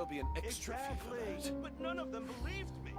be an extra fee for Exactly, that. but none of them believed me.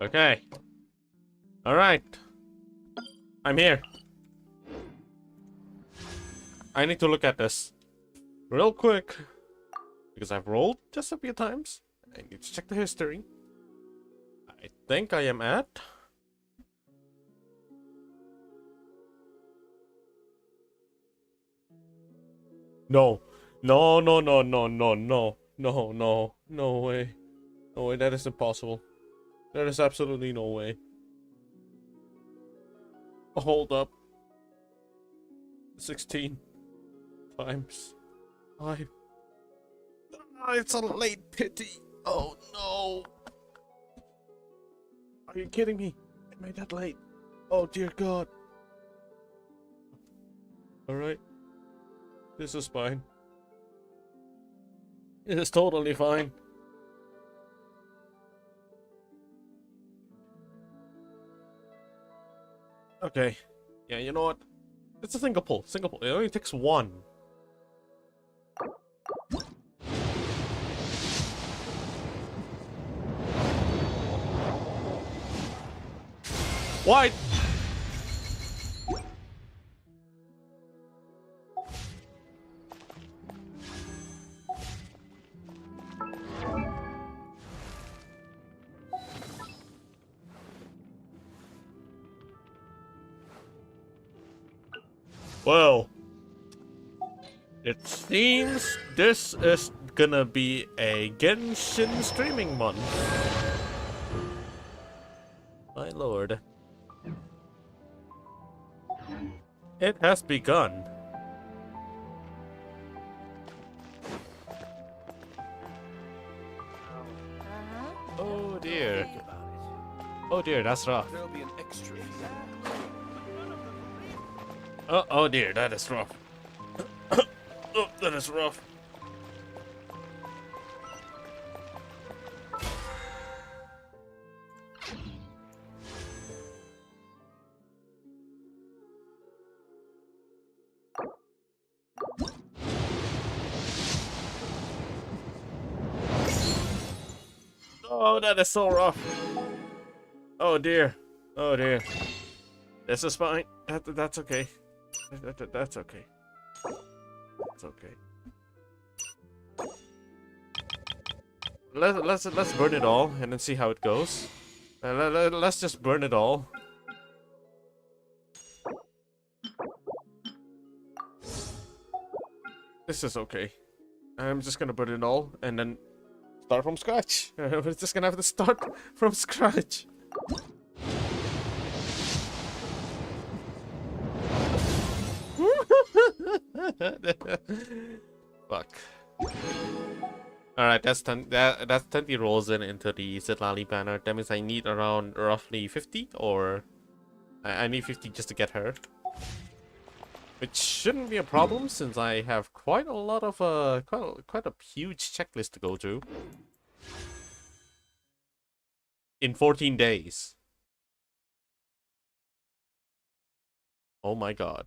Okay. Alright. I'm here. I need to look at this real quick. Because I've rolled just a few times. I need to check the history. I think I am at... No. No, no, no, no, no, no. No, no. No way. No way, that is impossible. There is absolutely no way. Hold up. 16 times 5. Ah, it's a late pity. Oh no. Are you kidding me? Am I that late? Oh dear God. Alright. This is fine. It is totally fine. Okay. Yeah, you know what? It's a single pull. Single pull. It only takes one. Why? Well, it seems this is gonna be a Genshin streaming month. My lord. It has begun. Oh dear. Oh dear, that's rough. Oh dear, that is rough. Oh, that is rough. Oh, that is so rough. Oh dear. Oh dear. This is fine. That's okay. That's okay. That's okay. Let's burn it all and then see how it goes. Let's just burn it all. This is okay. I'm just gonna burn it all and then start from scratch. We're just gonna have to start from scratch. Fuck. Alright, that's 10. That's 20 rolls into the Zitlali banner. That means I need around roughly 50, or I need 50 just to get her. Which shouldn't be a problem since I have quite a lot of quite a huge checklist to go through. In 14 days. Oh my god.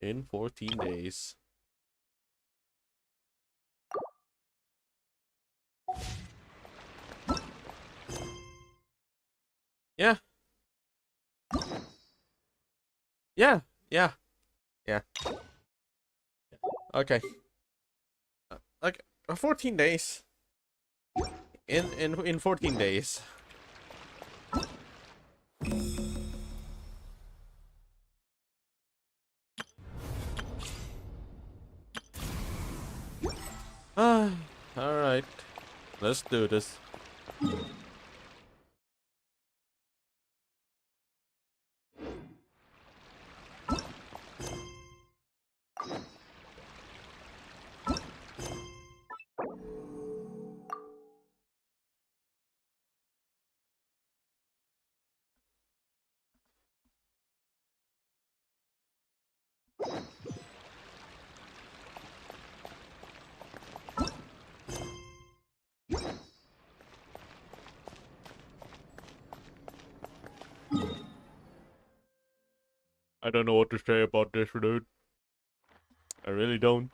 In 14 days. Yeah. Yeah. Yeah. Yeah. Okay. Like 14 days. In 14 days. Ah, all right. Let's do this. I don't know what to say about this, dude. I really don't.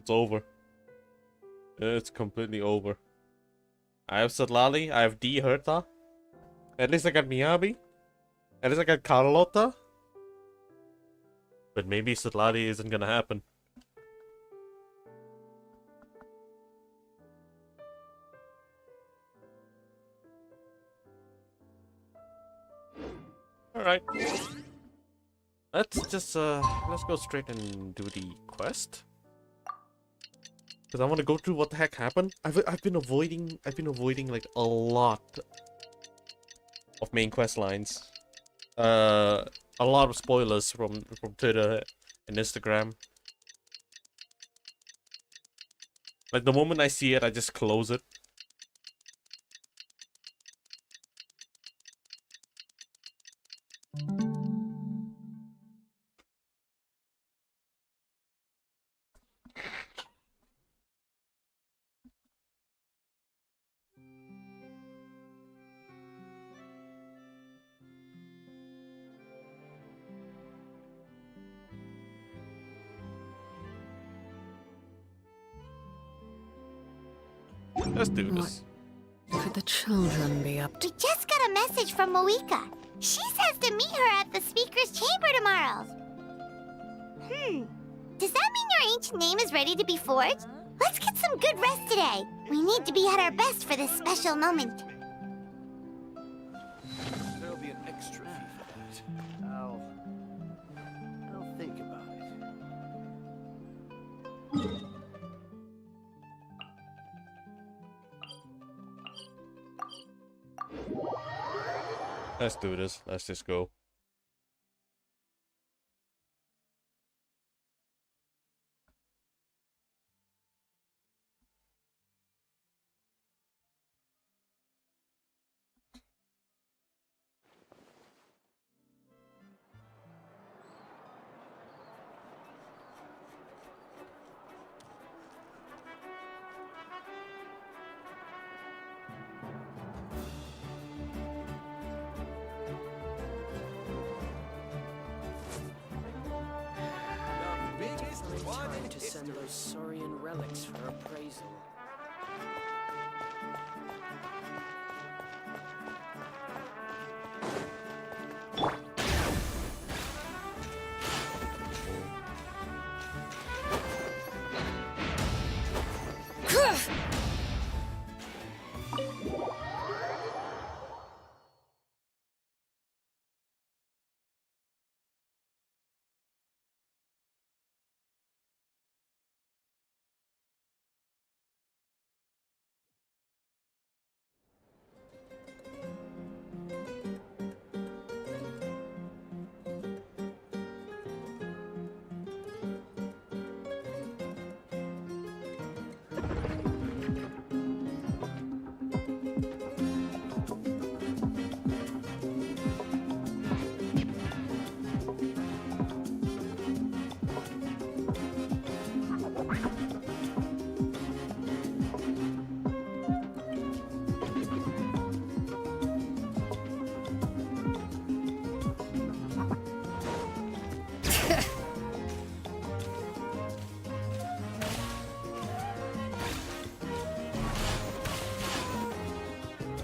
It's over. It's completely over. I have Sadlali, I have D Herta. At least I got Miyabi. At least I got Carlota. But maybe Sadlali isn't gonna happen. Alright. Let's go straight and do the quest. Because I want to go through what the heck happened. I've been avoiding like a lot of main quest lines. A lot of spoilers from Twitter and Instagram. Like the moment I see it, I just close it. Let's do this. What could the children be up to? We just got a message from Moika. She says to meet her at the speaker's chamber tomorrow. Does that mean your ancient name is ready to be forged? Let's get some good rest today. We need to be at our best for this special moment. There'll be an extra fee for that. I'll think about it. Let's do this. Let's just go. Time to send those Saurian relics for appraisal.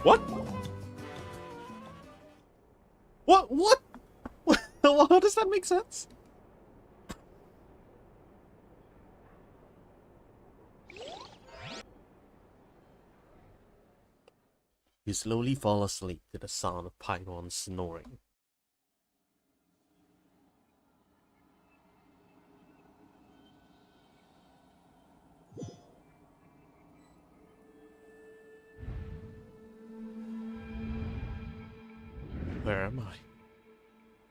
What? What? How does that make sense? You slowly fall asleep to the sound of Paimon snoring. Where am I?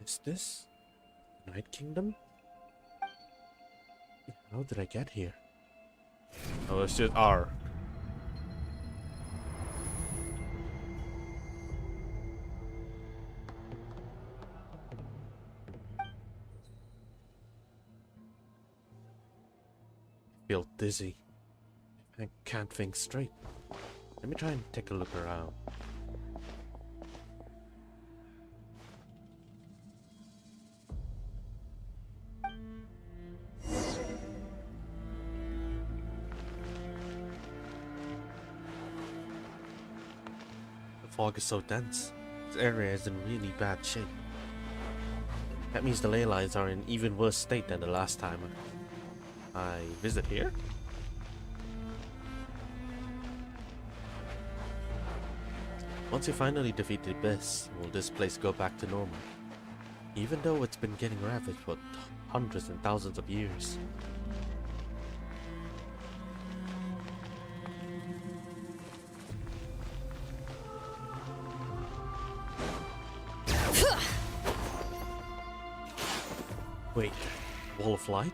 Is this the Night Kingdom? How did I get here? Oh, it's just R. I feel dizzy. I can't think straight. Let me try and take a look around. fog is so dense. This area is in really bad shape. That means the ley lines are in even worse state than the last time I visit here. Once you finally defeat the abyss, will this place go back to normal? Even though it's been getting ravaged for hundreds and thousands of years. Wait, wall of light?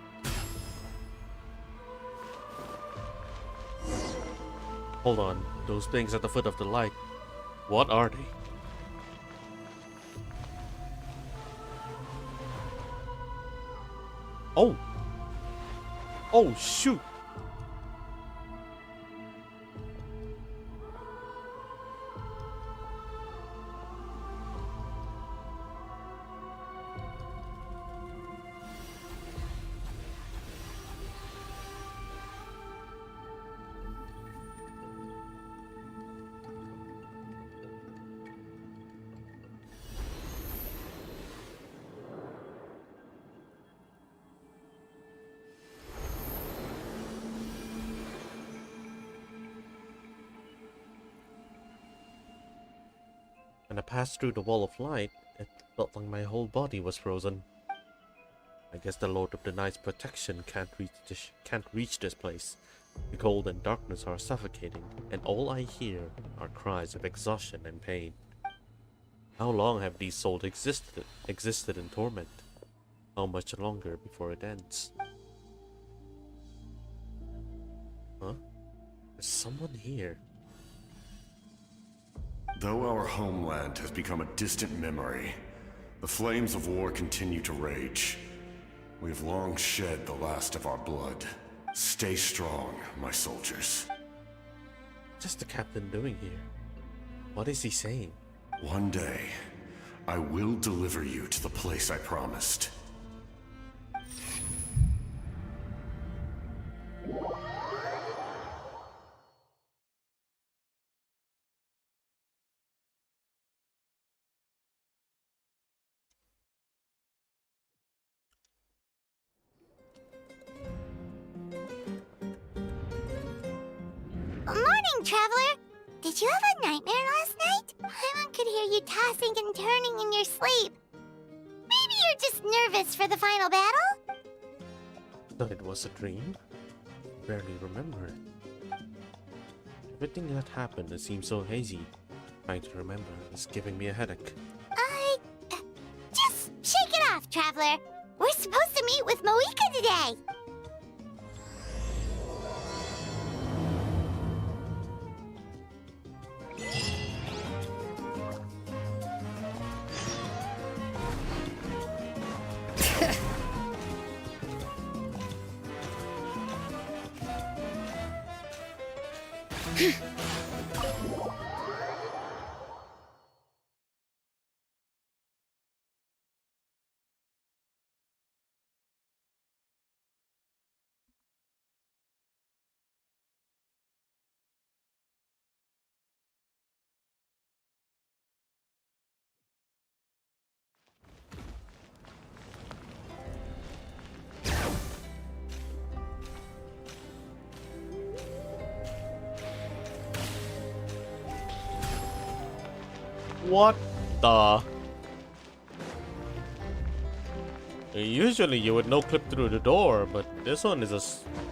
Hold on, those things at the foot of the light, what are they? Oh! Oh, shoot! When I passed through the wall of light, it felt like my whole body was frozen. I guess the Lord of the Night's protection can't reach this place. The cold and darkness are suffocating, and all I hear are cries of exhaustion and pain. How long have these souls existed in torment? How much longer before it ends? Huh? There's someone here. Though our homeland has become a distant memory, the flames of war continue to rage. We've long shed the last of our blood. Stay strong, my soldiers. What's the captain doing here? What is he saying? One day, I will deliver you to the place I promised. Morning, traveler! Did you have a nightmare last night? Paimon could hear you tossing and turning in your sleep. Maybe you're just nervous for the final battle? Thought it was a dream? Barely remember it. Everything that happened, it seems so hazy. Trying to remember is giving me a headache. Just shake it off, traveler. We're supposed to meet with Moika today. What the? Usually you would no-clip through the door, but this one is a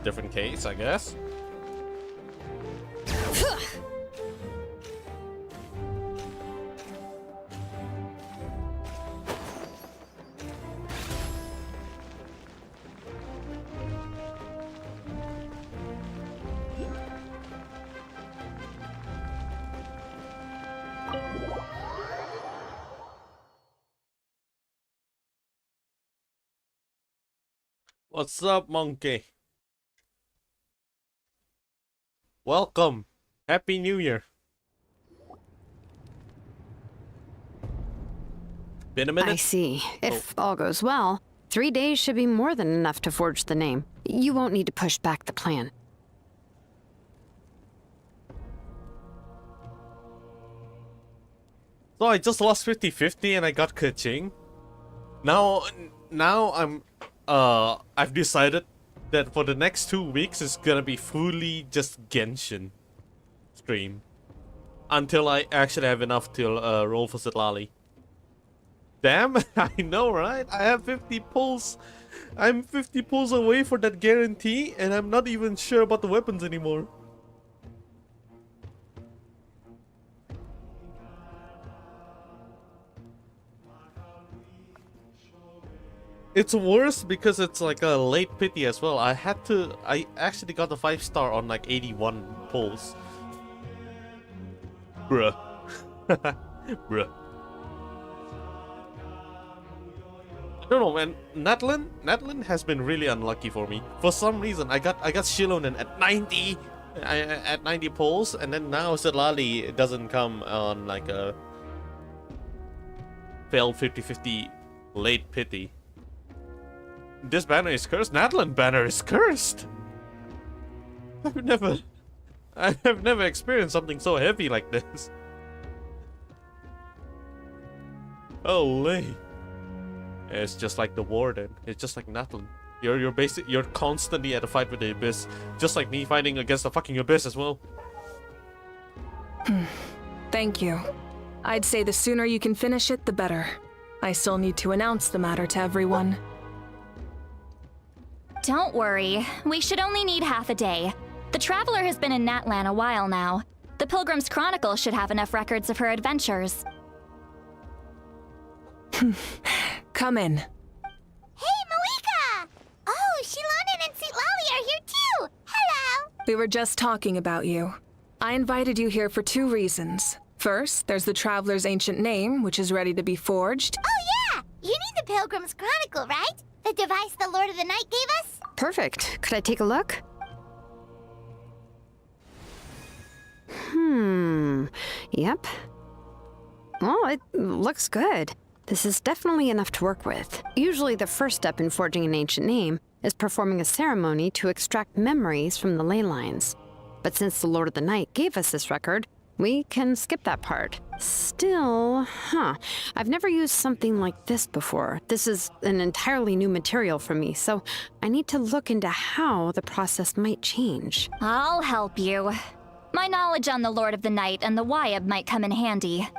different case, I guess. What's up, monkey? Welcome. Happy New Year. Been a minute? I see. If all goes well, 3 days should be more than enough to forge the name. You won't need to push back the plan. So I just lost 50-50 and I got Kaching. Now I've decided that for the next 2 weeks it's gonna be fully just Genshin stream. Until I actually have enough to roll for Sitlali. Damn, I know, right? I have 50 pulls. I'm 50 pulls away for that guarantee, and I'm not even sure about the weapons anymore. It's worse because it's like a late pity as well. I actually got the 5-star on like 81 pulls. Bruh. Bruh. I don't know, man. Natlin has been really unlucky for me. For some reason, I got Shilonen at 90, at 90 pulls, and then now Sitlali doesn't come on like a failed 50-50 late pity. This banner is cursed. Natlin banner is cursed. I have never experienced something so heavy like this. Holy. It's just like the Warden. It's just like Natlin. You're constantly at a fight with the Abyss. Just like me fighting against the fucking Abyss as well. Thank you. I'd say the sooner you can finish it, the better. I still need to announce the matter to everyone. Don't worry. We should only need half a day. The Traveler has been in Natlan a while now. The Pilgrim's Chronicle should have enough records of her adventures. Come in. Hey, Malika! Oh, Shilonen and Sitlali are here too! Hello! We were just talking about you. I invited you here for 2 reasons. First, there's the Traveler's ancient name, which is ready to be forged. Oh yeah! You need the Pilgrim's Chronicle, right? The device the Lord of the Night gave us? Perfect. Could I take a look? Yep. Well, it looks good. This is definitely enough to work with. Usually the first step in forging an ancient name is performing a ceremony to extract memories from the ley lines. But since the Lord of the Night gave us this record, we can skip that part. Still, I've never used something like this before. This is an entirely new material for me, so I need to look into how the process might change. I'll help you. My knowledge on the Lord of the Night and the Wyab might come in handy.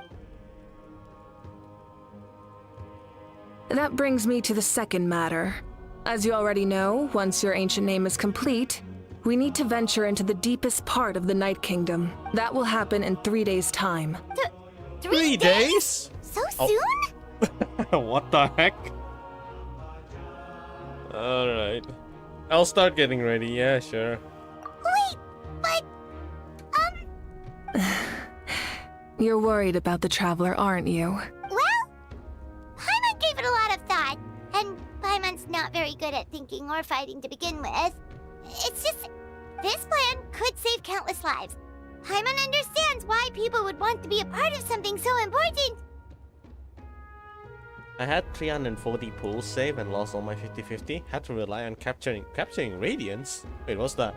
That brings me to the second matter. As you already know, once your ancient name is complete, we need to venture into the deepest part of the Night Kingdom. That will happen in 3 days' time. 3 days? So Oh. soon? What the heck? Alright. I'll start getting ready, yeah, sure. Wait, but... You're worried about the Traveler, aren't you? Well, Paimon gave it a lot of thought, and Paimon's not very good at thinking or fighting to begin with. It's just, this plan could save countless lives. Paimon understands why people would want to be a part of something so important. I had 340 pulls save and lost all my 50-50. Had to rely on capturing Radiance? Wait, what's that?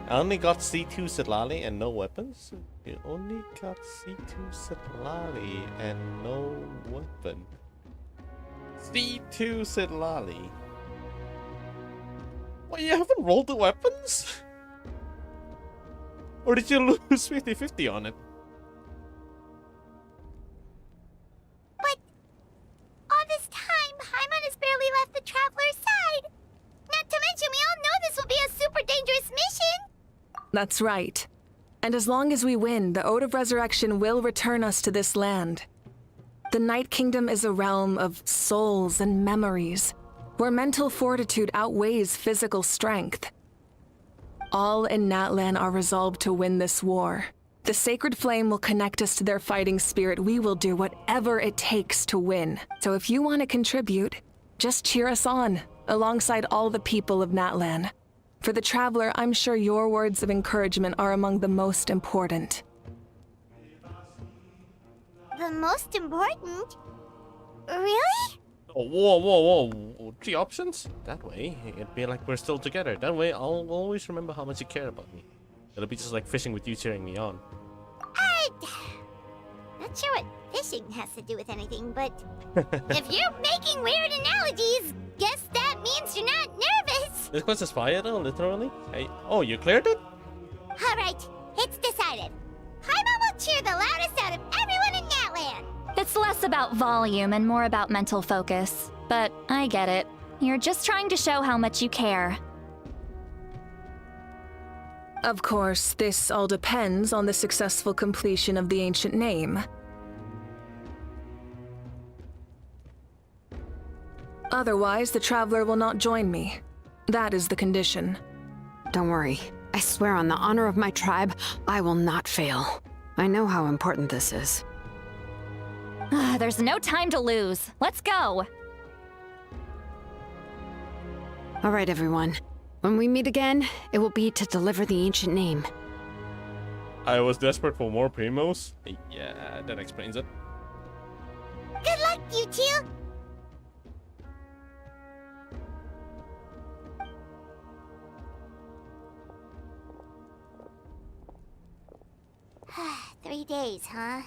I only got C2 Sitlali and no weapons? You only got C2 Sitlali and no weapon. C2 Sitlali. Well, you haven't rolled the weapons? Or did you lose 50-50 on it? But all this time, Paimon has barely left the Traveler's side. Not to mention, we all know this will be a super dangerous mission. That's right. And as long as we win, the Ode of Resurrection will return us to this land. The Night Kingdom is a realm of souls and memories, where mental fortitude outweighs physical strength. All in Natlan are resolved to win this war. The sacred flame will connect us to their fighting spirit. We will do whatever it takes to win. So if you want to contribute, just cheer us on, alongside all the people of Natlan. For the Traveler, I'm sure your words of encouragement are among the most important. The most important? Really? Oh, whoa. 3 options? That way, it'd be like we're still together. That way, I'll always remember how much you care about me. It'll be just like fishing with you cheering me on. Not sure what fishing has to do with anything, but if you're making weird analogies, guess that means you're not nervous. This quest is fire though, literally. Hey, oh, you cleared it? All right, it's decided. Paimon will cheer the loudest out of everyone in Natland. It's less about volume and more about mental focus. But I get it. You're just trying to show how much you care. Of course, this all depends on the successful completion of the ancient name. Otherwise, the Traveler will not join me. That is the condition. Don't worry. I swear on the honor of my tribe, I will not fail. I know how important this is. There's no time to lose. Let's go. All right, everyone. When we meet again, it will be to deliver the ancient name. I was desperate for more primos. Yeah, that explains it. Good luck, you two. Three days, huh?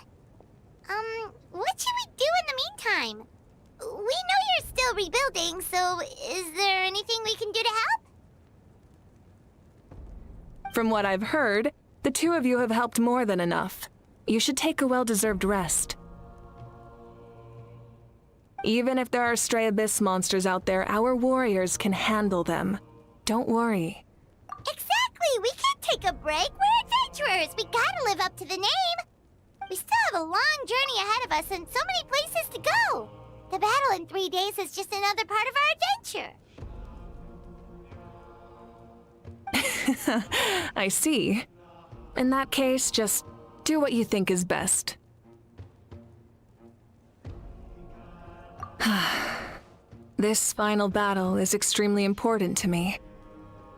What should we do in the meantime? We know you're still rebuilding, so is there anything we can do to help? From what I've heard, the two of you have helped more than enough. You should take a well-deserved rest. Even if there are stray abyss monsters out there, our warriors can handle them. Don't worry. Exactly! We can't take a break! We're adventurers! We gotta live up to the name! We still have a long journey ahead of us and so many places to go! The battle in 3 days is just another part of our adventure! I see. In that case, just do what you think is best. This final battle is extremely important to me.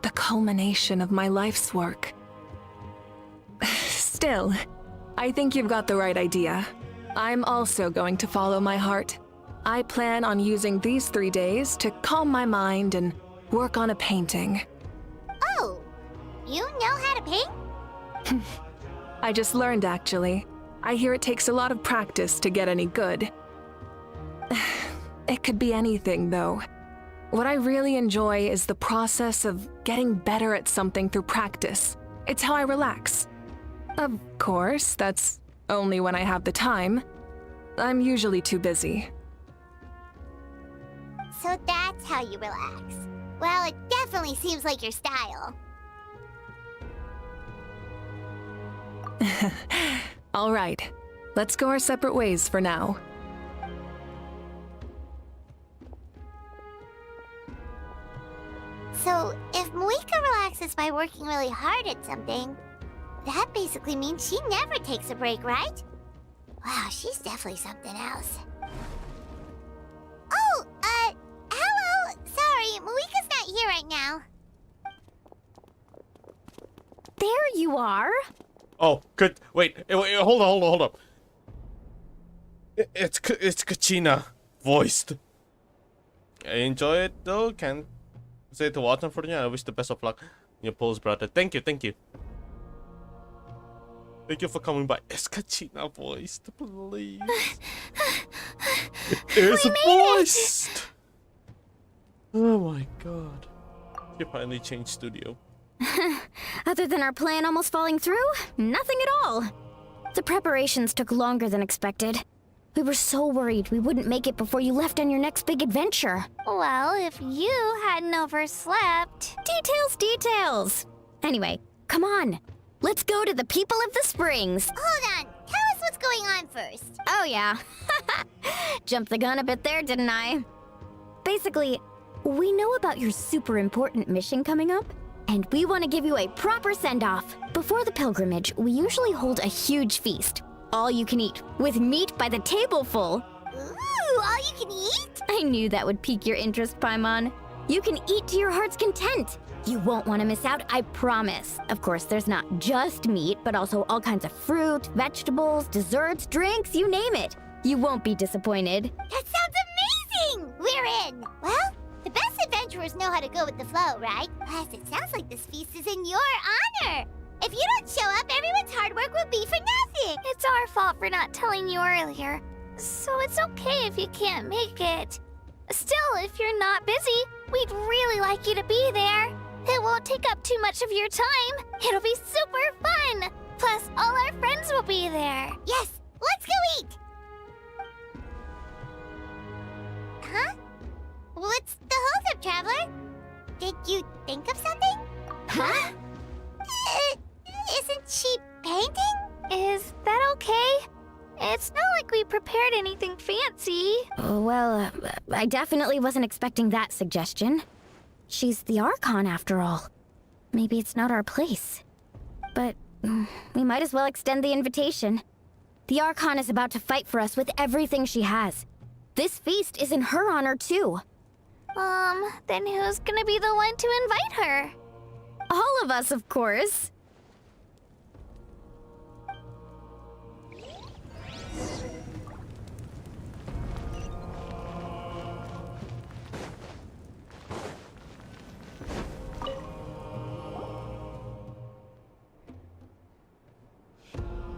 The culmination of my life's work. Still, I think you've got the right idea. I'm also going to follow my heart. I plan on using these 3 days to calm my mind and work on a painting. Oh, you know how to paint? I just learned, actually. I hear it takes a lot of practice to get any good. It could be anything, though. What I really enjoy is the process of getting better at something through practice. It's how I relax. Of course, that's only when I have the time. I'm usually too busy. So that's how you relax. Well, it definitely seems like your style. All right, let's go our separate ways for now. So, if Moika relaxes by working really hard at something, that basically means she never takes a break, right? Wow, she's definitely something else. Oh, hello! Sorry, Moika's not here right now. There you are. Oh, good. Wait, hold on. It's Kachina, voiced. I enjoy it though. Can't say to watch for you. I wish the best of luck in your polls, brother. Thank you. Thank you for coming by. It's Kachina voiced, please. It's voiced. Oh my god. You finally changed studio. Other than our plan almost falling through, nothing at all. The preparations took longer than expected. We were so worried we wouldn't make it before you left on your next big adventure. Well, if you hadn't overslept... Details! Anyway, come on. Let's go to the people of the springs. Hold on. Tell us what's going on first. Oh, yeah. Jumped the gun a bit there, didn't I? Basically, we know about your super important mission coming up, and we want to give you a proper send-off. Before the pilgrimage, we usually hold a huge feast. All you can eat, with meat by the tableful. Ooh, all you can eat? I knew that would pique your interest, Paimon. You can eat to your heart's content. You won't want to miss out, I promise. Of course, there's not just meat, but also all kinds of fruit, vegetables, desserts, drinks, you name it. You won't be disappointed. That sounds amazing! We're in. Well, the best adventurers know how to go with the flow, right? Plus, it sounds like this feast is in your honor. If you don't show up, everyone's hard work will be for nothing. It's our fault for not telling you earlier. So it's okay if you can't make it. Still, if you're not busy, we'd really like you to be there. It won't take up too much of your time. It'll be super fun. Plus, all our friends will be there. Yes, let's go eat. Huh? What's the holdup, Traveler? Did you think of something? Huh? Isn't she painting? Is that okay? It's not like we prepared anything fancy. Well, I definitely wasn't expecting that suggestion. She's the Archon, after all. Maybe it's not our place. But we might as well extend the invitation. The Archon is about to fight for us with everything she has. This feast is in her honor, too. Then who's gonna be the one to invite her? All of us, of course.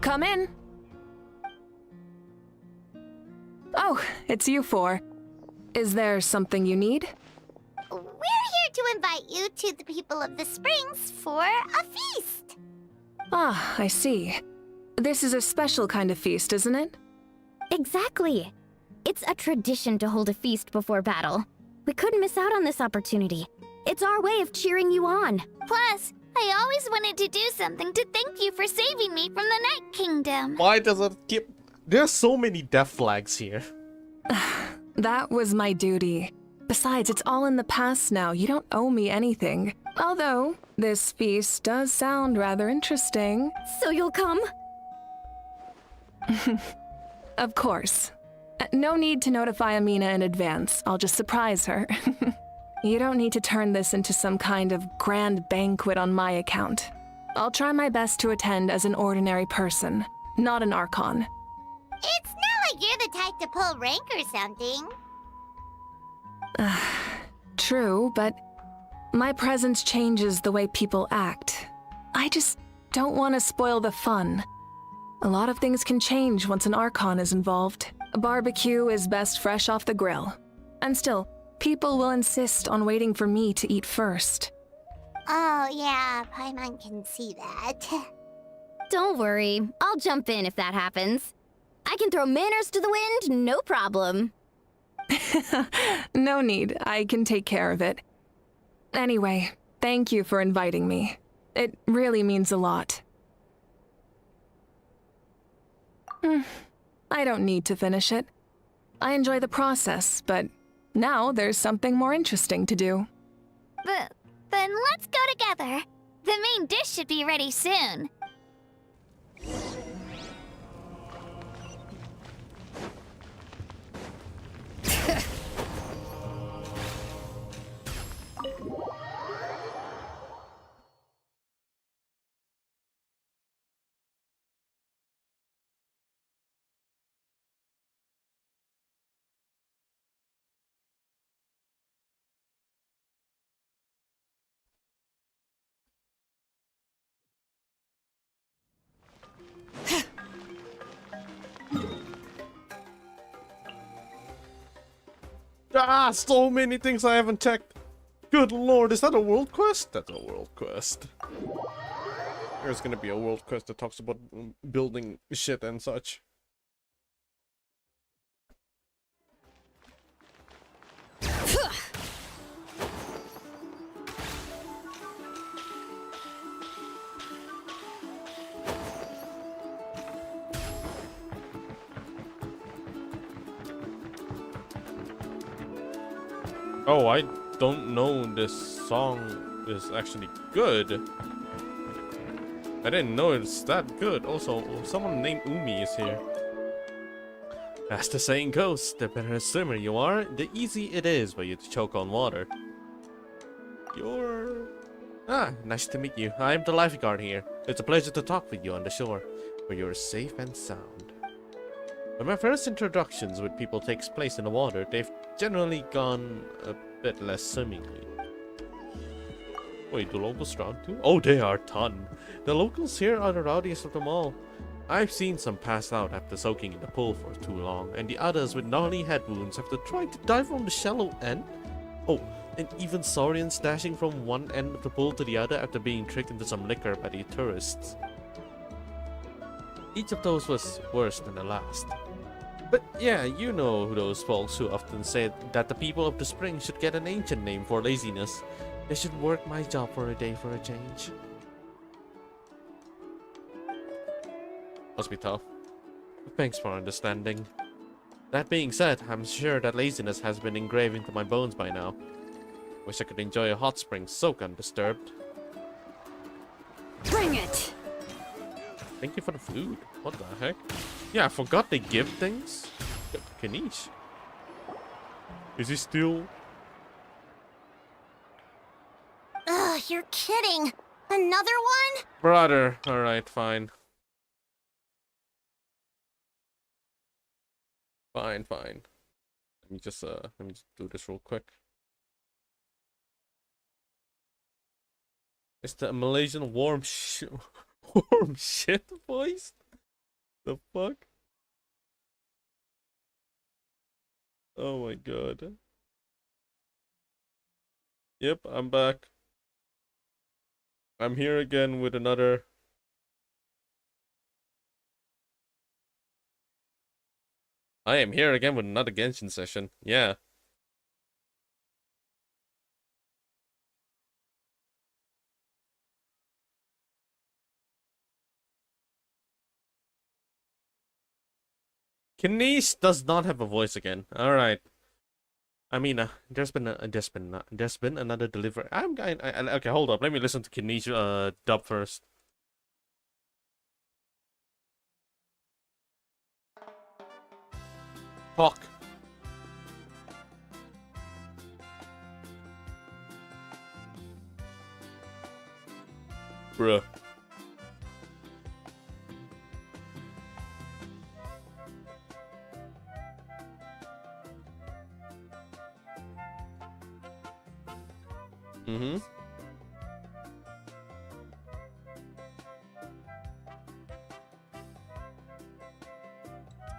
Come in. Oh, it's you four. Is there something you need? We're here to invite you to the people of the Springs for a feast. Ah, I see. This is a special kind of feast, isn't it? Exactly. It's a tradition to hold a feast before battle. We couldn't miss out on this opportunity. It's our way of cheering you on. Plus, I always wanted to do something to thank you for saving me from the Night Kingdom. Why does it keep... There's so many death flags here. That was my duty. Besides, it's all in the past now. You don't owe me anything. Although, this feast does sound rather interesting. So you'll come? Of course. No need to notify Amina in advance. I'll just surprise her. You don't need to turn this into some kind of grand banquet on my account. I'll try my best to attend as an ordinary person, not an Archon. It's not like you're the type to pull rank or something. True, but my presence changes the way people act. I just don't want to spoil the fun. A lot of things can change once an Archon is involved. A barbecue is best fresh off the grill. And still, people will insist on waiting for me to eat first. Oh yeah, Paimon can see that. Don't worry. I'll jump in if that happens. I can throw manners to the wind, no problem. No need. I can take care of it. Anyway, thank you for inviting me. It really means a lot. I don't need to finish it. I enjoy the process, but now there's something more interesting to do. Then let's go together. The main dish should be ready soon. Ah, so many things I haven't checked. Good lord, is that a world quest? That's a world quest. There's gonna be a world quest that talks about building shit and such. Oh, I don't know this song is actually good. I didn't know it's that good. Also, someone named Umi is here. As the saying goes, the better a swimmer you are, the easier it is for you to choke on water. Nice to meet you. I am the lifeguard here. It's a pleasure to talk with you on the shore, where you are safe and sound. When my first introductions with people takes place in the water, they've generally gone a bit less swimmingly. Wait, the locals strong too? Oh, they are a ton. The locals here are the rowdiest of them all. I've seen some pass out after soaking in the pool for too long, and the others with gnarly head wounds after trying to dive from the shallow end. Oh, and even Saurians dashing from one end of the pool to the other after being tricked into some liquor by the tourists. Each of those was worse than the last. But yeah, you know those folks who often say that the people of the spring should get an ancient name for laziness. They should work my job for a day for a change. Must be tough. But thanks for understanding. That being said, I'm sure that laziness has been engraved into my bones by now. Wish I could enjoy a hot spring soak undisturbed. Bring it! Thank you for the food. What the heck? Yeah, I forgot they give things. Kanish. Is he still... Ugh, you're kidding. Another one? Brother. Alright, fine. Fine. Let me just do this real quick. It's the Malaysian warm shit voice? The fuck? Oh my god. Yep, I'm back. I'm here again with another... I am here again with another Genshin session. Yeah. Kanish does not have a voice again. All right. I mean, there's been another delivery. Okay, hold up. Let me listen to Kanish dub first. Fuck. Bruh. Mm-hmm.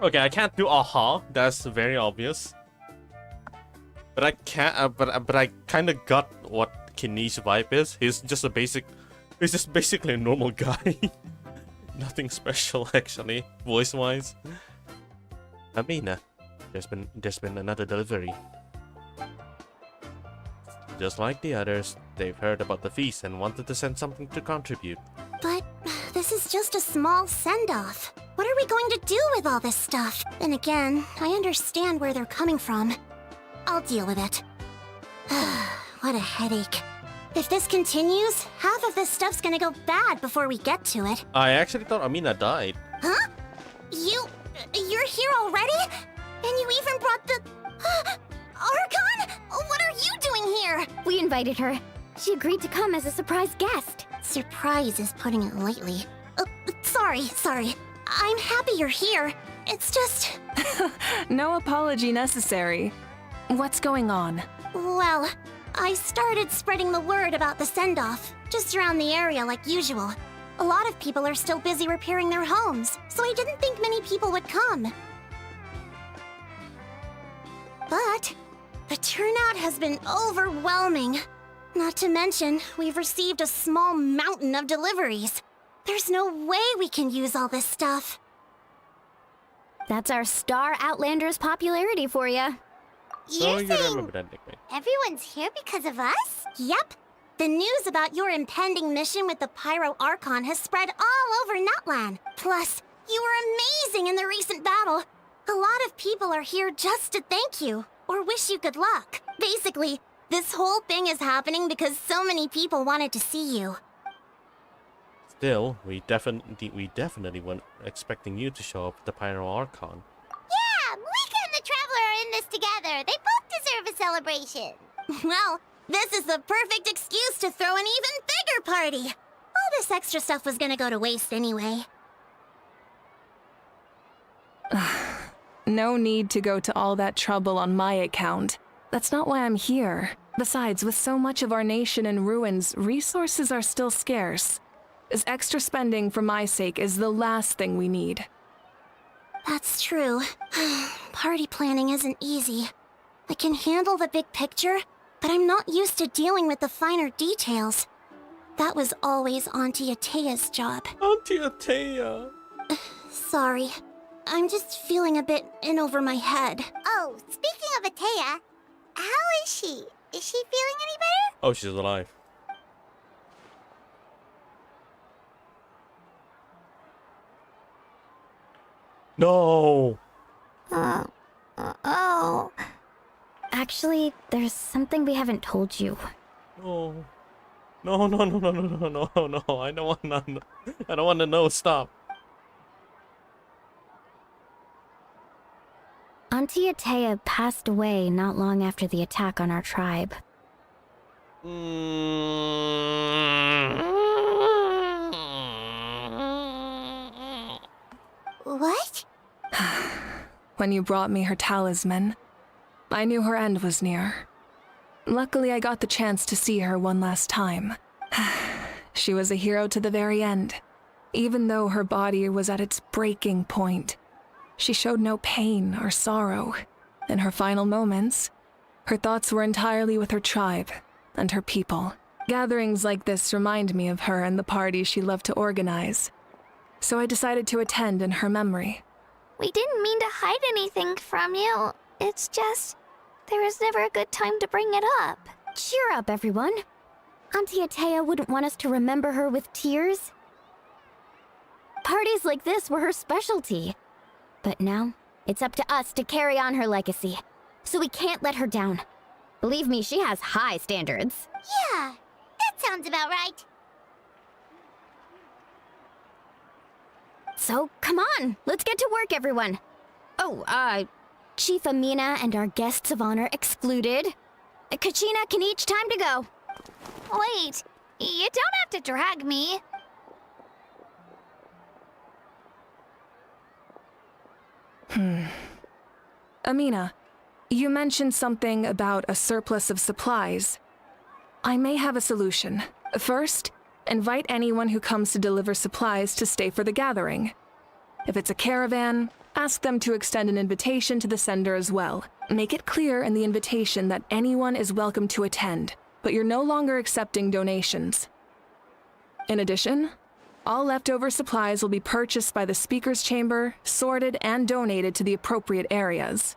Okay, I can't do aha. That's very obvious. But I can't. But I kind of got what Kinish's vibe is. He's just basically a normal guy. Nothing special actually, voice-wise. Amina, there's been another delivery. Just like the others, they've heard about the feast and wanted to send something to contribute. But this is just a small send-off. What are we going to do with all this stuff? And again, I understand where they're coming from. I'll deal with it. What a headache. If this continues, half of this stuff's gonna go bad before we get to it. I actually thought Amina died. Huh? You're here already? And you even brought the... Archon? What are you doing here? We invited her. She agreed to come as a surprise guest. Surprise is putting it lightly. Sorry. I'm happy you're here. It's just... No apology necessary. What's going on? Well, I started spreading the word about the send-off, just around the area like usual. A lot of people are still busy repairing their homes, so I didn't think many people would come. But the turnout has been overwhelming. Not to mention, we've received a small mountain of deliveries. There's no way we can use all this stuff. That's our Star Outlander's popularity for you. So You're you saying remember that nickname. everyone's here because of us? Yep. The news about your impending mission with the Pyro Archon has spread all over Nutland. Plus, you were amazing in the recent battle. A lot of people are here just to thank you, or wish you good luck. Basically, this whole thing is happening because so many people wanted to see you. Still, we definitely weren't expecting you to show up at the Pyro Archon. Yeah, Malika and the Traveler are in this together. They both deserve a celebration. Well, this is the perfect excuse to throw an even bigger party. All this extra stuff was gonna go to waste anyway. No need to go to all that trouble on my account. That's not why I'm here. Besides, with so much of our nation in ruins, resources are still scarce. This extra spending for my sake is the last thing we need. That's true. Party planning isn't easy. I can handle the big picture, but I'm not used to dealing with the finer details. That was always Auntie Atea's job. Auntie Atea. Sorry. I'm just feeling a bit in over my head. Oh, speaking of Atea, how is she? Is she feeling any better? Oh, she's alive. No. Oh. Actually, there's something we haven't told you. No. No, no, no, no, no, no, no, no. I don't want to. I don't want to know. Stop. Auntie Atea passed away not long after the attack on our tribe. What? When you brought me her talisman, I knew her end was near. Luckily, I got the chance to see her one last time. She was a hero to the very end. Even though her body was at its breaking point, she showed no pain or sorrow. In her final moments, her thoughts were entirely with her tribe and her people. Gatherings like this remind me of her and the parties she loved to organize. So I decided to attend in her memory. We didn't mean to hide anything from you. It's just, there was never a good time to bring it up. Cheer up, everyone. Auntie Atea wouldn't want us to remember her with tears. Parties like this were her specialty. But now, it's up to us to carry on her legacy. So we can't let her down. Believe me, she has high standards. Yeah, that sounds about right. So, come on, let's get to work, everyone. Oh, Chief Amina and our guests of honor excluded. Kachina can each time to go. Wait, you don't have to drag me. Amina, you mentioned something about a surplus of supplies. I may have a solution. First, invite anyone who comes to deliver supplies to stay for the gathering. If it's a caravan, ask them to extend an invitation to the sender as well. Make it clear in the invitation that anyone is welcome to attend, but you're no longer accepting donations. In addition, all leftover supplies will be purchased by the speaker's chamber, sorted, and donated to the appropriate areas.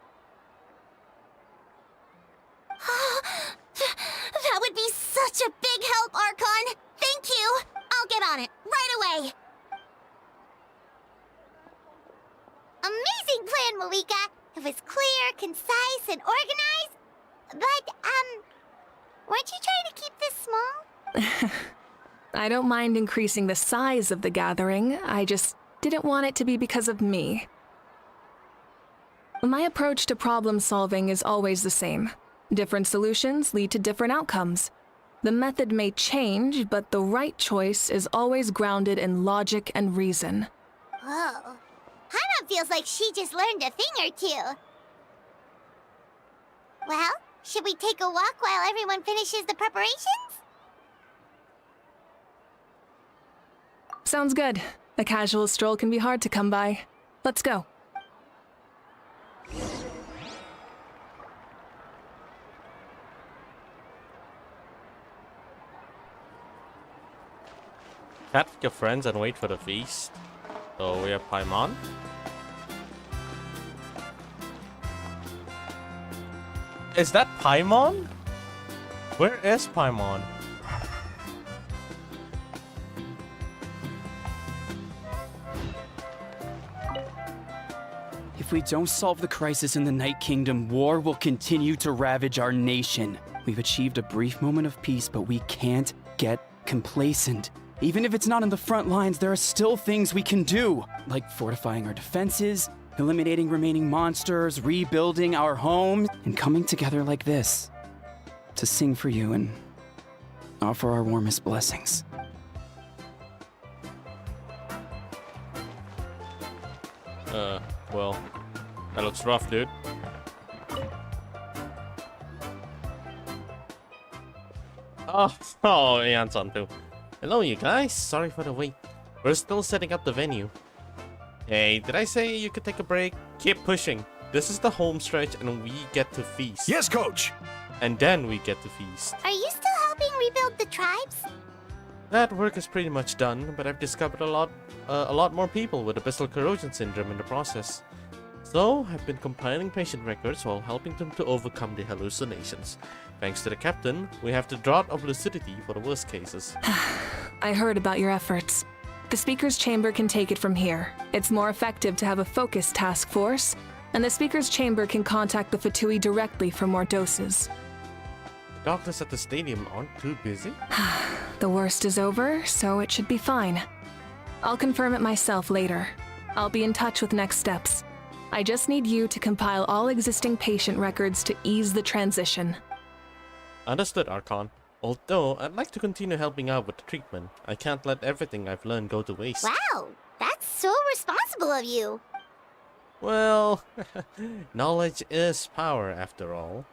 That would be such a big help, Archon. Thank you. I'll get on it right away. Amazing plan, Malika. It was clear, concise, and organized. But, weren't you trying to keep this small? I don't mind increasing the size of the gathering, I just didn't want it to be because of me. My approach to problem solving is always the same. Different solutions lead to different outcomes. The method may change, but the right choice is always grounded in logic and reason. Whoa. Hana feels like she just learned a thing or two. Well, should we take a walk while everyone finishes the preparations? Sounds good. A casual stroll can be hard to come by. Let's go. Chat with your friends and wait for the feast. So we have Paimon. Is that Paimon? Where is Paimon? If we don't solve the crisis in the Night Kingdom, war will continue to ravage our nation. We've achieved a brief moment of peace, but we can't get complacent. Even if it's not in the front lines, there are still things we can do, like fortifying our defenses, eliminating remaining monsters, rebuilding our homes, and coming together like this to sing for you and offer our warmest blessings. Well, that looks rough, dude. Oh, Ian's on too. Hello, you guys. Sorry for the wait. We're still setting up the venue. Hey, did I say you could take a break? Keep pushing. This is the home stretch and we get to feast. Yes, coach. And then we get to feast. Are you still helping rebuild the tribes? That work is pretty much done, but I've discovered a lot more people with abyssal corrosion syndrome in the process. So, I've been compiling patient records while helping them to overcome the hallucinations. Thanks to the captain, we have the drought of lucidity for the worst cases. I heard about your efforts. The Speaker's Chamber can take it from here. It's more effective to have a focused task force, and the Speaker's Chamber can contact the Fatui directly for more doses. Doctors at the stadium aren't too busy? The worst is over, so it should be fine. I'll confirm it myself later. I'll be in touch with next steps. I just need you to compile all existing patient records to ease the transition. Understood, Archon. Although, I'd like to continue helping out with the treatment. I can't let everything I've learned go to waste. Wow, that's so responsible of you. Well, knowledge is power after all.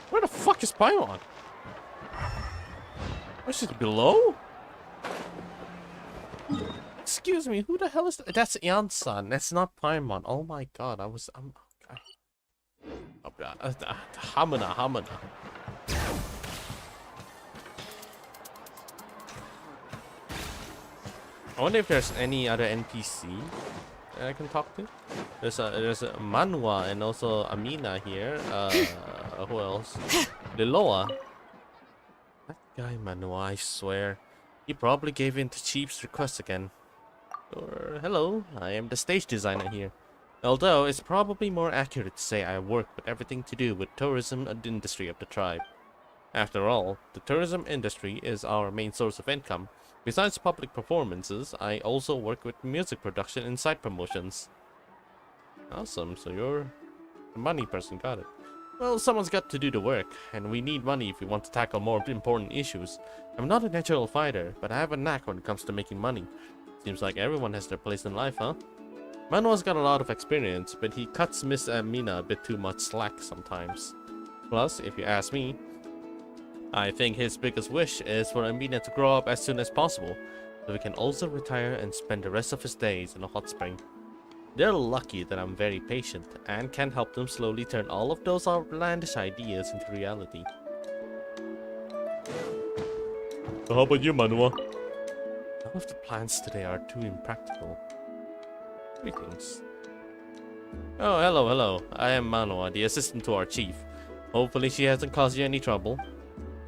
Where the fuck is Paimon? Is it below? Excuse me, who the hell is that? That's Ian's son. That's not Paimon. Oh my god, I'm Hamana. I wonder if there's any other NPC that I can talk to. There's a Manwa and also Amina here. Who else? Liloa. That guy Manwa, I swear. He probably gave in to Chief's request again. Or, hello, I am the stage designer here. Although, it's probably more accurate to say I work with everything to do with tourism and industry of the tribe. After all, the tourism industry is our main source of income. Besides public performances, I also work with music production and site promotions. Awesome, so you're the money person, got it. Well, someone's got to do the work, and we need money if we want to tackle more important issues. I'm not a natural fighter, but I have a knack when it comes to making money. Seems like everyone has their place in life, huh? Manuel's got a lot of experience, but he cuts Miss Amina a bit too much slack sometimes. Plus, if you ask me, I think his biggest wish is for Amina to grow up as soon as possible, so he can also retire and spend the rest of his days in a hot spring. They're lucky that I'm very patient and can help them slowly turn all of those outlandish ideas into reality. So how about you, Manua? None of the plans today are too impractical. Greetings. Oh, hello. I am Manua, the assistant to our chief. Hopefully she hasn't caused you any trouble.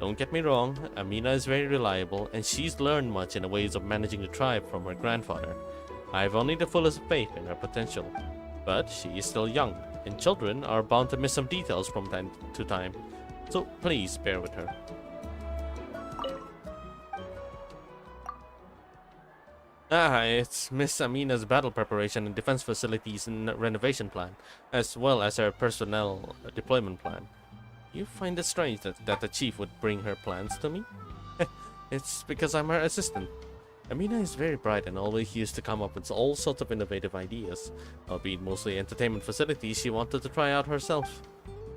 Don't get me wrong, Amina is very reliable, and she's learned much in the ways of managing the tribe from her grandfather. I have only the fullest faith in her potential. But she is still young, and children are bound to miss some details from time to time. So please bear with her. It's Miss Amina's battle preparation and defense facilities and renovation plan, as well as her personnel deployment plan. You find it strange that the chief would bring her plans to me? It's because I'm her assistant. Amina is very bright and always used to come up with all sorts of innovative ideas, albeit mostly entertainment facilities she wanted to try out herself.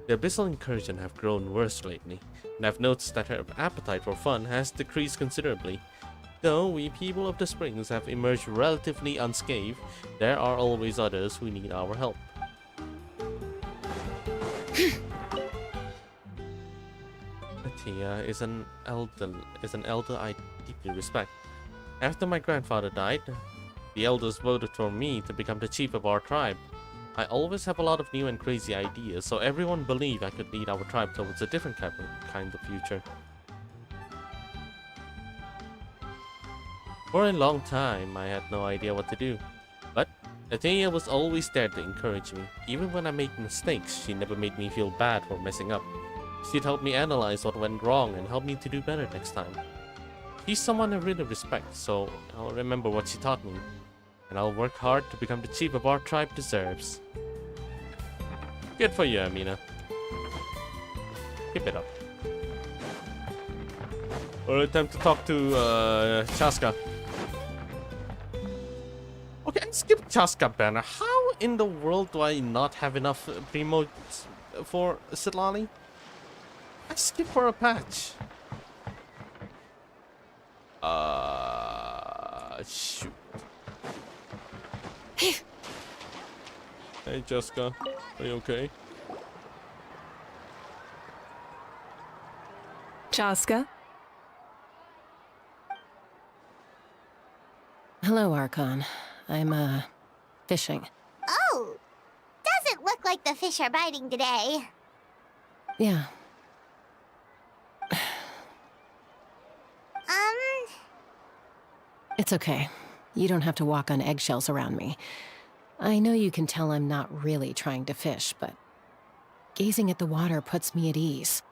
The abyssal incursion have grown worse lately, and I've noticed that her appetite for fun has decreased considerably. Though we people of the Springs have emerged relatively unscathed, there are always others who need our help. Tia is an elder I deeply respect. After my grandfather died, the elders voted for me to become the chief of our tribe. I always have a lot of new and crazy ideas, so everyone believed I could lead our tribe towards a different kind of future. For a long time, I had no idea what to do. But Athea was always there to encourage me. Even when I made mistakes, she never made me feel bad for messing up. She'd help me analyze what went wrong and help me to do better next time. She's someone I really respect, so I'll remember what she taught me. And I'll work hard to become the chief of our tribe deserves. Good for you, Amina. Keep it up. Alright, time to talk to Chaska. Okay, and skip Chaska banner. How in the world do I not have enough Primotes for Sitlali? I skipped for a patch. Shoot. Hey, Jessica. Are you okay? Chaska? Hello, Archon. I'm, fishing. Oh! Doesn't look like the fish are biting today. Yeah. It's okay. You don't have to walk on eggshells around me. I know you can tell I'm not really trying to fish, but gazing at the water puts me at ease.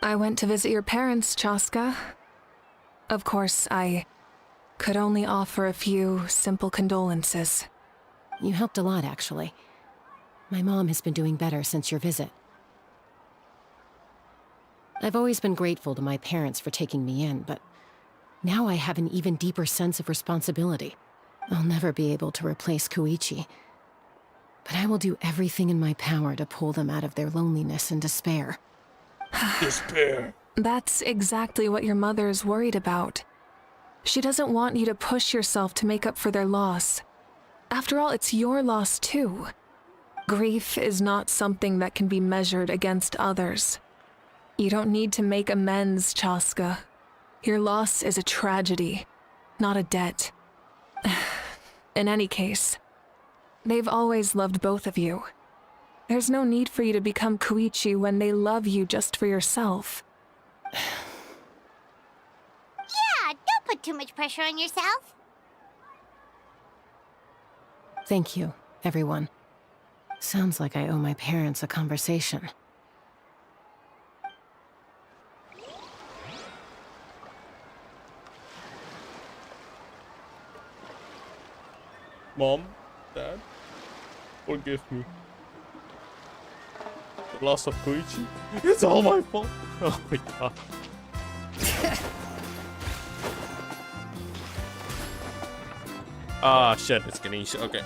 I went to visit your parents, Chaska. Of course, I could only offer a few simple condolences. You helped a lot, actually. My mom has been doing better since your visit. I've always been grateful to my parents for taking me in, but now I have an even deeper sense of responsibility. I'll never be able to replace Koichi, but I will do everything in my power to pull them out of their loneliness and despair. Despair. That's exactly what your mother is worried about. She doesn't want you to push yourself to make up for their loss. After all, it's your loss too. Grief is not something that can be measured against others. You don't need to make amends, Chaska. Your loss is a tragedy, not a debt. In any case, they've always loved both of you. There's no need for you to become Koichi when they love you just for yourself. Yeah, don't put too much pressure on yourself. Thank you, everyone. Sounds like I owe my parents a conversation. Mom, Dad, forgive me. The loss of Koichi. It's all my fault. Oh my god. Ah, shit, it's Ganesh. Okay.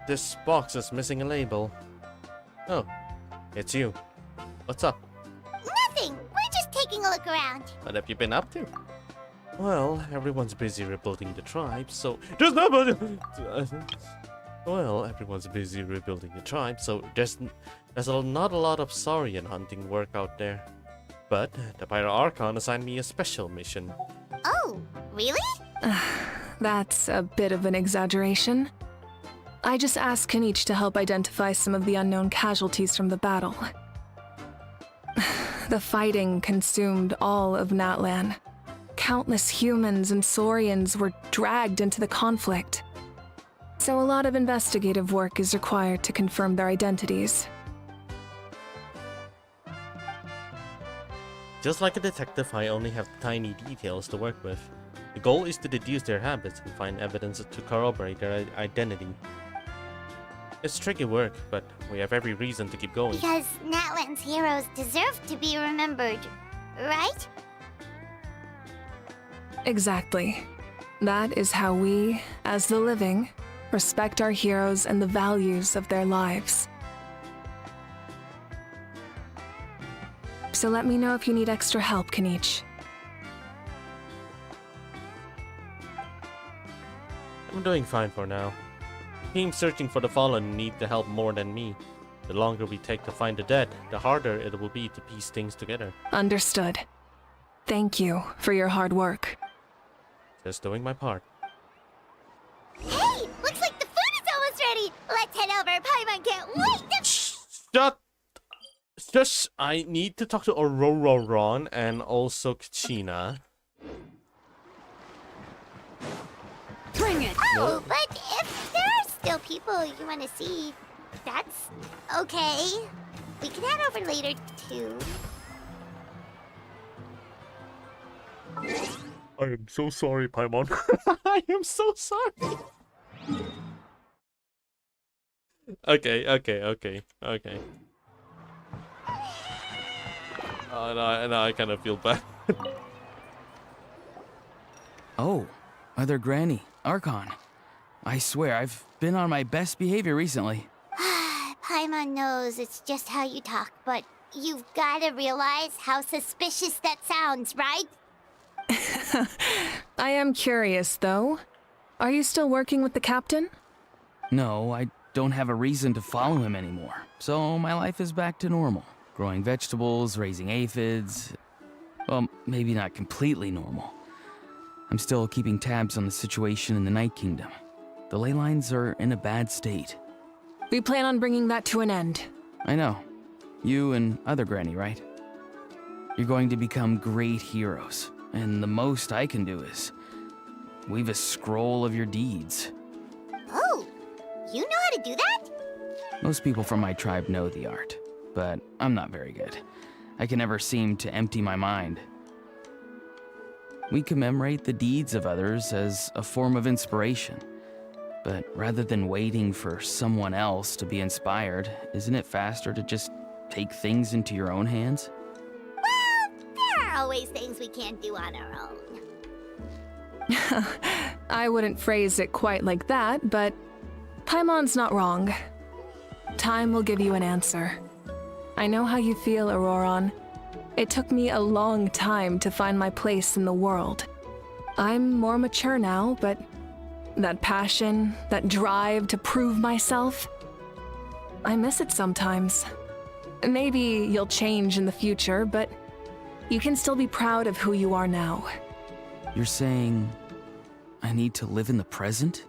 This box is missing a label. Oh, it's you. What's up? Nothing. We're just taking a look around. What have you been up to? Well, everyone's busy rebuilding the tribe, so there's nobody. Well, everyone's busy rebuilding the tribe, so there's not a lot of Saurian hunting work out there. But the Pyro Archon assigned me a special mission. Oh, really? That's a bit of an exaggeration. I just asked Kanich to help identify some of the unknown casualties from the battle. The fighting consumed all of Natlan. Countless humans and Saurians were dragged into the conflict. So a lot of investigative work is required to confirm their identities. Just like a detective, I only have tiny details to work with. The goal is to deduce their habits and find evidence to corroborate their identity. It's tricky work, but we have every reason to keep going. Because Natlan's heroes deserve to be remembered, right? Exactly. That is how we, as the living, respect our heroes and the values of their lives. So let me know if you need extra help, Kanich. I'm doing fine for now. Teams searching for the fallen need the help more than me. The longer we take to find the dead, the harder it will be to piece things together. Understood. Thank you for your hard work. Just doing my part. Hey, looks like the food is almost ready. Let's head over. Paimon can't wait to... Just, I need to talk to Aurora Ron and also Kachina. Bring it! Oh, but if there are still people you want to see, that's okay. We can head over later, too. I am so sorry, Paimon. I am so sorry. Okay. Oh, no, I kind of feel bad. Oh, Other Granny, Archon. I swear, I've been on my best behavior recently. Paimon knows it's just how you talk, but you've gotta realize how suspicious that sounds, right? I am curious, though. Are you still working with the captain? No, I don't have a reason to follow him anymore, so my life is back to normal. Growing vegetables, raising aphids. Well, maybe not completely normal. I'm still keeping tabs on the situation in the Night Kingdom. The ley lines are in a bad state. We plan on bringing that to an end. I know. You and other Granny, right? You're going to become great heroes, and the most I can do is weave a scroll of your deeds. Oh, you know how to do that? Most people from my tribe know the art, but I'm not very good. I can never seem to empty my mind. We commemorate the deeds of others as a form of inspiration. But rather than waiting for someone else to be inspired, isn't it faster to just take things into your own hands? Well, there are always things we can't do on our own. I wouldn't phrase it quite like that, but Paimon's not wrong. Time will give you an answer. I know how you feel, Auroron. It took me a long time to find my place in the world. I'm more mature now, but that passion, that drive to prove myself, I miss it sometimes. Maybe you'll change in the future, but you can still be proud of who you are now. You're saying I need to live in the present?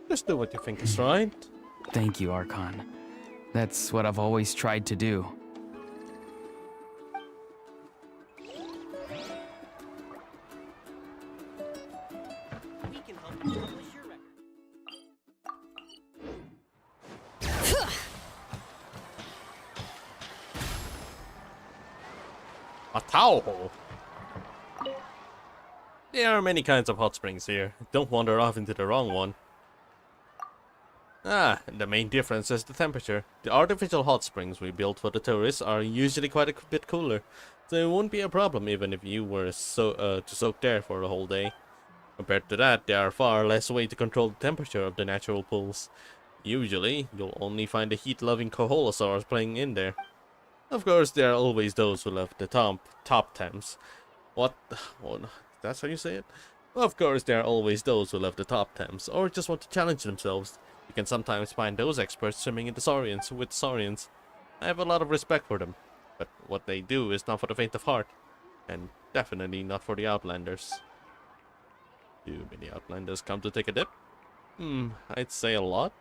Just do what you think is right. Thank you, Archon. That's what I've always tried to do. A towel hole. There are many kinds of hot springs here. Don't wander off into the wrong one. The main difference is the temperature. The artificial hot springs we built for the tourists are usually quite a bit cooler, so it won't be a problem even if you were to soak there for a whole day. Compared to that, there are far less way to control the temperature of the natural pools. Usually, you'll only find the heat-loving Koholosaurs playing in there. Of course, there are always those who love the top temps. What? Oh, that's how you say it? Of course, there are always those who love the top temps, or just want to challenge themselves. You can sometimes find those experts swimming in the Saurians with Saurians. I have a lot of respect for them, but what they do is not for the faint of heart, and definitely not for the Outlanders. Do many Outlanders come to take a dip? I'd say a lot.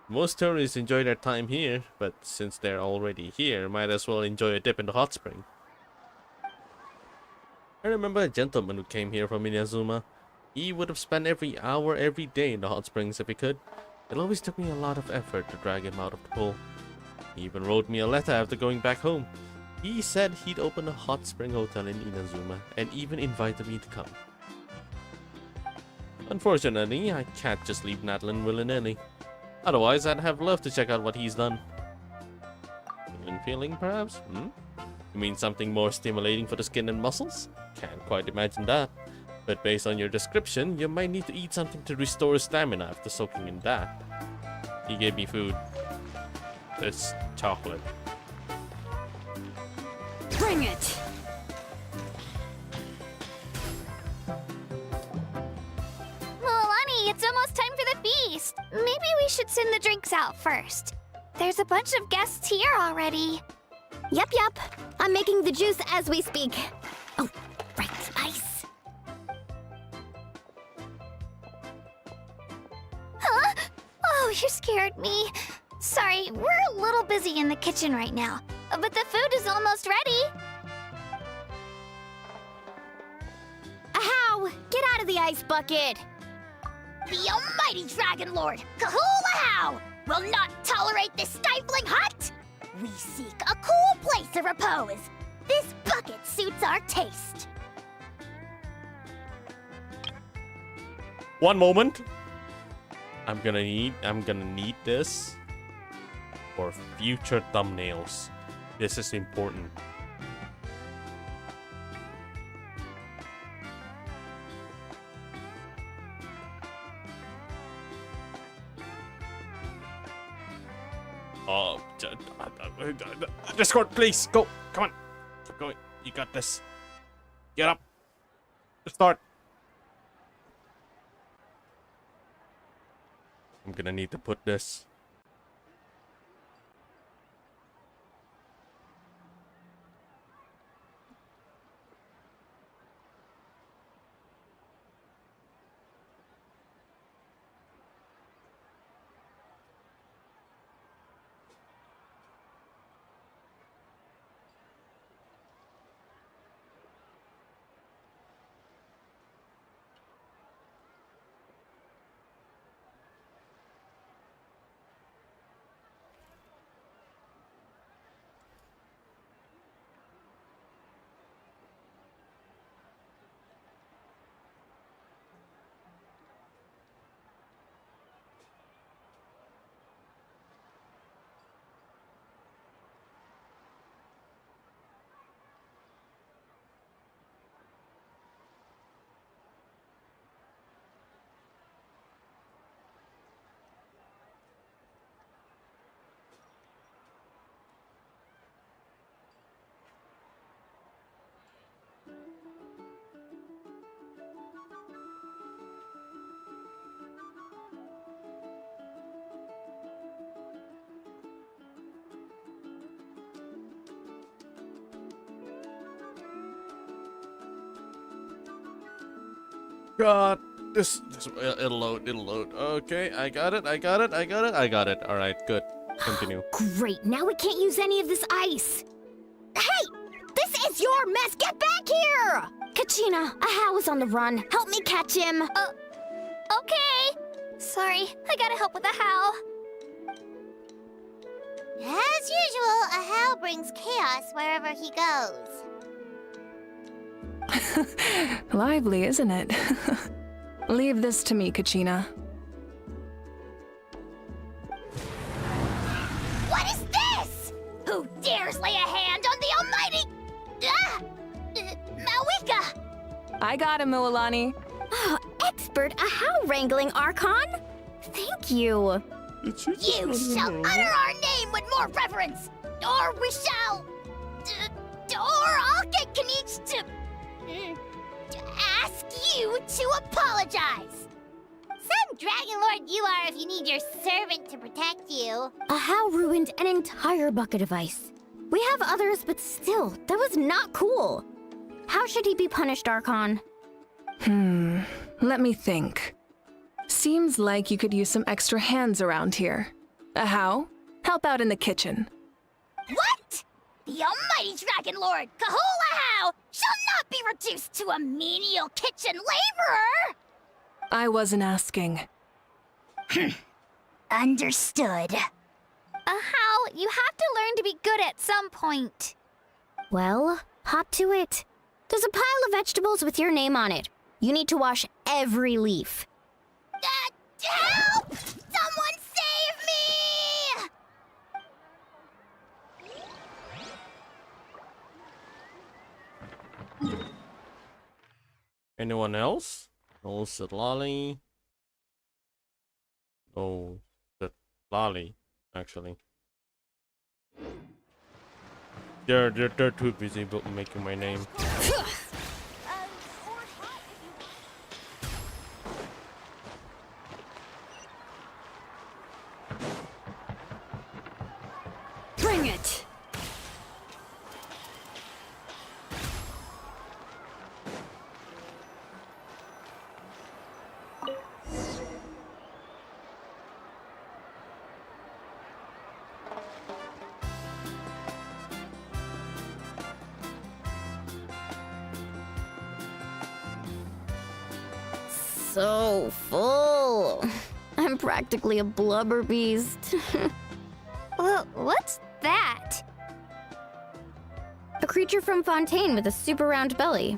Most tourists enjoy their time here, but since they're already here, might as well enjoy a dip in the hot spring. I remember a gentleman who came here from Inazuma. He would have spent every hour every day in the hot springs if he could. It always took me a lot of effort to drag him out of the pool. He even wrote me a letter after going back home. He said he'd open a hot spring hotel in Inazuma and even invited me to come. Unfortunately, I can't just leave Natlan willy-nilly. Otherwise, I'd have loved to check out what he's done. Human feeling, perhaps? You mean something more stimulating for the skin and muscles? Can't quite imagine that. But based on your description, you might need to eat something to restore stamina after soaking in that. He gave me food. It's chocolate. Bring it! Milani, it's almost time for the feast. Maybe we should send the drinks out first. There's a bunch of guests here already. Yep. I'm making the juice as we speak. Oh, right, ice. Huh? Oh, you scared me. Sorry, we're a little busy in the kitchen right now, but the food is almost ready. Ahow! Get out of the ice bucket! The almighty Dragon Lord, Kahulahow, will not tolerate this stifling hut. We seek a cool place of repose. This bucket suits our taste. One moment. I'm gonna need this for future thumbnails. This is important. Oh, Discord, please go. Come on, keep going. You got this. Get up. Start. I'm gonna need to put this. God, this it'll load. Okay, I got it. All right, good. Continue. Great, now we can't use any of this ice. Hey! This is your mess! Get back here! Kachina, Ahau is on the run. Help me catch him. Okay. Sorry, I gotta help with Ahau. As usual, Ahau brings chaos wherever he goes. Lively, isn't it? Leave this to me, Kachina. What is this? Who dares lay a hand on the almighty... Mawika! I got him, Mualani. Oh, expert Ahau wrangling, Archon. Thank you. You shall utter our name with more reverence, or we shall... or I'll get Kanich to ask you to apologize. Some Dragon Lord you are if you need your servant to protect you. Ahau ruined an entire bucket of ice. We have others, but still, that was not cool. How should he be punished, Archon? Let me think. Seems like you could use some extra hands around here. Ahau, help out in the kitchen. What? The almighty Dragon Lord, Kahul shall not be reduced to a menial kitchen laborer! I wasn't asking. Understood. Ahau, you have to learn to be good at some point. Well, hop to it. There's a pile of vegetables with your name on it. You need to wash every leaf. Help! Someone save me! Anyone else? No, Lolly. Oh, Lolly, actually. They're too busy making my name. Bring it! So full. I'm practically a blubber beast. Well, what's that? A creature from Fontaine with a super round belly.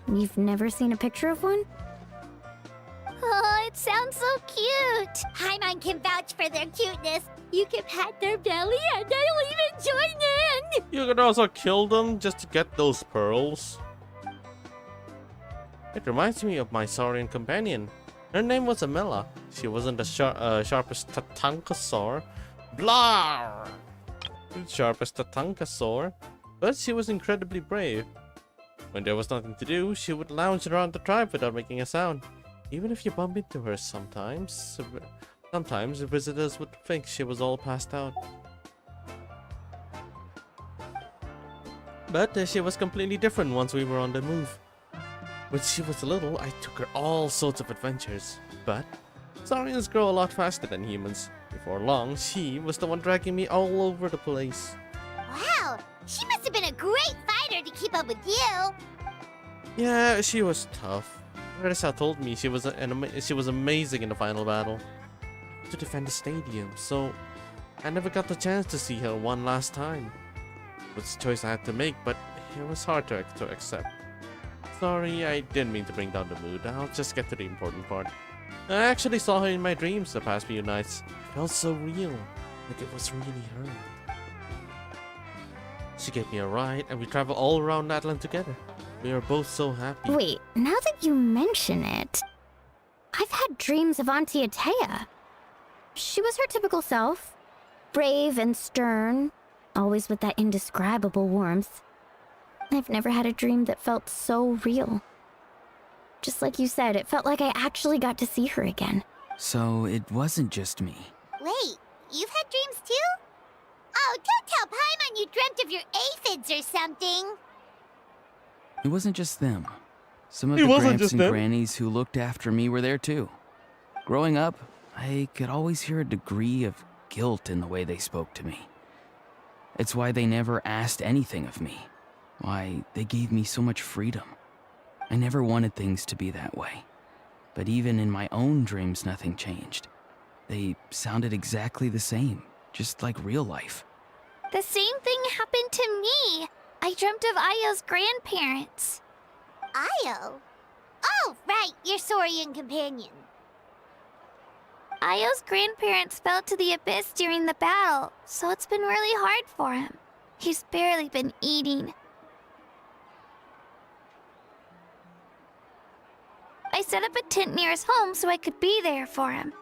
You've never seen a picture of one? Oh, it sounds so cute. Paimon can vouch for their cuteness. You can pat their belly and I'll even join in. You could also kill them just to get those pearls. It reminds me of my Saurian companion. Her name was Amela. She wasn't the sharpest Tatankasaur, Blah! Sharp as the Tankasaur, but she was incredibly brave. When there was nothing to do, she would lounge around the tribe without making a sound. Even if you bump into her sometimes the visitors would think she was all passed out. But she was completely different once we were on the move. When she was little, I took her all sorts of adventures. But Saurians grow a lot faster than humans. Before long, she was the one dragging me all over the place. Wow, she must have been a great fighter to keep up with you. Yeah, she was tough. Marissa told me she was amazing in the final battle to defend the stadium, so I never got the chance to see her one last time. It was a choice I had to make, but it was hard to accept. Sorry, I didn't mean to bring down the mood. I'll just get to the important part. I actually saw her in my dreams the past few nights. It felt so real, like it was really her. She gave me a ride, and we traveled all around Natlan together. We were both so happy. Wait, now that you mention it, I've had dreams of Auntie Atea. She was her typical self, brave and stern, always with that indescribable warmth. I've never had a dream that felt so real. Just like you said, it felt like I actually got to see her again. So it wasn't just me. Wait, you've had dreams too? Oh, don't tell Paimon you dreamt of your aphids or something. It wasn't just them. Some of It the wasn't gramps just and them. grannies who looked after me were there too. Growing up, I could always hear a degree of guilt in the way they spoke to me. It's why they never asked anything of me. Why they gave me so much freedom. I never wanted things to be that way. But even in my own dreams, nothing changed. They sounded exactly the same, just like real life. The same thing happened to me. I dreamt of Ayo's grandparents. Ayo? Oh, right, your Saurian companion. Ayo's grandparents fell to the abyss during the battle, so it's been really hard for him. He's barely been eating. I set up a tent near his home so I could be there for him.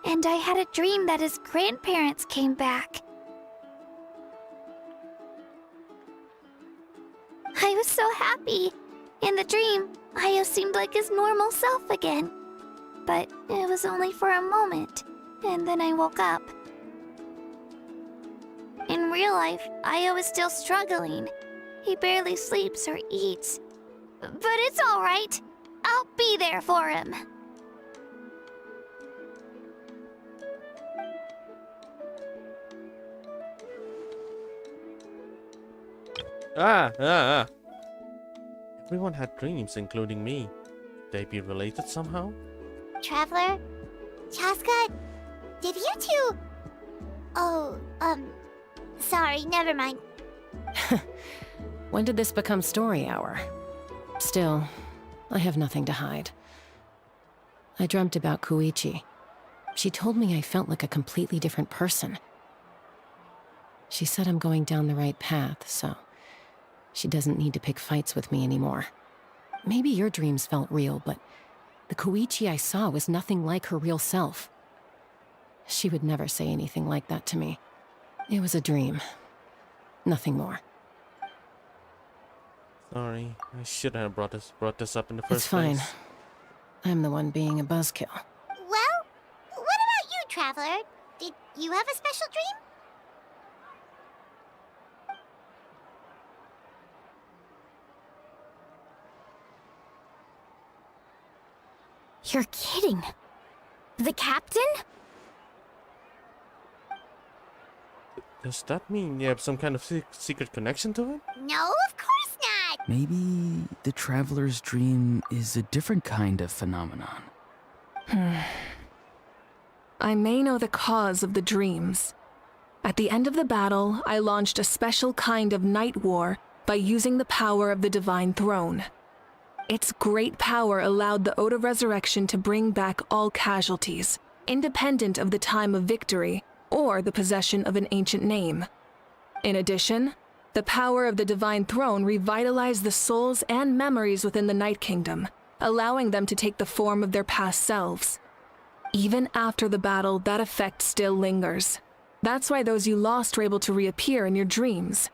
And I had a dream that his grandparents came back. I was so happy. In the dream, Ayo seemed like his normal self again. But it was only for a moment, and then I woke up. In real life, Ayo is still struggling. He barely sleeps or eats. But it's all right. I'll be there for him. Everyone had dreams, including me. Could they be related somehow? Traveler? Chaska? Did you two... Oh, sorry, never mind. When did this become story hour? Still, I have nothing to hide. I dreamt about Koichi. She told me I felt like a completely different person. She said I'm going down the right path, so she doesn't need to pick fights with me anymore. Maybe your dreams felt real, but the Koichi I saw was nothing like her real self. She would never say anything like that to me. It was a dream. Nothing more. Sorry, I shouldn't have brought this up in the first It's fine. place. I'm the one being a buzzkill. Well, what about you, Traveler? Did you have a special dream? You're kidding. The captain? Does that mean you have some kind of secret connection to him? No, of course not. Maybe the traveler's dream is a different kind of phenomenon. I may know the cause of the dreams. At the end of the battle, I launched a special kind of night war by using the power of the Divine Throne. Its great power allowed the Ode of Resurrection to bring back all casualties, independent of the time of victory or the possession of an ancient name. In addition, the power of the Divine Throne revitalized the souls and memories within the Night Kingdom, allowing them to take the form of their past selves. Even after the battle, that effect still lingers. That's why those you lost were able to reappear in your dreams.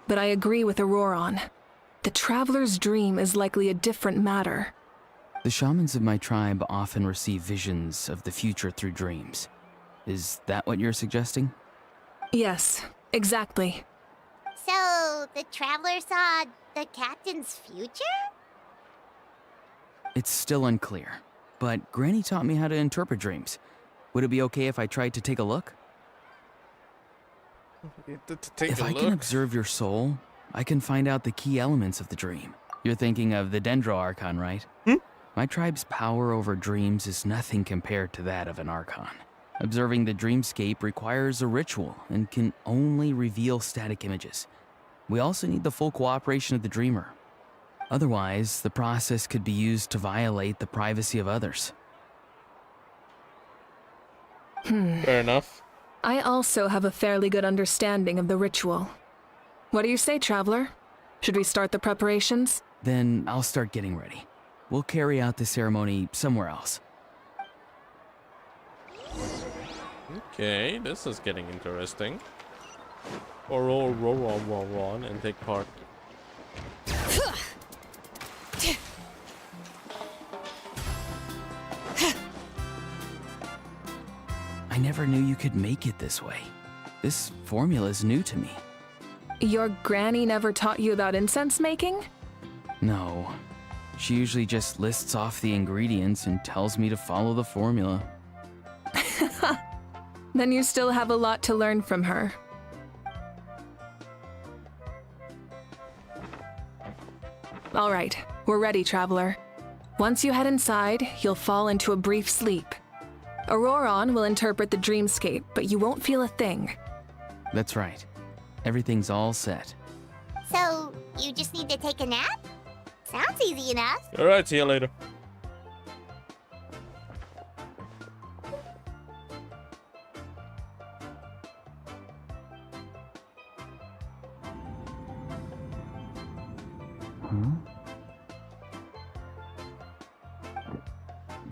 But I agree with Auroron. The Traveler's dream is likely a different matter. The shamans of my tribe often receive visions of the future through dreams. Is that what you're suggesting? Yes, exactly. So, the Traveler saw the captain's future? It's still unclear, but Granny taught me how to interpret dreams. Would it be okay if I tried to take a look? If I can observe your soul, I can find out the key elements of the dream. You're thinking of the Dendro Archon, right? My tribe's power over dreams is nothing compared to that of an Archon. Observing the dreamscape requires a ritual and can only reveal static images. We also need the full cooperation of the dreamer. Otherwise, the process could be used to violate the privacy of others. Fair enough. I also have a fairly good understanding of the ritual. What do you say, Traveler? Should we start the preparations? Then I'll start getting ready. We'll carry out the ceremony somewhere else. Okay, this is getting interesting. Roll and take part. I never knew you could make it this way. This formula is new to me. Your granny never taught you about incense making? No. She usually just lists off the ingredients and tells me to follow the formula. Then you still have a lot to learn from her. All right, we're ready, Traveler. Once you head inside, you'll fall into a brief sleep. Auroron will interpret the dreamscape, but you won't feel a thing. That's right. Everything's all set. So, you just need to take a nap? Sounds easy enough. Alright, see you later.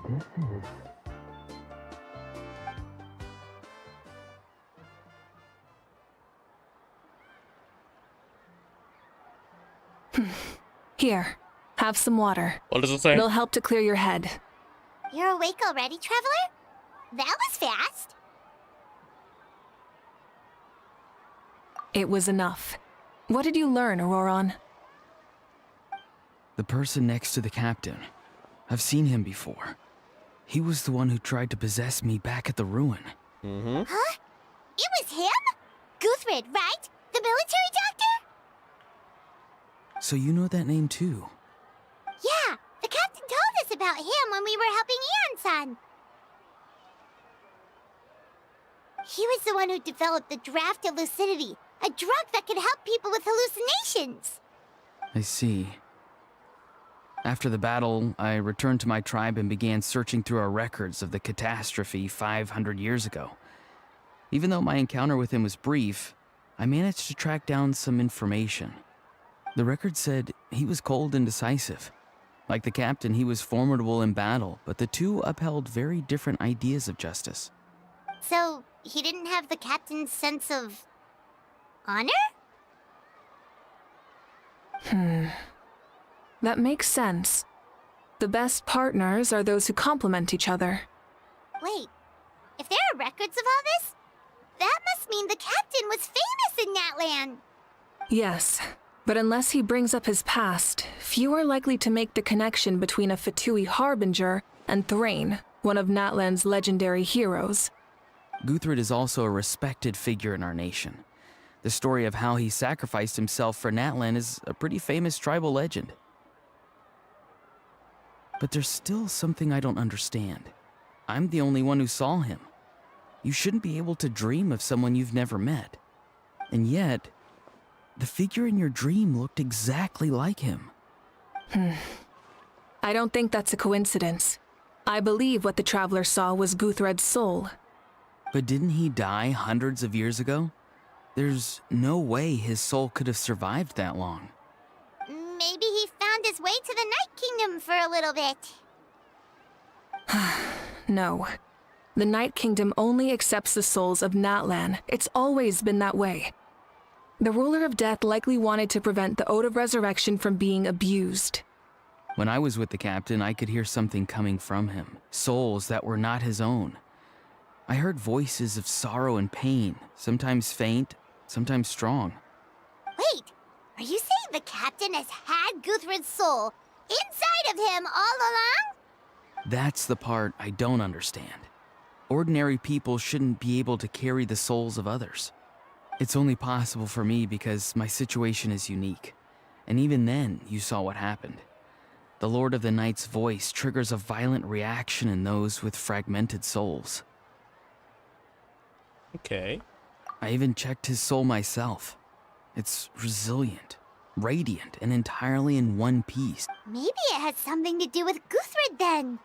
This is... Here, have some water. What does it say? It'll help to clear your head. You're awake already, Traveler? That was fast. It was enough. What did you learn, Auroron? The person next to the captain. I've seen him before. He was the one who tried to possess me back at the ruin. Huh? It was him? Guthred, right? The military doctor? So you know that name too? Yeah, the captain told us about him when we were helping Eon-san. He was the one who developed the draft of lucidity, a drug that could help people with hallucinations. I see. After the battle, I returned to my tribe and began searching through our records of the catastrophe 500 years ago. Even though my encounter with him was brief, I managed to track down some information. The record said he was cold and decisive. Like the captain, he was formidable in battle, but the two upheld very different ideas of justice. So, he didn't have the captain's sense of... honor? That makes sense. The best partners are those who complement each other. Wait, if there are records of all this, that must mean the captain was famous in Natlan. Yes, but unless he brings up his past, few are likely to make the connection between a Fatui harbinger and Thrain, one of Natlan's legendary heroes. Guthred is also a respected figure in our nation. The story of how he sacrificed himself for Natlan is a pretty famous tribal legend. But there's still something I don't understand. I'm the only one who saw him. You shouldn't be able to dream of someone you've never met. And yet, the figure in your dream looked exactly like him. I don't think that's a coincidence. I believe what the Traveler saw was Guthred's soul. But didn't he die hundreds of years ago? There's no way his soul could have survived that long. Maybe he found his way to the Night Kingdom for a little bit. No. The Night Kingdom only accepts the souls of Natlan. It's always been that way. The ruler of death likely wanted to prevent the Ode of Resurrection from being abused. When I was with the captain, I could hear something coming from him. Souls that were not his own. I heard voices of sorrow and pain, sometimes faint, sometimes strong. Wait, are you saying the captain has had Guthred's soul inside of him all along? That's the part I don't understand. Ordinary people shouldn't be able to carry the souls of others. It's only possible for me because my situation is unique. And even then, you saw what happened. The Lord of the Night's voice triggers a violent reaction in those with fragmented souls. Okay. I even checked his soul myself. It's resilient, radiant, and entirely in one piece. Maybe it has something to do with Guthred then.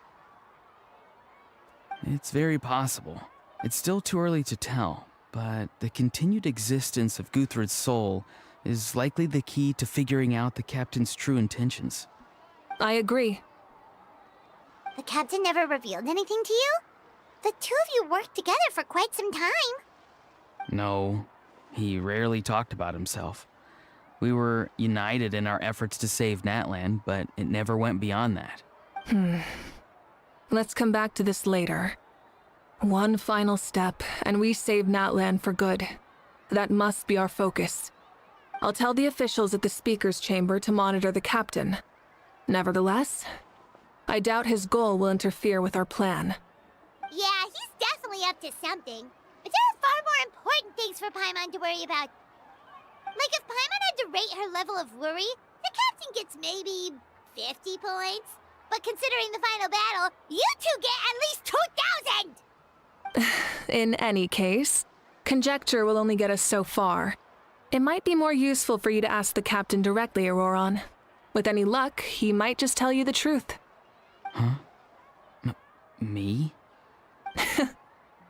It's very possible. It's still too early to tell, but the continued existence of Guthred's soul is likely the key to figuring out the captain's true intentions. I agree. The captain never revealed anything to you? The two of you worked together for quite some time. No, he rarely talked about himself. We were united in our efforts to save Natlan, but it never went beyond that. Let's come back to this later. One final step, and we save Natlan for good. That must be our focus. I'll tell the officials at the speaker's chamber to monitor the captain. Nevertheless, I doubt his goal will interfere with our plan. Yeah, he's definitely up to something. But there are far more important things for Paimon to worry about. Like if Paimon had to rate her level of worry, the captain gets maybe 50 points. But considering the final battle, you two get at least 2,000! In any case, conjecture will only get us so far. It might be more useful for you to ask the captain directly, Auroron. With any luck, he might just tell you the truth. Huh? Me?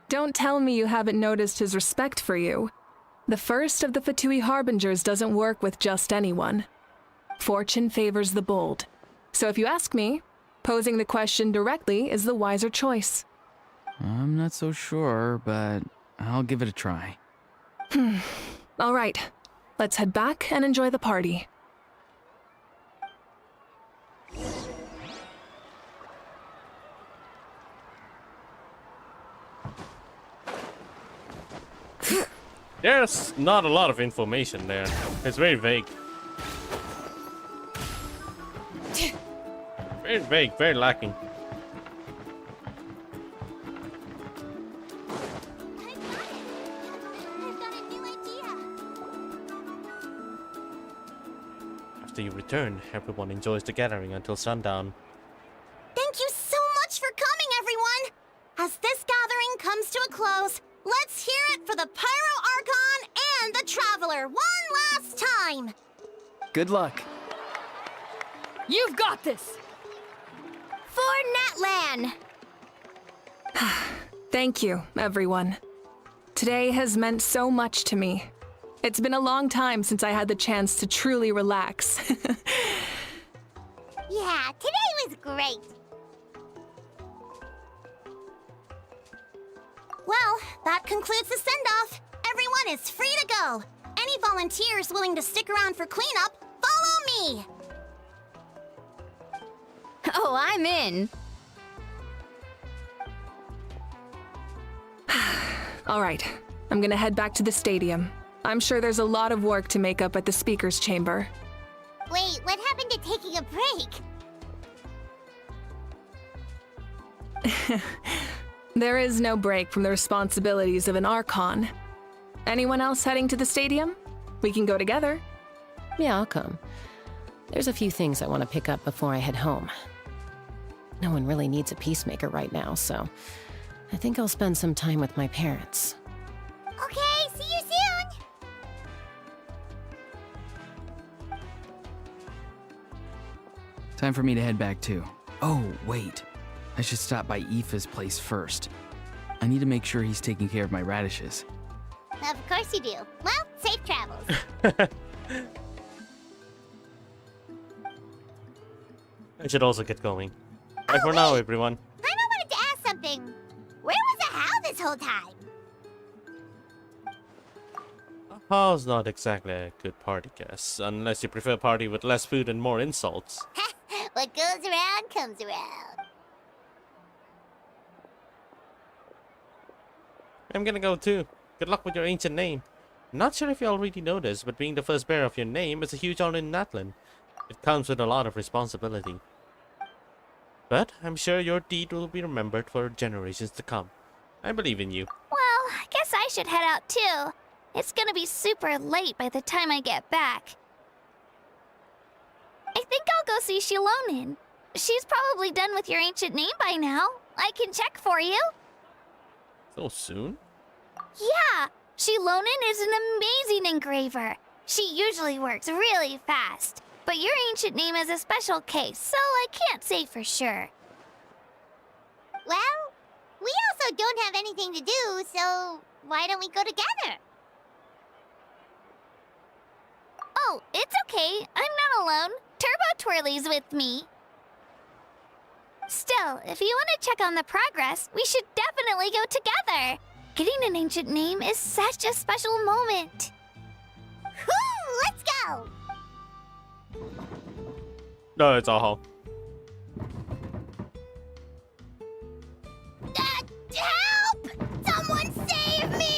Don't tell me you haven't noticed his respect for you. The first of the Fatui Harbingers doesn't work with just anyone. Fortune favors the bold. So if you ask me, posing the question directly is the wiser choice. I'm not so sure, but I'll give it a try. All right, let's head back and enjoy the party. There's not a lot of information there. It's very vague. Very vague, very lacking. I've got a new idea. After you return, everyone enjoys the gathering until sundown. Thank you so much for coming, everyone! As this gathering comes to a close, let's hear it for the Pyro Archon and the Traveler one last time! Good luck. You've got this! For Natlan! Thank you, everyone. Today has meant so much to me. It's been a long time since I had the chance to truly relax. Yeah, today was great. Well, that concludes the send-off. Everyone is free to go. Any volunteers willing to stick around for cleanup, follow me! Oh, I'm in. All right, I'm gonna head back to the stadium. I'm sure there's a lot of work to make up at the speaker's chamber. Wait, what happened to taking a break? There is no break from the responsibilities of an Archon. Anyone else heading to the stadium? We can go together. Yeah, I'll come. There's a few things I want to pick up before I head home. No one really needs a peacemaker right now, so I think I'll spend some time with my parents. Okay, see you soon! Time for me to head back too. Oh, wait. I should stop by Aoife's place first. I need to make sure he's taking care of my radishes. Of course you do. Well, safe travels. I should also get going. Bye for now, everyone. I wanted to ask something. Where was the whole time. How's not exactly a good party guess, unless you prefer a party with less food and more insults. What goes around comes around. I'm gonna go too. Good luck with your ancient name. Not sure if you already know this, but being the first bearer of your name is a huge honor in Natlan. It comes with a lot of responsibility. But I'm sure your deed will be remembered for generations to come. I believe in you. Well, I guess I should head out too. It's gonna be super late by the time I get back. I think I'll go see Shilonin. She's probably done with your ancient name by now. I can check for you. So soon? Yeah, Shilonin is an amazing engraver. She usually works really fast. But your ancient name is a special case, so I can't say for sure. Well, we also don't have anything to do, so why don't we go together? Oh, it's okay. I'm not alone. Turbo Twirly's with me. Still, if you want to check on the progress, we should definitely go together. Getting an ancient name is such a special moment. Whoo! Let's go! No, it's all. Help! Someone save me!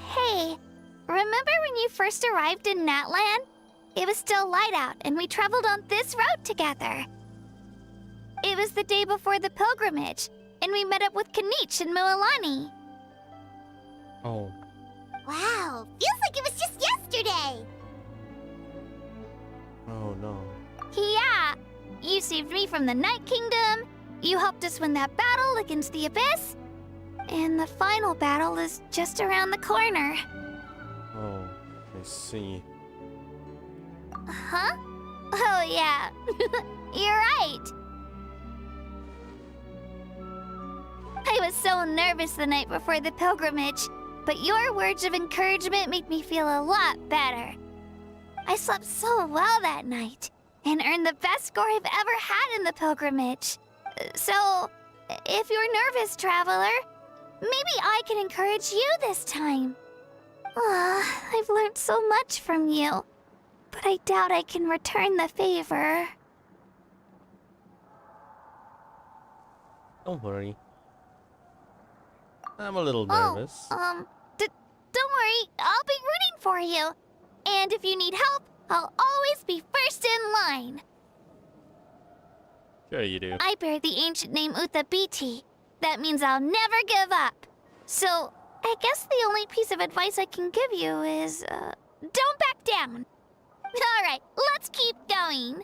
Hey, remember when you first arrived in Natlan? It was still light out, and we traveled on this road together. It was the day before the pilgrimage, and we met up with Kanich and Mualani. Oh. Wow, feels like it was just yesterday. Oh no. Yeah, you saved me from the Night Kingdom, you helped us win that battle against the Abyss, and the final battle is just around the corner. Oh, I see. Huh? Oh, yeah. You're right. I was so nervous the night before the pilgrimage, but your words of encouragement made me feel a lot better. I slept so well that night and earned the best score I've ever had in the pilgrimage. So, if you're nervous, traveler, maybe I can encourage you this time. I've learned so much from you, but I doubt I can return the favor. Don't worry. I'm a little nervous. Don't worry, I'll be rooting for you. And if you need help, I'll always be first in line. Sure you do. I bear the ancient name Uthabiti. That means I'll never give up. So, I guess the only piece of advice I can give you is, don't back down. Alright, let's keep going.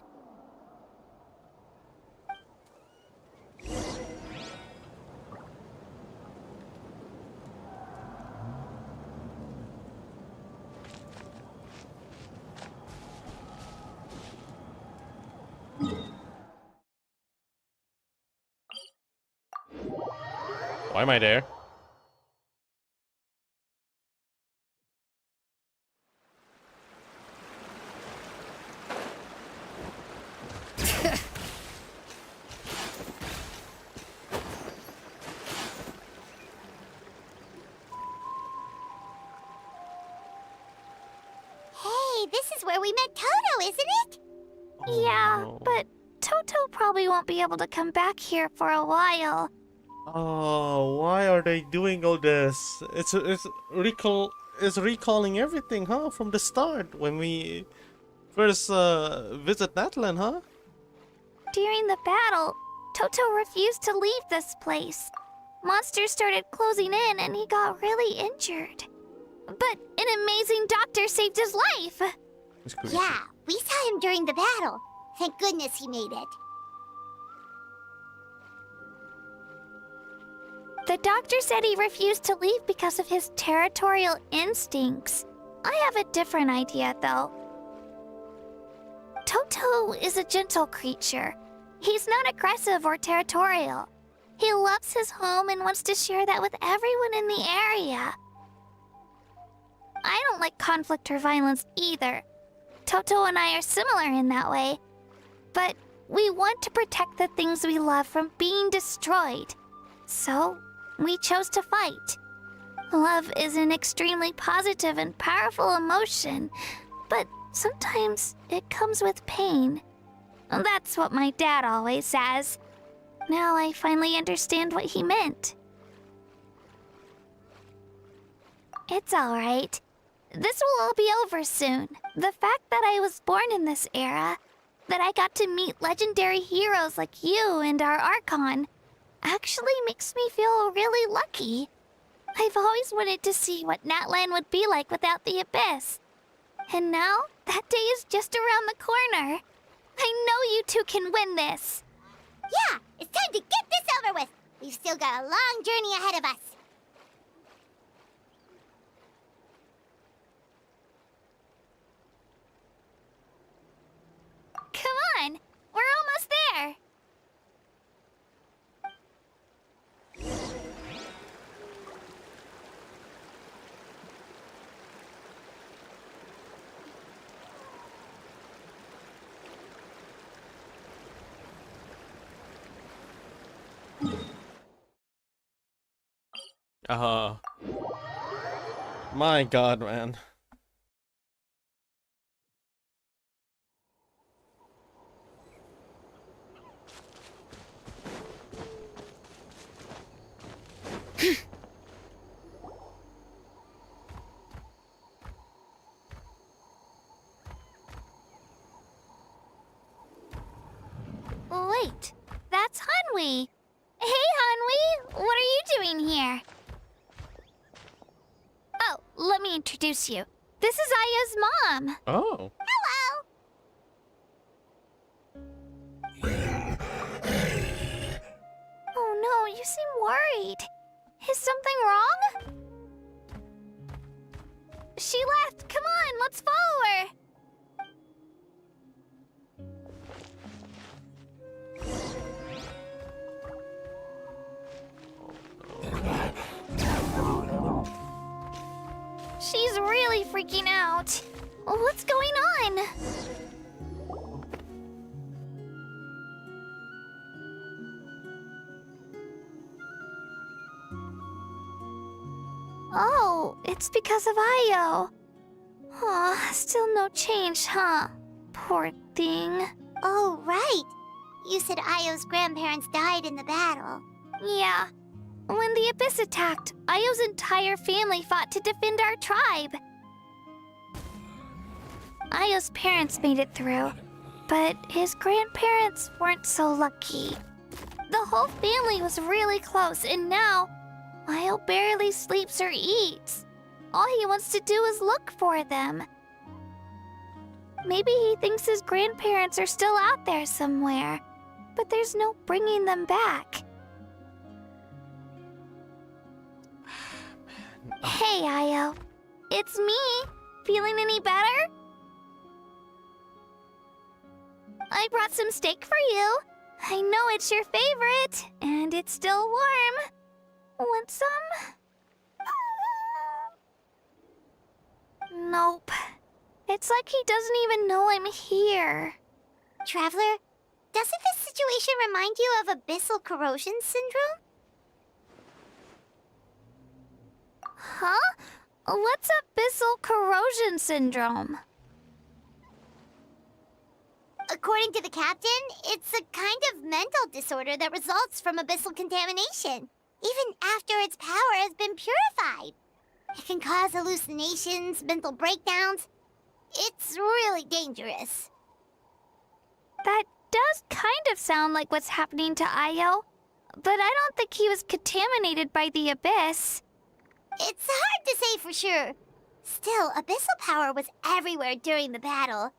Why am I there? Hey, this is where we met Toto, isn't it? Yeah, no. but Toto probably won't be able to come back here for a while. Oh, why are they doing all this? It's recalling everything, huh? From the start when we first visit Natlan, huh? During the battle, Toto refused to leave this place. Monsters started closing in and he got really injured. But an amazing doctor saved his life. Yeah, we saw him during the battle. Thank goodness he made it. The doctor said he refused to leave because of his territorial instincts. I have a different idea, though. Toto is a gentle creature. He's not aggressive or territorial. He loves his home and wants to share that with everyone in the area. I don't like conflict or violence either. Toto and I are similar in that way. But we want to protect the things we love from being destroyed. So, we chose to fight. Love is an extremely positive and powerful emotion, but sometimes it comes with pain. That's what my dad always says. Now I finally understand what he meant. It's all right. This will all be over soon. The fact that I was born in this era, that I got to meet legendary heroes like you and our Archon, actually makes me feel really lucky. I've always wanted to see what Natlan would be like without the Abyss. And now, that day is just around the corner. I know you two can win this. Yeah, it's time to get this over with. We've still got a long journey ahead of us. Come on, we're almost there. My god, man. Wait, that's Hanwi. Hey, Hanwi, what are you doing here? Oh, let me introduce you. This is Aya's mom. Oh. Hello. Oh no, you seem worried. Is something wrong? She left. Come on, let's follow her. She's really freaking out. What's going on? Oh, it's because of Io. Aw, still no change, huh? Poor thing. Oh, right. You said Io's grandparents died in the battle. Yeah. When the Abyss attacked, Io's entire family fought to defend our tribe. Io's parents made it through, but his grandparents weren't so lucky. The whole family was really close, and now Io barely sleeps or eats. All he wants to do is look for them. Maybe he thinks his grandparents are still out there somewhere, but there's no bringing them back. Hey, Io. It's me. Feeling any better? I brought some steak for you. I know it's your favorite, and it's still warm. Want some? Nope. It's like he doesn't even know I'm here. Traveler, doesn't this situation remind you of abyssal corrosion syndrome? Huh? What's abyssal corrosion syndrome? According to the captain, it's a kind of mental disorder that results from abyssal contamination, even after its power has been purified. It can cause hallucinations, mental breakdowns. It's really dangerous. That does kind of sound like what's happening to Io, but I don't think he was contaminated by the Abyss. It's hard to say for sure. Still, abyssal power was everywhere during the battle.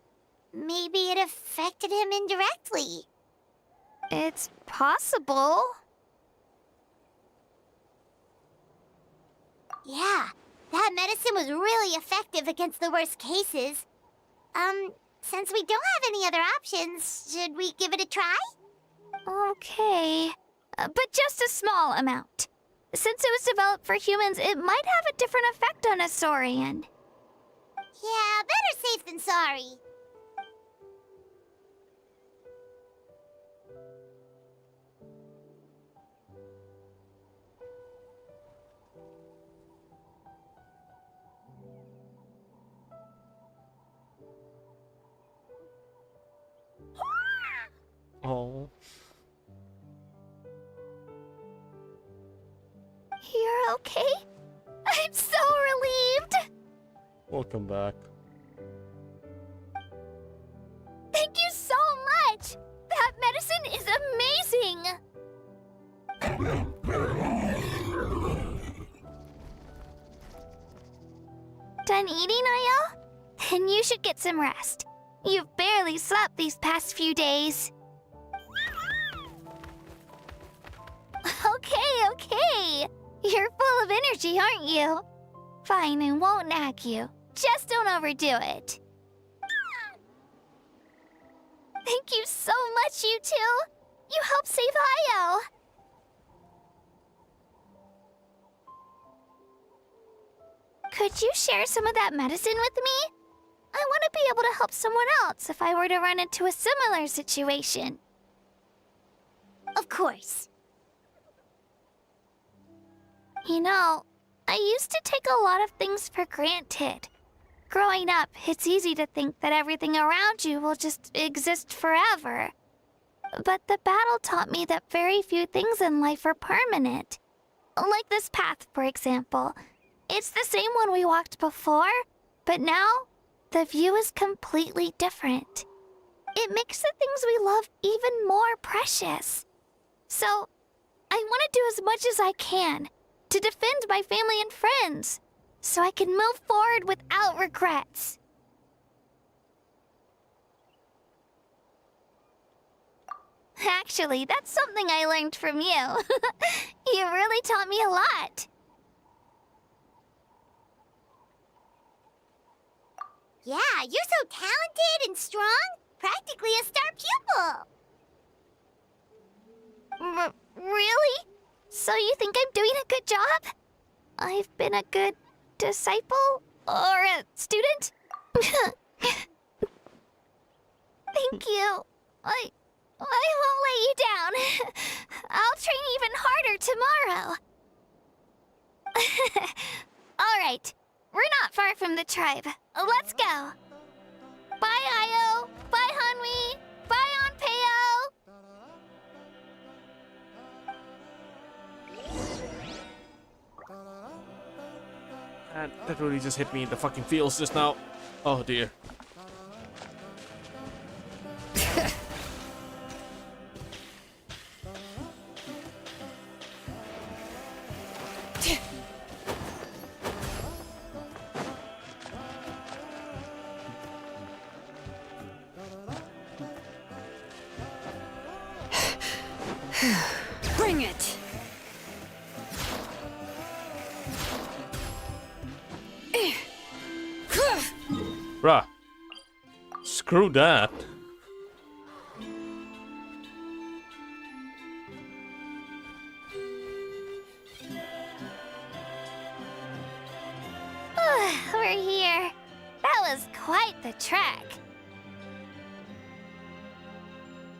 Maybe it affected him indirectly. It's possible. Yeah, that medicine was really effective against the worst cases. Since we don't have any other options, should we give it a try? Okay, but just a small amount. Since it was developed for humans, it might have a different effect on a Saurian. Yeah, better safe than sorry. Oh. You're okay? I'm so relieved! Welcome back. Thank you so much! That medicine is amazing! Done eating, Io? Then you should get some rest. You've barely slept these past few days. Okay. You're full of energy, aren't you? Fine, I won't nag you. Just don't overdo it. Thank you so much, you two. You helped save Io. Could you share some of that medicine with me? I want to be able to help someone else if I were to run into a similar situation. Of course. You know, I used to take a lot of things for granted. Growing up, it's easy to think that everything around you will just exist forever. But the battle taught me that very few things in life are permanent. Like this path, for example. It's the same one we walked before, but now the view is completely different. It makes the things we love even more precious. So, I want to do as much as I can to defend my family and friends, so I can move forward without regrets. Actually, that's something I learned from you. You really taught me a lot. Yeah, you're so talented and strong. Practically a star pupil. Really? So you think I'm doing a good job? I've been a good disciple? Or a student? Thank you. I won't let you down. I'll train even harder tomorrow. All right. We're not far from the tribe. Let's go. Bye, Io. Bye, Hanwi. Bye, Onpeo. And that really just hit me in the fucking feels just now. Oh dear. Bring it! Bruh. Screw that. We're here. That was quite the trek.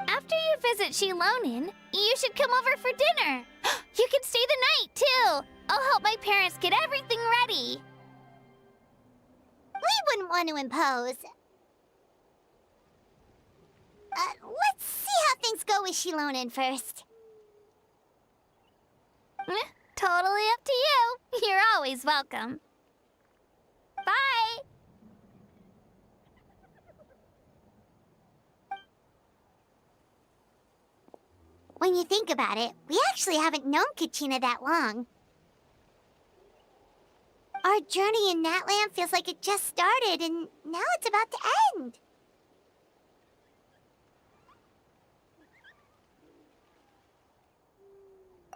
After you visit Shilonin, you should come over for dinner. You can stay the night, too. I'll help my parents get everything ready. We wouldn't want to impose. Let's see how things go with Shilonin first. Totally up to you. You're always welcome. Bye! When you think about it, we actually haven't known Kachina that long. Our journey in Natland feels like it just started, and now it's about to end.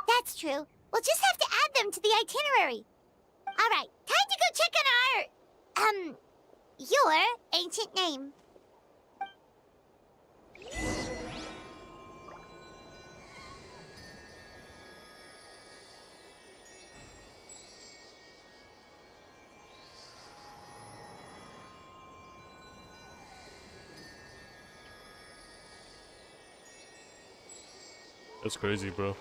That's true. We'll just have to add them to the itinerary. All right, time to go check on your ancient name. That's crazy, bro.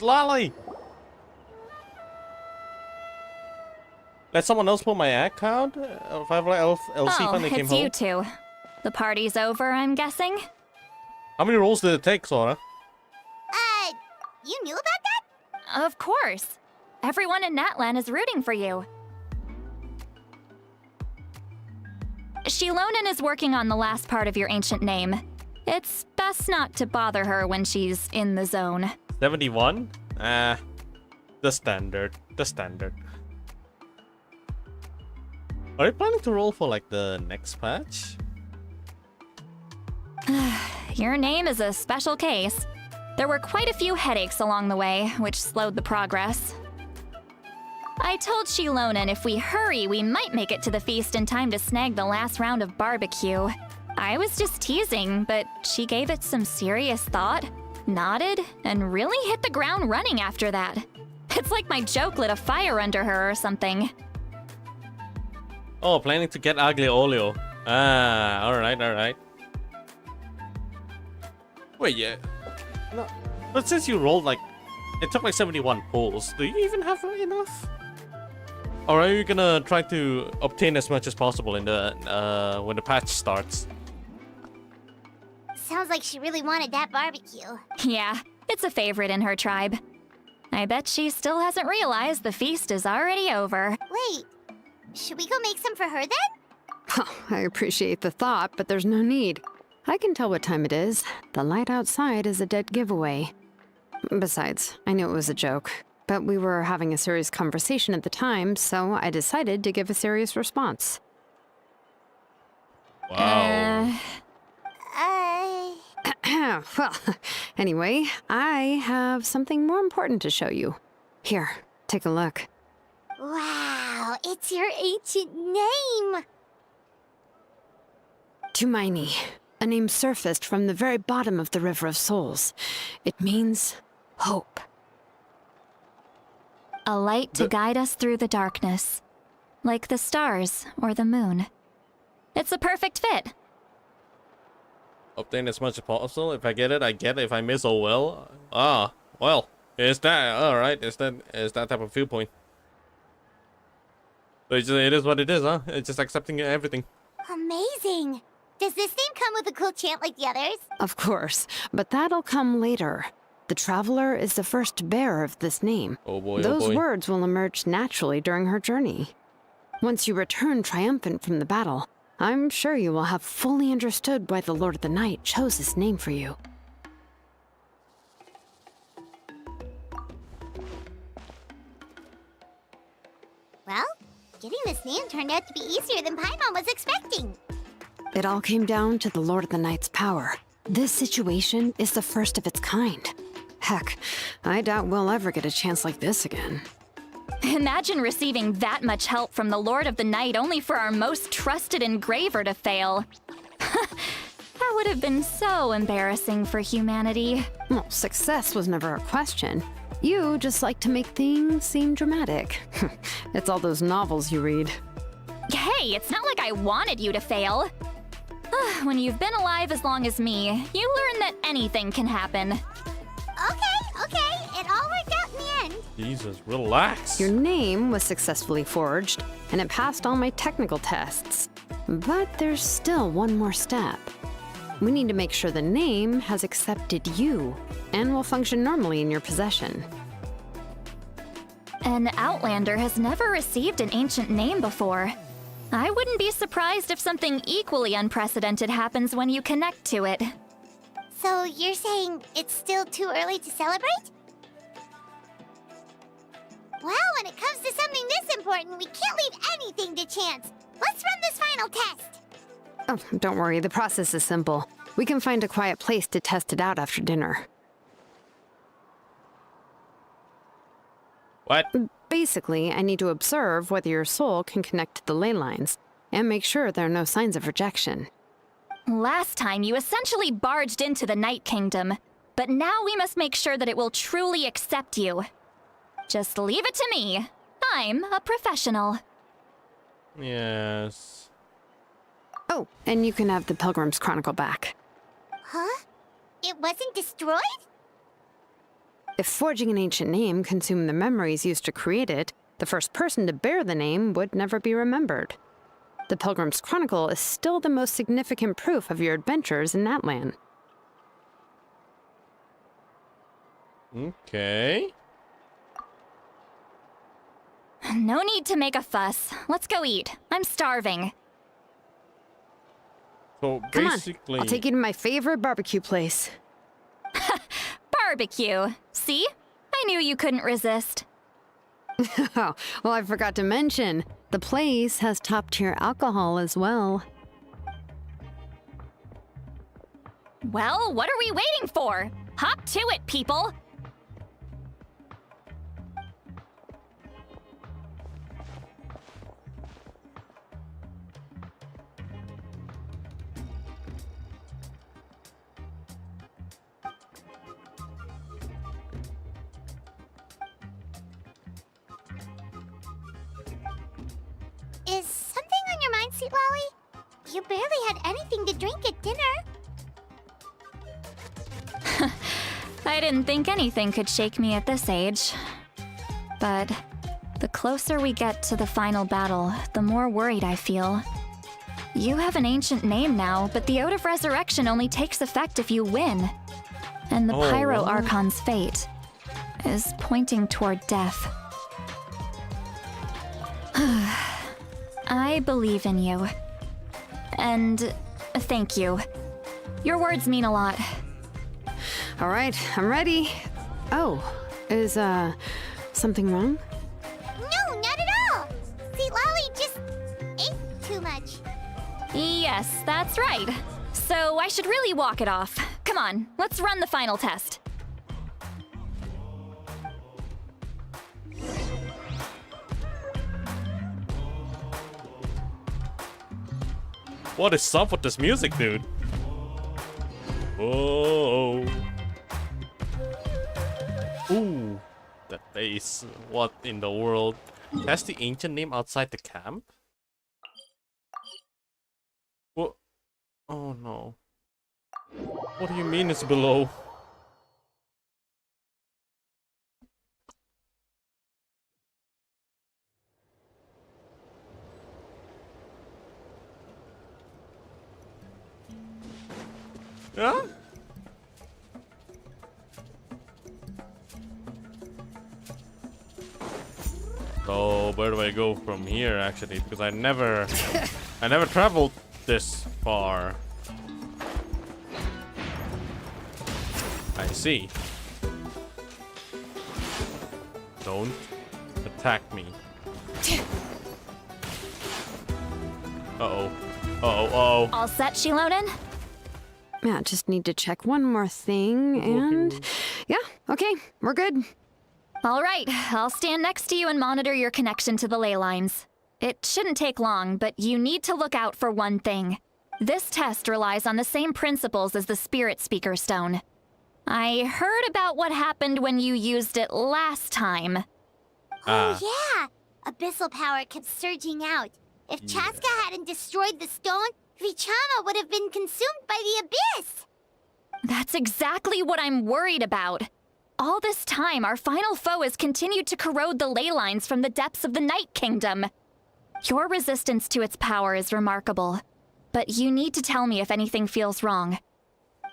Lolly! Let someone else pull my account? If I LC finally came it's home. you two. The party's over, I'm guessing? How many rolls did it take, Sora? You knew about that? Of course. Everyone in Natlan is rooting for you. Shilonen is working on the last part of your ancient name. It's best not to bother her when she's in the zone. 71? The standard. The standard. Are you planning to roll for like the next patch? Your name is a special case. There were quite a few headaches along the way, which slowed the progress. I told Shilonen if we hurry, we might make it to the feast in time to snag the last round of barbecue. I was just teasing, but she gave it some serious thought, nodded, and really hit the ground running after that. It's like my joke lit a fire under her or something. Oh, planning to get Aglio Olio. Ah, alright, alright. Wait, yeah. No. But since you rolled like... It took like 71 pulls, do you even have enough? Or are you gonna try to obtain as much as possible in the when the patch starts? Sounds like she really wanted that barbecue. Yeah, it's a favorite in her tribe. I bet she still hasn't realized the feast is already over. Wait, should we go make some for her then? Oh, I appreciate the thought, but there's no need. I can tell what time it is. The light outside is a dead giveaway. Besides, I knew it was a joke, but we were having a serious conversation at the time, so I decided to give a serious response. Wow. Well, anyway, I have something more important to show you. Here, take a look. Wow, it's your ancient name! Tumaini, a name surfaced from the very bottom of the River of Souls. It means hope. A light to guide us through the darkness, like the stars or the moon. It's a perfect fit. Obtain as much as possible. If I get it, I get it. If I miss, oh well. Ah, well. Is that alright? Is that type of viewpoint? So it is what it is, huh? It's just accepting everything. Amazing! Does this name come with a cool chant like the others? Of course, but that'll come later. The Traveler is the first bearer of this name. Oh boy, Those oh boy. words will emerge naturally during her journey. Once you return triumphant from the battle, I'm sure you will have fully understood why the Lord of the Night chose this name for you. Well, getting this name turned out to be easier than Paimon was expecting. It all came down to the Lord of the Night's power. This situation is the first of its kind. Heck, I doubt we'll ever get a chance like this again. Imagine receiving that much help from the Lord of the Night only for our most trusted engraver to fail. That would have been so embarrassing for humanity. Well, success was never a question. You just like to make things seem dramatic. It's all those novels you read. Hey, it's not like I wanted you to fail. When you've been alive as long as me, you learn that anything can happen. Okay, it all worked out in the end. Jesus, relax. Your name was successfully forged, and it passed all my technical tests. But there's still one more step. We need to make sure the name has accepted you, and will function normally in your possession. An Outlander has never received an ancient name before. I wouldn't be surprised if something equally unprecedented happens when you connect to it. So you're saying it's still too early to celebrate? Well, when it comes to something this important, we can't leave anything to chance. Let's run this final test. Oh, don't worry, the process is simple. We can find a quiet place to test it out after dinner. What? Basically, I need to observe whether your soul can connect to the ley lines, and make sure there are no signs of rejection. Last time, you essentially barged into the Night Kingdom, but now we must make sure that it will truly accept you. Just leave it to me. I'm a professional. Yes. Oh, and you can have the Pilgrim's Chronicle back. Huh? It wasn't destroyed? If forging an ancient name consumed the memories used to create it, the first person to bear the name would never be remembered. The Pilgrim's Chronicle is still the most significant proof of your adventures in that land. Okay. No need to make a fuss. Let's go eat. I'm starving. So Come basically, on, I'll take you to my favorite barbecue place. Barbecue. See? I knew you couldn't resist. Oh, well, I forgot to mention, the place has top-tier alcohol as well. Well, what are we waiting for? Hop to it, people! Is something on your mind, Sweet Lolly? You barely had anything to drink at dinner. I didn't think anything could shake me at this age. But the closer we get to the final battle, the more worried I feel. You have an ancient name now, but the Ode of Resurrection only takes effect if you win. And the Oh, Pyro what? Archon's fate is pointing toward death. I believe in you. And thank you. Your words mean a lot. All right, I'm ready. Oh, is, something wrong? No, not at all. Sweet Lolly just ate too much. Yes, that's right. So I should really walk it off. Come on, let's run the final test. what is up with this music, dude? Whoa. Ooh. That bass. What in the world? That's the ancient name outside the camp? What? Oh no. What do you mean it's below? Yeah? So where do I go from here actually? Because I never traveled this far. I see. Don't attack me. Uh-oh. Uh-oh, uh-oh. All set, Shilonen? Yeah, just need to check one more thing, and... Yeah, okay, we're good. All right, I'll stand next to you and monitor your connection to the ley lines. It shouldn't take long, but you need to look out for one thing. This test relies on the same principles as the Spirit Speaker Stone. I heard about what happened when you used it last time. Oh yeah! Abyssal power kept surging out. If Chaska hadn't destroyed the stone, Vichama would have been consumed by the abyss! That's exactly what I'm worried about. All this time, our final foe has continued to corrode the ley lines from the depths of the Night Kingdom. Your resistance to its power is remarkable, but you need to tell me if anything feels wrong.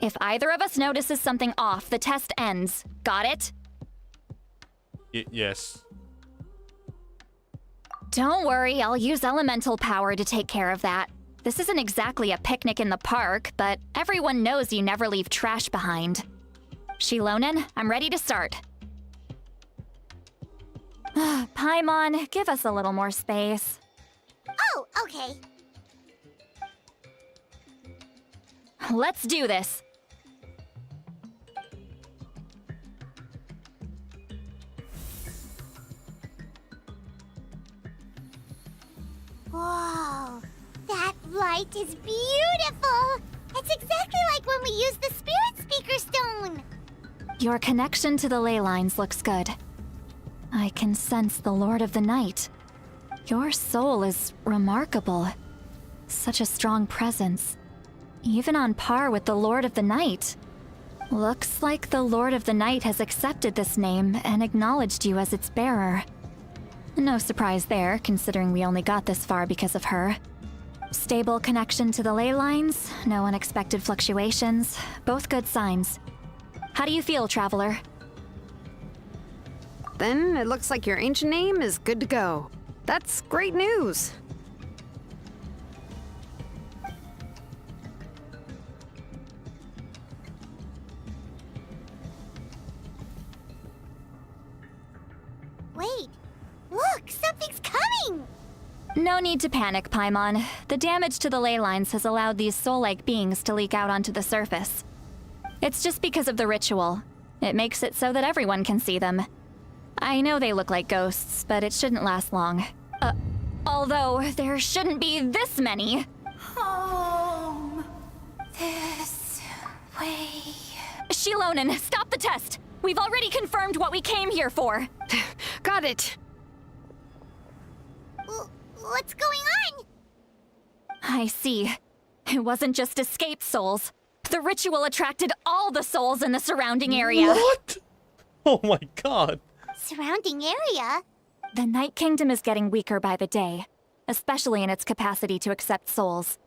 If either of us notices something off, the test ends. Got it? Yes. Don't worry, I'll use elemental power to take care of that. This isn't exactly a picnic in the park, but everyone knows you never leave trash behind. Shilonen, I'm ready to start. Paimon, give us a little more space. Oh, okay. Let's do this. Whoa, that light is beautiful! It's exactly like when we used the Spirit Speaker Stone! Your connection to the ley lines looks good. I can sense the Lord of the Night. Your soul is remarkable. Such a strong presence. Even on par with the Lord of the Night. Looks like the Lord of the Night has accepted this name and acknowledged you as its bearer. No surprise there, considering we only got this far because of her. Stable connection to the ley lines, no unexpected fluctuations, both good signs. How do you feel, Traveler? Then it looks like your ancient name is good to go. That's great news. Wait, look, something's coming! No need to panic, Paimon. The damage to the ley lines has allowed these soul-like beings to leak out onto the surface. It's just because of the ritual. It makes it so that everyone can see them. I know they look like ghosts, but it shouldn't last long. Although, there shouldn't be this many. Home. This way. Shilonen, stop the test! We've already confirmed what we came here for. Got it. What's going on? I see. It wasn't just escaped souls. The ritual attracted all the souls in the surrounding area. What? Oh my god. Surrounding area? The Night Kingdom is getting weaker by the day, especially in its capacity to accept souls.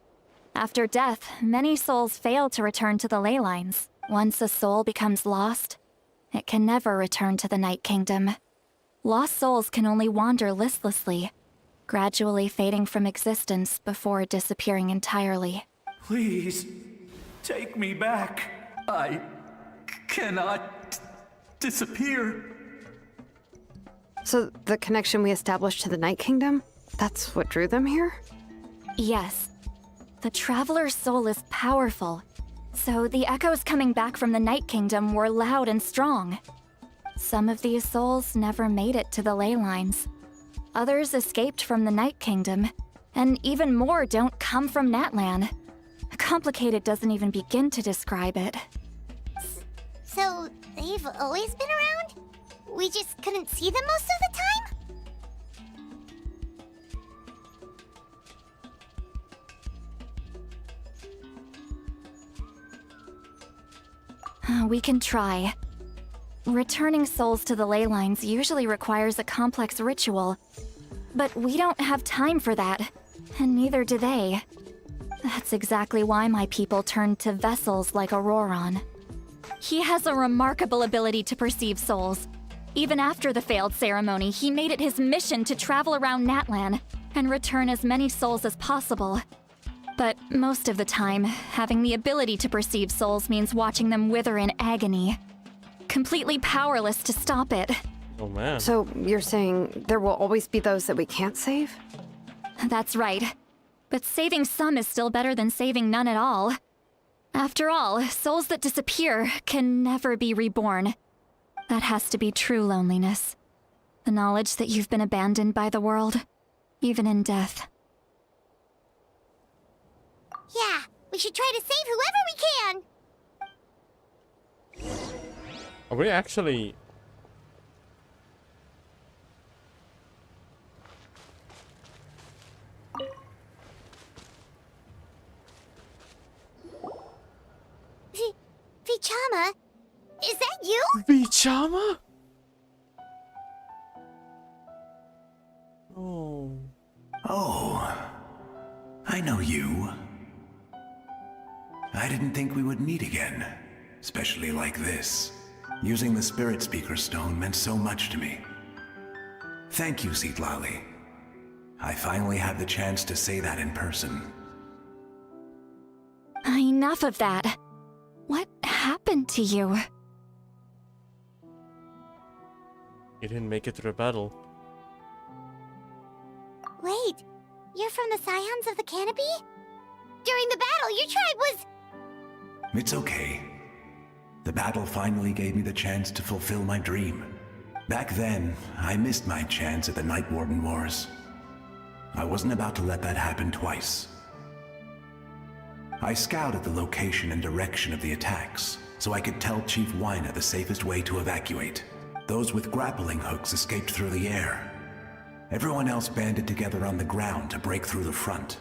After death, many souls fail to return to the ley lines. Once a soul becomes lost, it can never return to the Night Kingdom. Lost souls can only wander listlessly, gradually fading from existence before disappearing entirely. Please, take me back. I cannot disappear. So the connection we established to the Night Kingdom, that's what drew them here? Yes. The Traveler's soul is powerful, so the echoes coming back from the Night Kingdom were loud and strong. Some of these souls never made it to the ley lines. Others escaped from the Night Kingdom, and even more don't come from Natlan. Complicated doesn't even begin to describe it. So, they've always been around? We just couldn't see them most of the time? We can try. Returning souls to the ley lines usually requires a complex ritual, but we don't have time for that, and neither do they. That's exactly why my people turned to vessels like Auroron. He has a remarkable ability to perceive souls. Even after the failed ceremony, he made it his mission to travel around Natlan and return as many souls as possible. But most of the time, having the ability to perceive souls means watching them wither in agony. Completely powerless to stop it. Oh man. So you're saying there will always be those that we can't save? That's right. But saving some is still better than saving none at all. After all, souls that disappear can never be reborn. That has to be true loneliness. The knowledge that you've been abandoned by the world, even in death. Yeah, we should try to save whoever we can! Are we actually... Vichama? Is that you? Vichama? Oh. Oh, I know you. I didn't think we would meet again, especially like this. Using the Spirit Speaker Stone meant so much to me. Thank you, Citlali. I finally had the chance to say that in person. Enough of that. What happened to you? You didn't make it through the battle. Wait, you're from the Scions of the Canopy? During the battle, your tribe was... It's okay. The battle finally gave me the chance to fulfill my dream. Back then, I missed my chance at the Night Warden Wars. I wasn't about to let that happen twice. I scouted the location and direction of the attacks, so I could tell Chief Wyna the safest way to evacuate. Those with grappling hooks escaped through the air. Everyone else banded together on the ground to break through the front.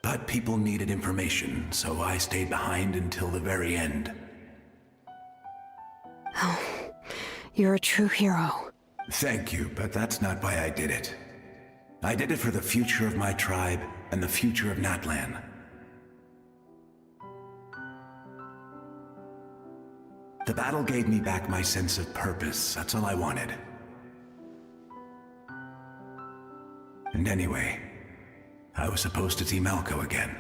But people needed information, so I stayed behind until the very end. Oh, you're a true hero. Thank you, but that's not why I did it. I did it for the future of my tribe and the future of Natlan. The battle gave me back my sense of purpose. That's all I wanted. And anyway, I was supposed to see Malco again.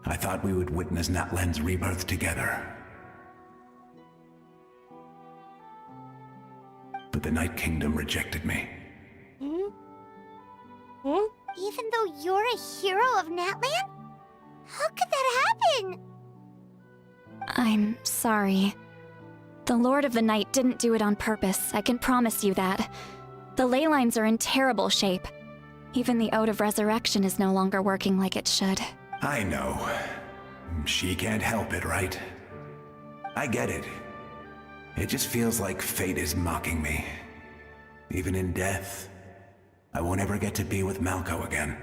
I thought we would witness Natlan's rebirth together. But the Night Kingdom rejected me. Even though you're a hero of Natlan? How could that happen? I'm sorry. The Lord of the Night didn't do it on purpose, I can promise you that. The ley lines are in terrible shape. Even the Ode of Resurrection is no longer working like it should. I know. She can't help it, right? I get it. It just feels like fate is mocking me. Even in death, I won't ever get to be with Malco again.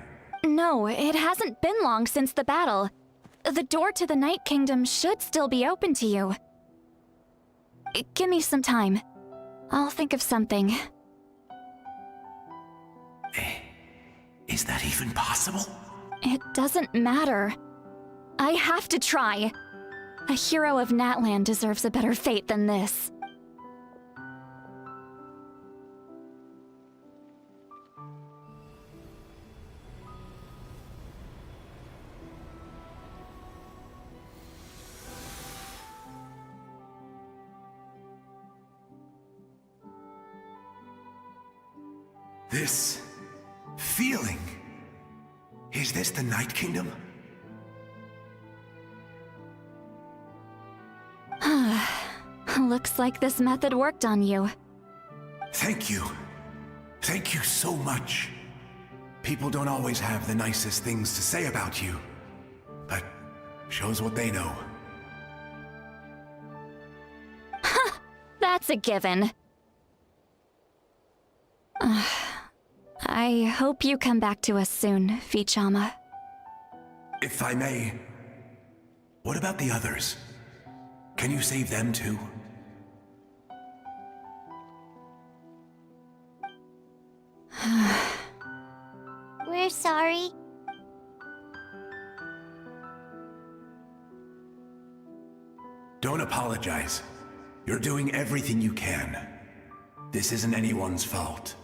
No, it hasn't been long since the battle. The door to the Night Kingdom should still be open to you. Give me some time. I'll think of something. Is that even possible? It doesn't matter. I have to try. A hero of Natlan deserves a better fate than this. This feeling. Is this the Night Kingdom? Looks like this method worked on you. Thank you. Thank you so much. People don't always have the nicest things to say about you, but shows what they know. That's a given. I hope you come back to us soon, Vichama. If I may, what about the others? Can you save them too? We're sorry. Don't apologize. You're doing everything you can. This isn't anyone's fault.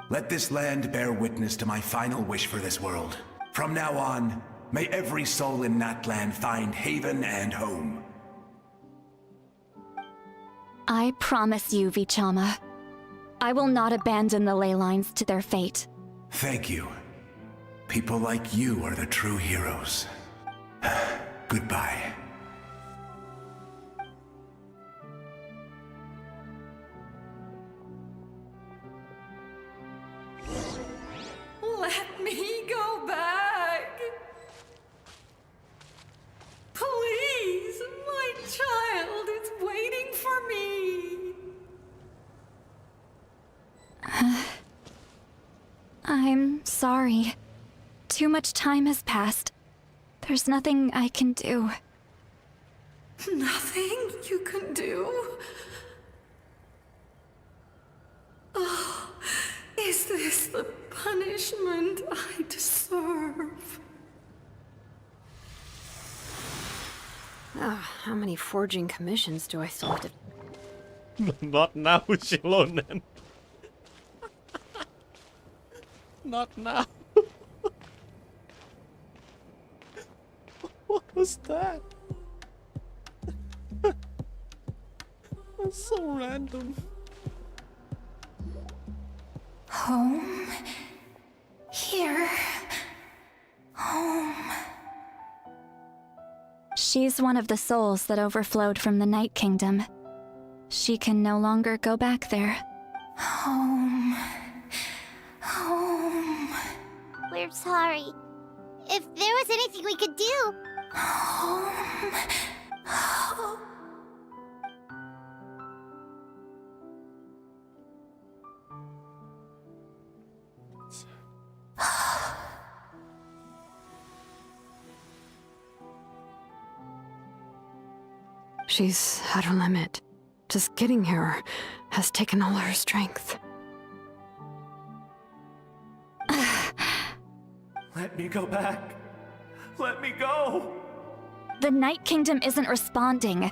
Let this land bear witness to my final wish for this world. From now on, may every soul in Natlan find haven and home. I promise you, Vichama. I will not abandon the ley lines to their fate. Thank you. People like you are the true heroes. Goodbye. Let me go back. Please, my child is waiting for me. I'm sorry. Too much time has passed. There's nothing I can do. Nothing you can do? Oh, is this the punishment I deserve? How many forging commissions do I still have to... Not now, Shilonen. Not now. What was that? That's so random. Home. Here. Home. She's one of the souls that overflowed from the Night Kingdom. She can no longer go back there. Home. Home. We're sorry. If there was anything we could do. Home. Home. She's at her limit. Just getting here has taken all her strength. Let me go back. Let me go. The Night Kingdom isn't responding.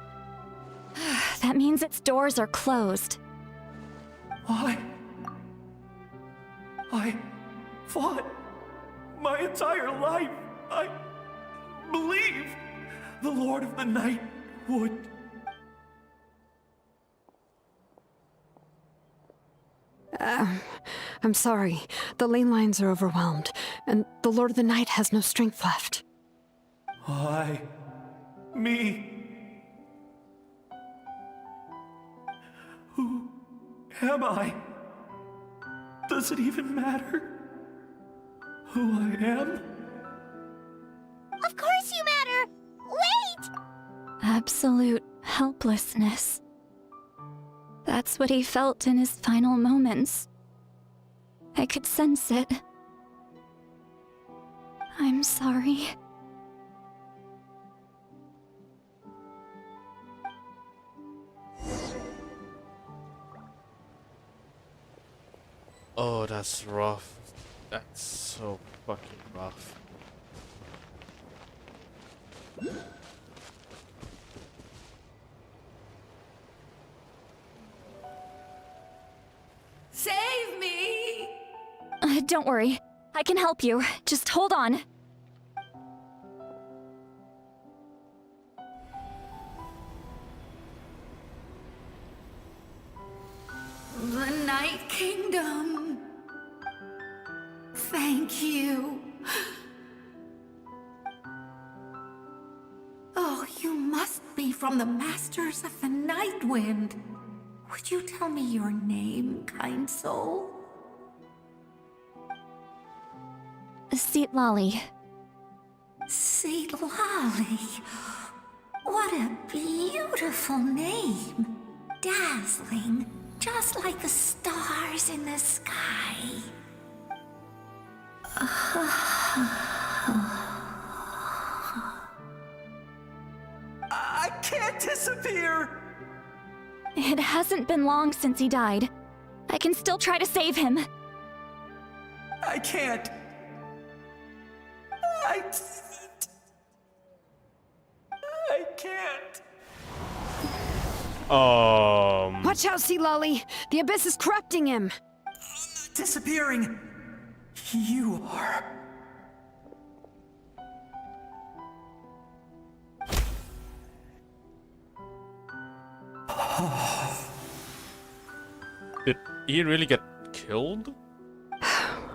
That means its doors are closed. Why? I fought my entire life. I believed the Lord of the Night would. I'm sorry. The lane lines are overwhelmed, and the Lord of the Night has no strength left. Why? Me? Who am I? Does it even matter who I am? Of course you matter! Wait! Absolute helplessness. That's what he felt in his final moments. I could sense it. I'm sorry. Oh, that's rough. That's so fucking rough. Save me! Don't worry. I can help you. Just hold on. The Night Kingdom. Thank you. Oh, you must be from the Masters of the Night Wind. Would you tell me your name, kind soul? Seat Lolly. Seat Lolly. What a beautiful name. Dazzling, just like the stars in the sky. I can't disappear! It hasn't been long since he died. I can still try to save him. I can't. I can't. Watch out, Sea Lolly! The Abyss is corrupting him! Disappearing. You are. Did he really get killed?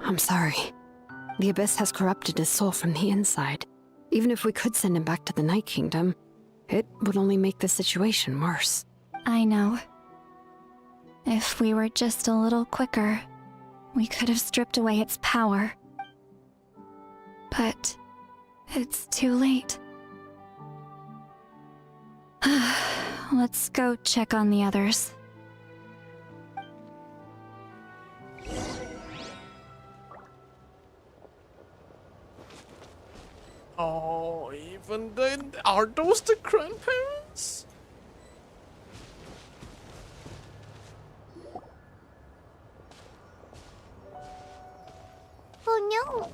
I'm sorry. The Abyss has corrupted his soul from the inside. Even if we could send him back to the Night Kingdom, it would only make the situation worse. I know. If we were just a little quicker, we could have stripped away its power. But it's too late. Let's go check on the others. Oh, even then, are those the grandparents? Oh no!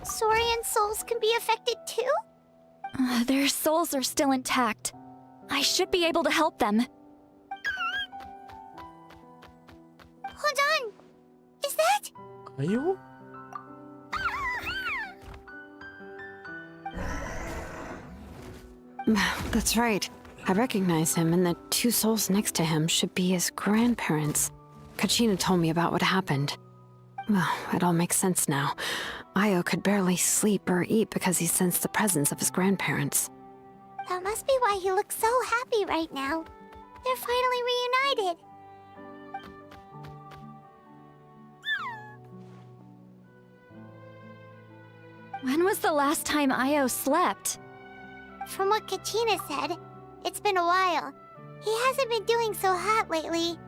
Saurian souls can be affected too? Their souls are still intact. I should be able to help them. Hold on! Is that... Are you? That's right. I recognize him, and the two souls next to him should be his grandparents. Kachina told me about what happened. Well, it all makes sense now. Io could barely sleep or eat because he sensed the presence of his grandparents. That must be why he looks so happy right now. They're finally reunited. When was the last time Io slept? From what Kachina said, it's been a while. He hasn't been doing so hot lately.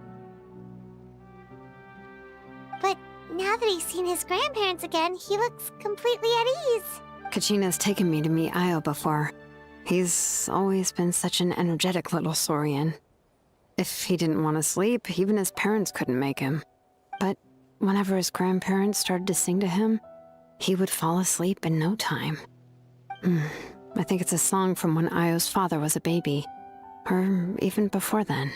But now that he's seen his grandparents again, he looks completely at ease. Kachina's taken me to meet Io before. He's always been such an energetic little Saurian. If he didn't want to sleep, even his parents couldn't make him. But whenever his grandparents started to sing to him, he would fall asleep in no time. I think it's a song from when Io's father was a baby. Or even before then.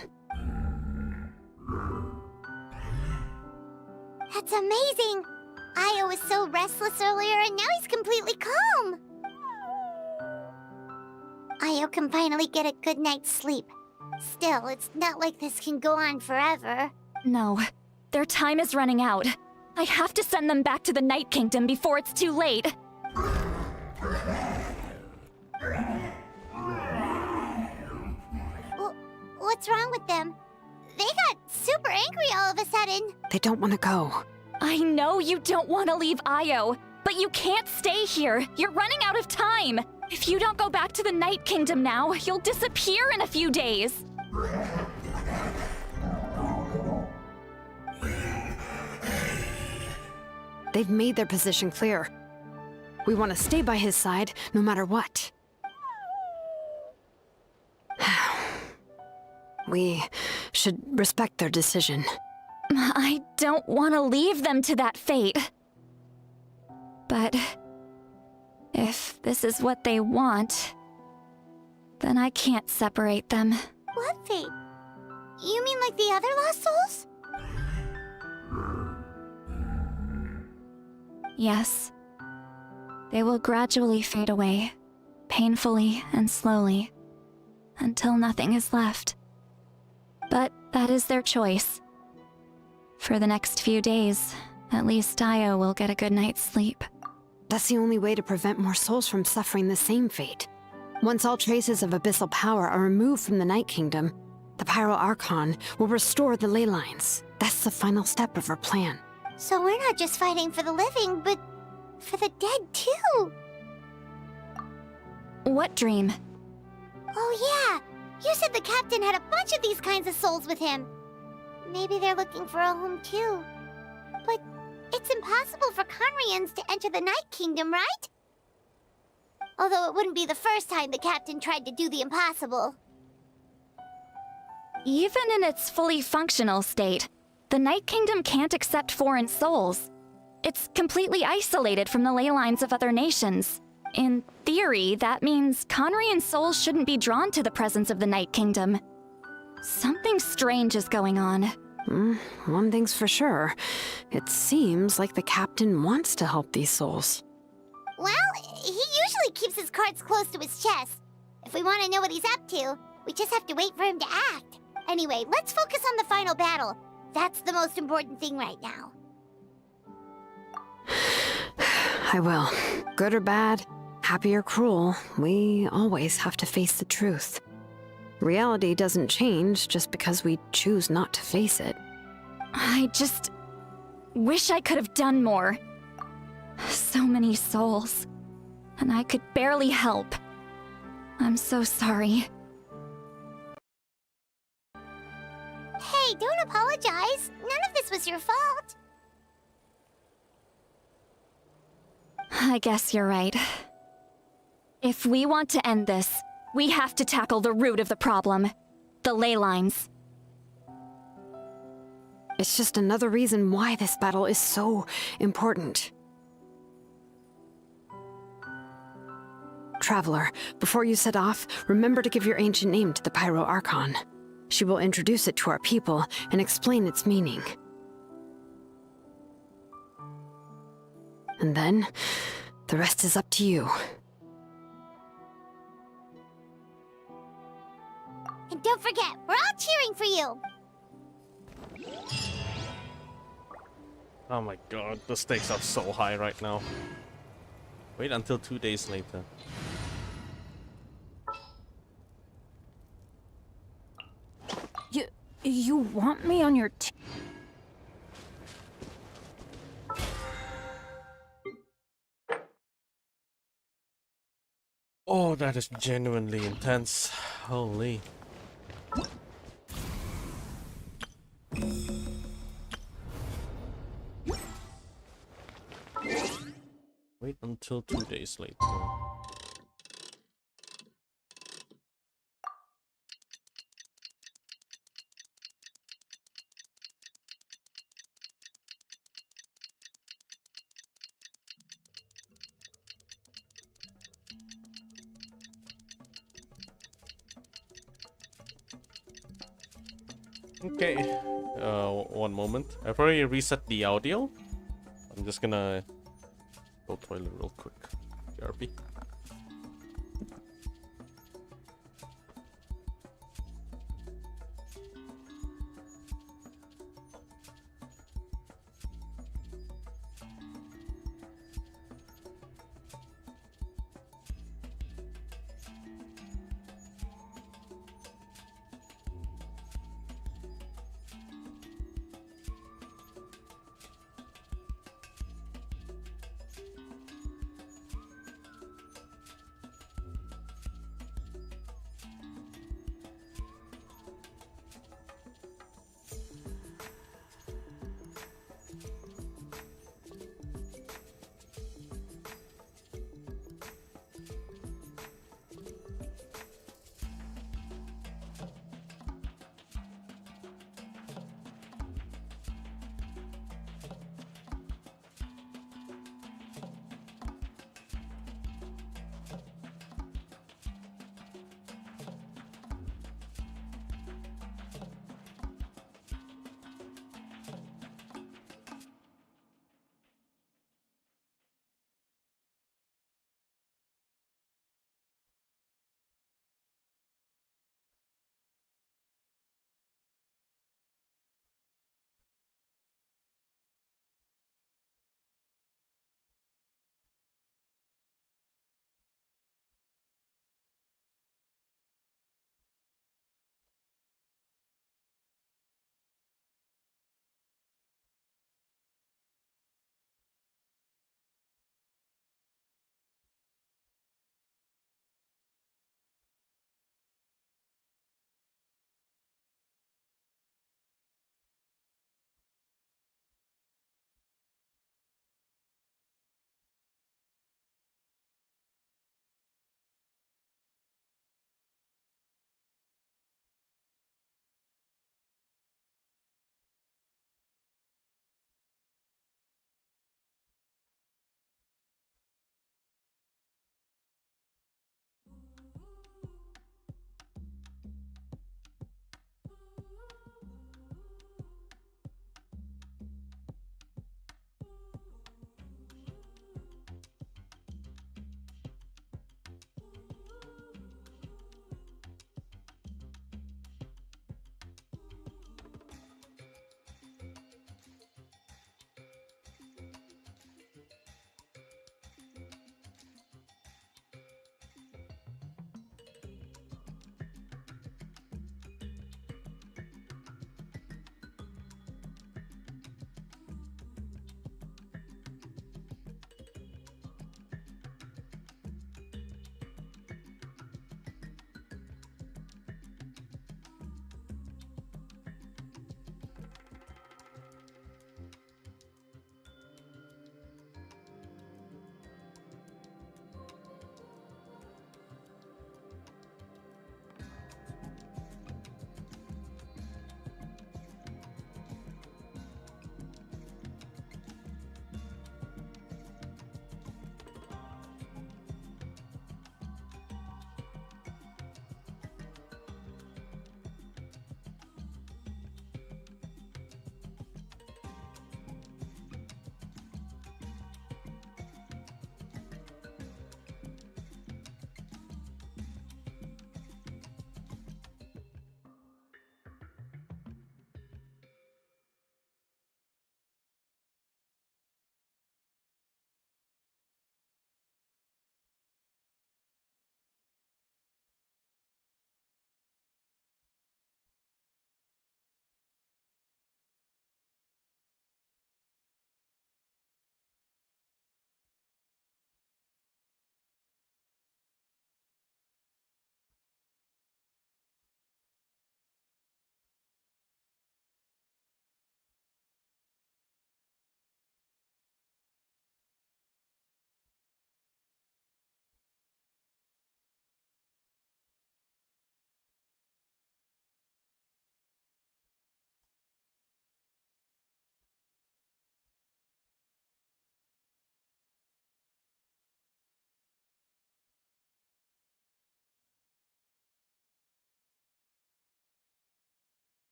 That's amazing! Io was so restless earlier, and now he's completely calm! Io can finally get a good night's sleep. Still, it's not like this can go on forever. No, their time is running out. I have to send them back to the Night Kingdom before it's too late. What's wrong with them? They got super angry all of a sudden. They don't want to go. I know you don't want to leave Io, but you can't stay here. You're running out of time. If you don't go back to the Night Kingdom now, you'll disappear in a few days. They've made their position clear. We want to stay by his side, no matter what. We should respect their decision. I don't want to leave them to that fate. But if this is what they want, then I can't separate them. What fate? You mean like the other lost souls? Yes. They will gradually fade away, painfully and slowly, until nothing is left. But that is their choice. For the next few days, at least Io will get a good night's sleep. That's the only way to prevent more souls from suffering the same fate. Once all traces of abyssal power are removed from the Night Kingdom, the Pyro Archon will restore the ley lines. That's the final step of our plan. So we're not just fighting for the living, but for the dead too. What dream? Oh yeah! You said the captain had a bunch of these kinds of souls with him. Maybe they're looking for a home too. But it's impossible for Conrians to enter the Night Kingdom, right? Although it wouldn't be the first time the captain tried to do the impossible. Even in its fully functional state, the Night Kingdom can't accept foreign souls. It's completely isolated from the ley lines of other nations. In theory, that means Conrian souls shouldn't be drawn to the presence of the Night Kingdom. Something strange is going on. One thing's for sure. It seems like the captain wants to help these souls. Well, he usually keeps his cards close to his chest. If we want to know what he's up to, we just have to wait for him to act. Anyway, let's focus on the final battle. That's the most important thing right now. I will. Good or bad, happy or cruel, we always have to face the truth. Reality doesn't change just because we choose not to face it. I just wish I could have done more. So many souls, and I could barely help. I'm so sorry. Hey, don't apologize. None of this was your fault. I guess you're right. If we want to end this, we have to tackle the root of the problem. The ley lines. It's just another reason why this battle is so important. Traveler, before you set off, remember to give your ancient name to the Pyro Archon. She will introduce it to our people and explain its meaning. And then, the rest is up to you. you. Oh my god, the stakes are so high right now. Wait until 2 days later. You want me on your team? Oh, that is genuinely intense. Holy. Wait until 2 days later. Okay, one moment. I've already reset the audio. I'm just gonna go toilet real quick. BRB.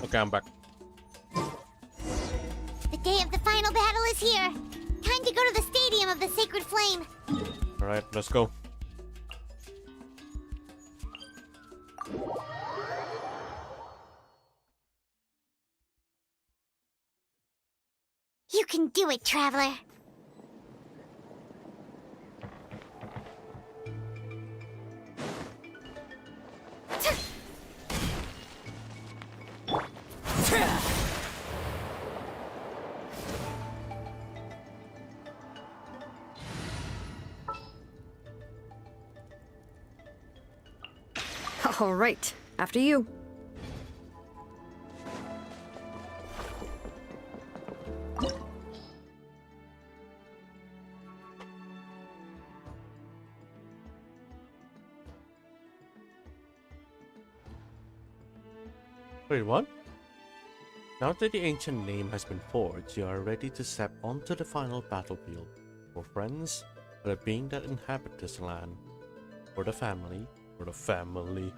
Okay, I'm back. The day of the final battle is here. Time to go to the Stadium of the Sacred Flame. Alright, let's go. You can do it, Traveler. All right, after you. Wait, what? Now that the ancient name has been forged, you are ready to step onto the final battlefield. For friends, for the being that inhabit this land. For the family. For the family.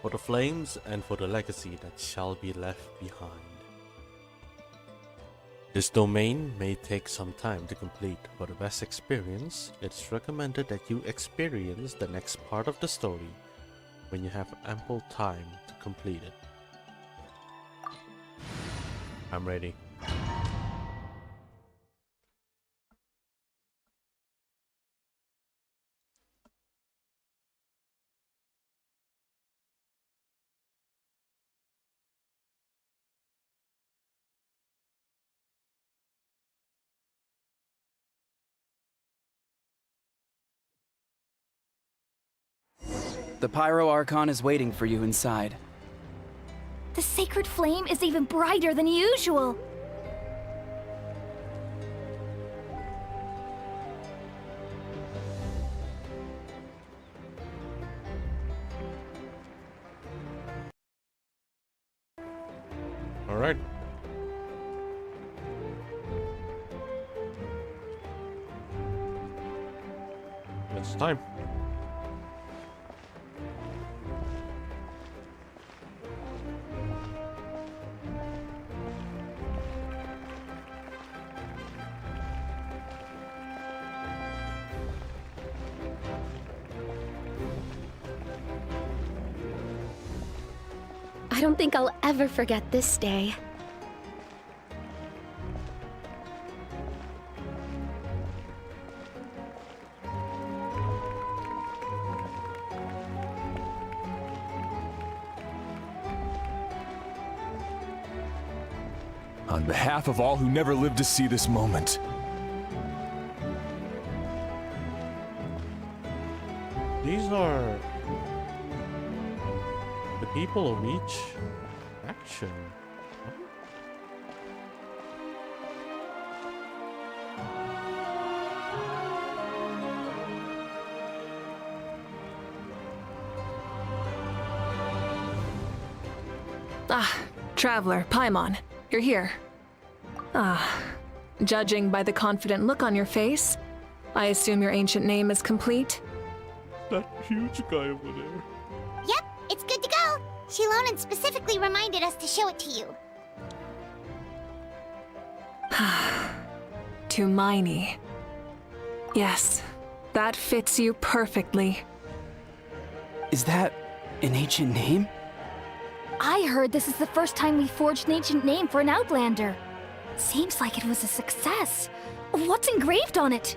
For the flames and for the legacy that shall be left behind. This domain may take some time to complete. For the best experience, it's recommended that you experience the next part of the story when you have ample time to complete it. I'm ready. The Pyro Archon is waiting for you inside. The sacred flame is even brighter than usual. All right. It's time. I don't think I'll ever forget this day. On behalf of all who never lived to see this moment. These are the people of each faction. Ah, Traveler, Paimon, you're here. Ah, judging by the confident look on your face, I assume your ancient name is complete? That huge guy over there. Yep, it's good to go. Shilonen specifically reminded us to show it to you. Tumaini. Yes, that fits you perfectly. Is that an ancient name? I heard this is the first time we forged an ancient name for an Outlander. Seems like it was a success. What's engraved on it?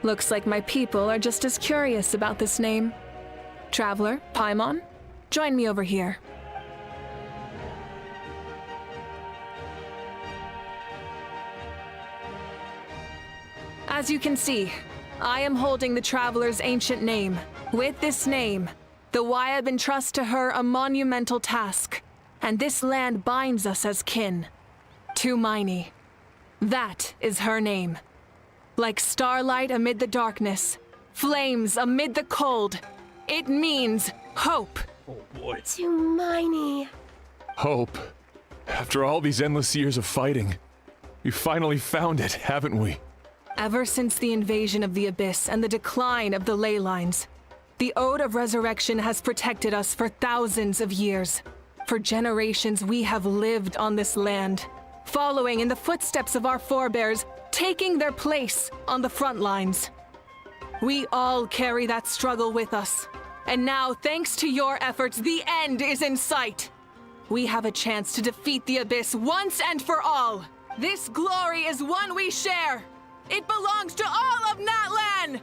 Looks like my people are just as curious about this name. Traveler, Paimon, join me over here. As you can see, I am holding the Traveler's ancient name. With this name, the Wyab entrusts to her a monumental task, and this land binds us as kin. To Miney. That is her name. Like starlight amid the darkness, flames amid the cold, it means hope. Oh boy. To Miney. Hope. After all these endless years of fighting, we finally found it, haven't we? Ever since the invasion of the Abyss and the decline of the ley lines, the Ode of Resurrection has protected us for thousands of years. For generations, we have lived on this land, following in the footsteps of our forebears, taking their place on the front lines. We all carry that struggle with us. And now, thanks to your efforts, the end is in sight. We have a chance to defeat the Abyss once and for all. This glory is one we share. It belongs to all of Natlan!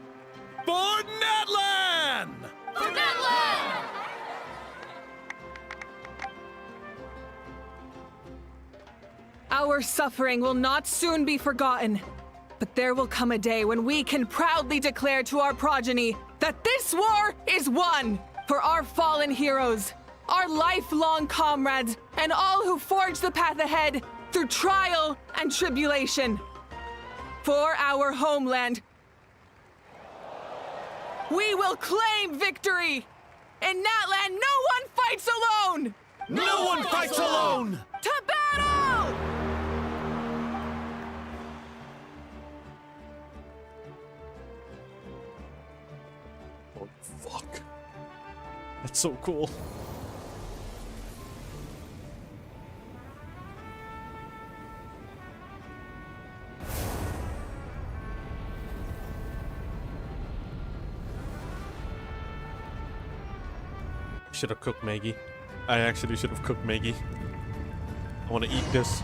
For Natlan! For Natlan! Our suffering will not soon be forgotten. But there will come a day when we can proudly declare to our progeny that this war is won for our fallen heroes, our lifelong comrades, and all who forge the path ahead through trial and tribulation. For our homeland, we will claim victory! In Natlan, no one fights alone! No one fights alone! To battle! Oh, fuck. That's so cool. Should have cooked Maggie. I actually should have cooked Maggie. I want to eat this.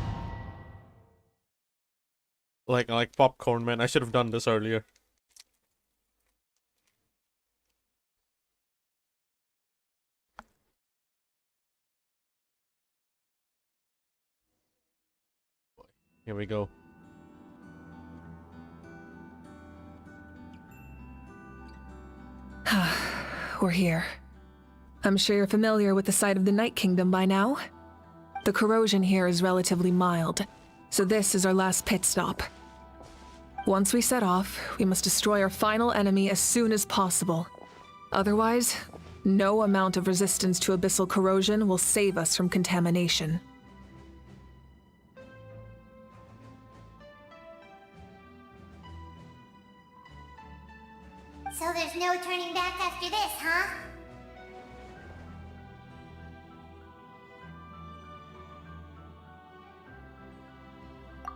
Like popcorn, man. I should have done this earlier. Here we go. We're here. I'm sure you're familiar with the site of the Night Kingdom by now. The corrosion here is relatively mild, so this is our last pit stop. Once we set off, we must destroy our final enemy as soon as possible. Otherwise, no amount of resistance to abyssal corrosion will save us from contamination. So there's no turning back after this, huh?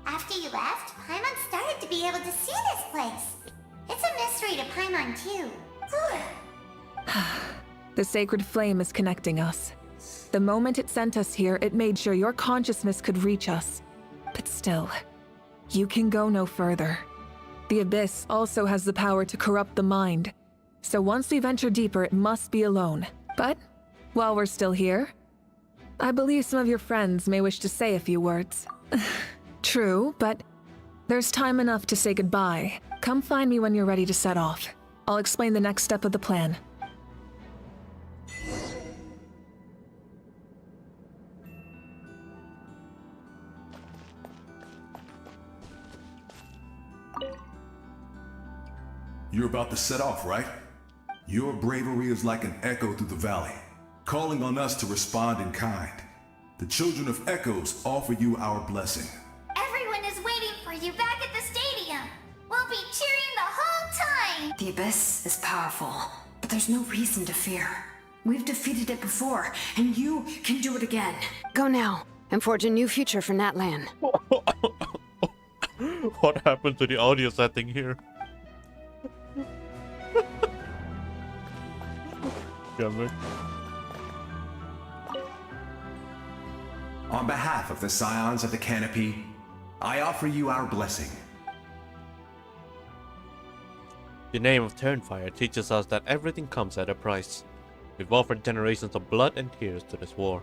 After you left, Paimon started to be able to see this place. It's a mystery to Paimon, too. The sacred flame is connecting us. The moment it sent us here, it made sure your consciousness could reach us. But still, you can go no further. The Abyss also has the power to corrupt the mind. So once we venture deeper, it must be alone. But while we're still here, I believe some of your friends may wish to say a few words. True, but there's time enough to say goodbye. Come find me when you're ready to set off. I'll explain the next step of the plan. You're about to set off, right? Your bravery is like an echo through the valley, calling on us to respond in kind. The children of Echoes offer you our blessing. Everyone is waiting for you back at the stadium. We'll be cheering the whole time. The Abyss is powerful, but there's no reason to fear. We've defeated it before, and you can do it again. Go now, and forge a new future for Natlan. What happened to the audio setting here? Damn it. On behalf of the Scions of the Canopy, I offer you our blessing. The name of Turnfire teaches us that everything comes at a price. We've offered generations of blood and tears to this war,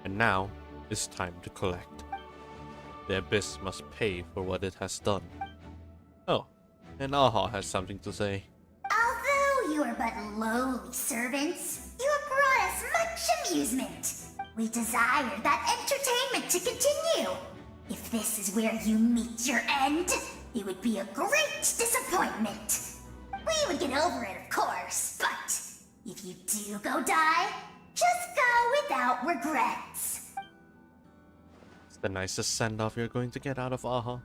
and now it's time to collect. The Abyss must pay for what it has done. Oh, And Aha has something to say. Although you are but lowly servants, you have brought us much amusement. We desire that entertainment to continue. If this is where you meet your end, it would be a great disappointment. We would get over it, of course, but if you do go die, just go without regrets. It's the nicest send-off you're going to get out of Aha.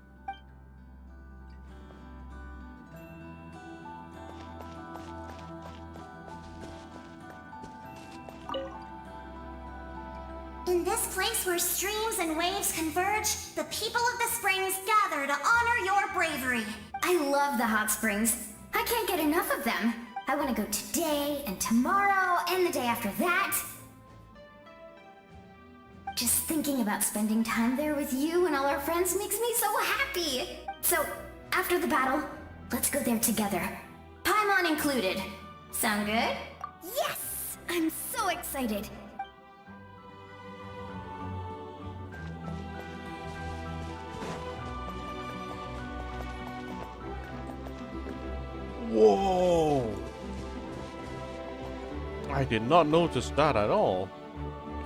In this place where streams and waves converge, the people of the springs gather to honor your bravery. I love the hot springs. I can't get enough of them. I want to go today and tomorrow and the day after that. Just thinking about spending time there with you and all our friends makes me so happy. So, after the battle, let's go there together. Paimon included. Sound good? Yes! I'm so excited. Whoa! I did not notice that at all.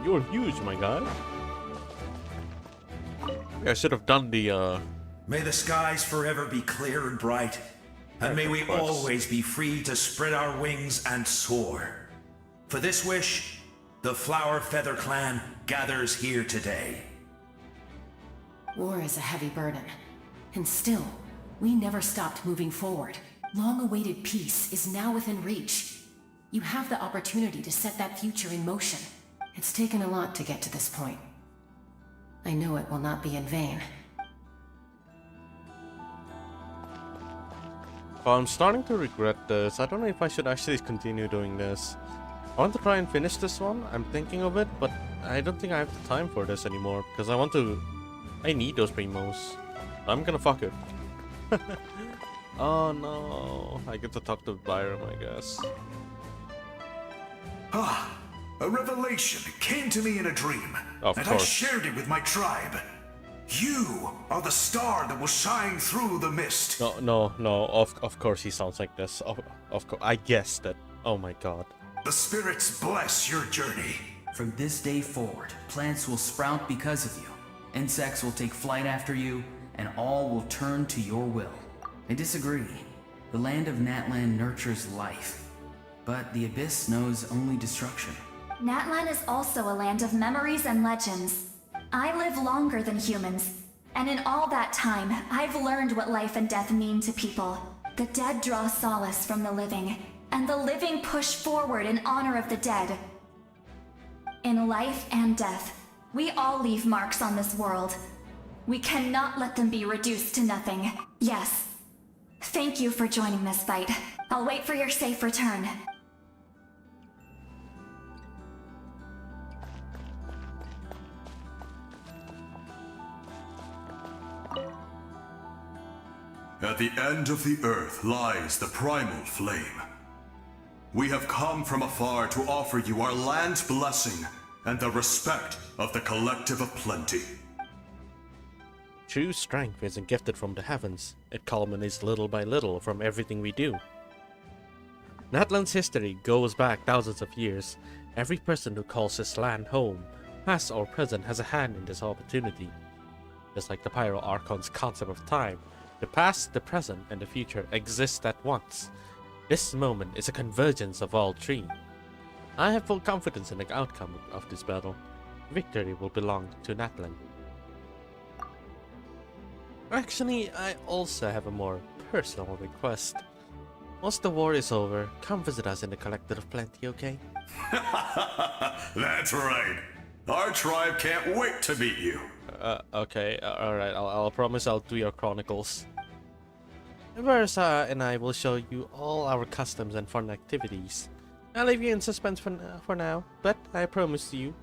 You're huge, my guy. I should have done the May the skies forever be clear and bright, and may we always be free to spread our wings and soar. For this wish, the Flower Feather Clan gathers here today. War is a heavy burden, and still, we never stopped moving forward. Long-awaited peace is now within reach. You have the opportunity to set that future in motion. It's taken a lot to get to this point. I know it will not be in vain. Well, I'm starting to regret this. I don't know if I should actually continue doing this. I want to try and finish this one. I'm thinking of it, but I don't think I have the time for this anymore because I need those primos. I'm gonna fuck it. Oh no, I get to talk to Byram, I guess. Ah, a revelation came to me in a dream, Of and course. I shared it with my tribe. You are the star that will shine through the mist. No, of course he sounds like this. Of course, I guessed it. Oh my god. The spirits bless your journey. From this day forward, plants will sprout because of you. Insects will take flight after you, and all will turn to your will. I disagree. The land of Natlan nurtures life, but the Abyss knows only destruction. Natlan is also a land of memories and legends. I live longer than humans, and in all that time, I've learned what life and death mean to people. The dead draw solace from the living, and the living push forward in honor of the dead. In life and death, we all leave marks on this world. We cannot let them be reduced to nothing. Yes. Thank you for joining this fight. I'll wait for your safe return. At the end of the earth lies the primal flame. We have come from afar to offer you our land's blessing and the respect of the collective of plenty. True strength isn't gifted from the heavens. It culminates little by little from everything we do. Natlan's history goes back thousands of years. Every person who calls this land home, past or present, has a hand in this opportunity. Just like the Pyro Archon's concept of time, the past, the present, and the future exist at once. This moment is a convergence of all three. I have full confidence in the outcome of this battle. Victory will belong to Natlan. Actually, I also have a more personal request. Once the war is over, come visit us in the Collective of Plenty, okay? That's right. Our tribe can't wait to meet you. Okay, alright, I'll promise I'll do your chronicles. Versa and I will show you all our customs and fun activities. I'll leave you in suspense for now, but I promise you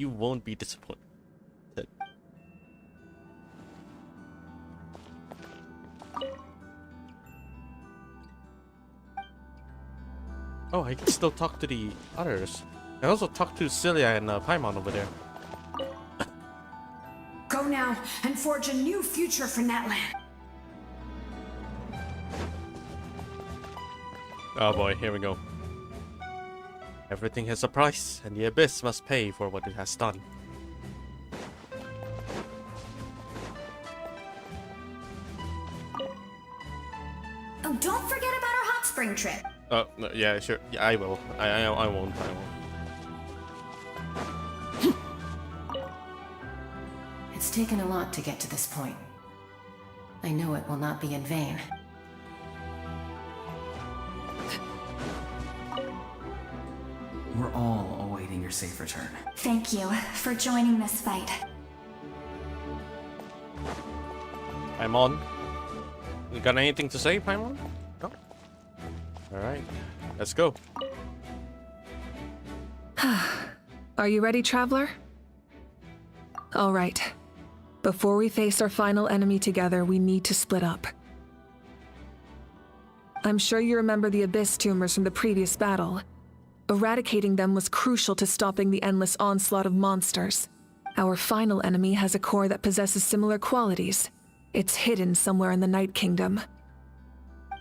won't be disappointed. Oh, I can still talk to the others. I also talked to Celia and Paimon over there. Go now and forge a new future for Natlan. Oh boy, here we go. Everything has a price, and the Abyss must pay for what it has done. Oh, don't forget about our hot spring trip. Oh, no, yeah, sure. Yeah, I will. I won't. I won't. It's taken a lot to get to this point. I know it will not be in vain. We're all awaiting your safe return. Thank you for joining this fight. Paimon, you got anything to say, Paimon? No? Alright, let's go. Are you ready, traveler? All right. Before we face our final enemy together, we need to split up. I'm sure you remember the Abyss tumors from the previous battle. Eradicating them was crucial to stopping the endless onslaught of monsters. Our final enemy has a core that possesses similar qualities. It's hidden somewhere in the Night Kingdom.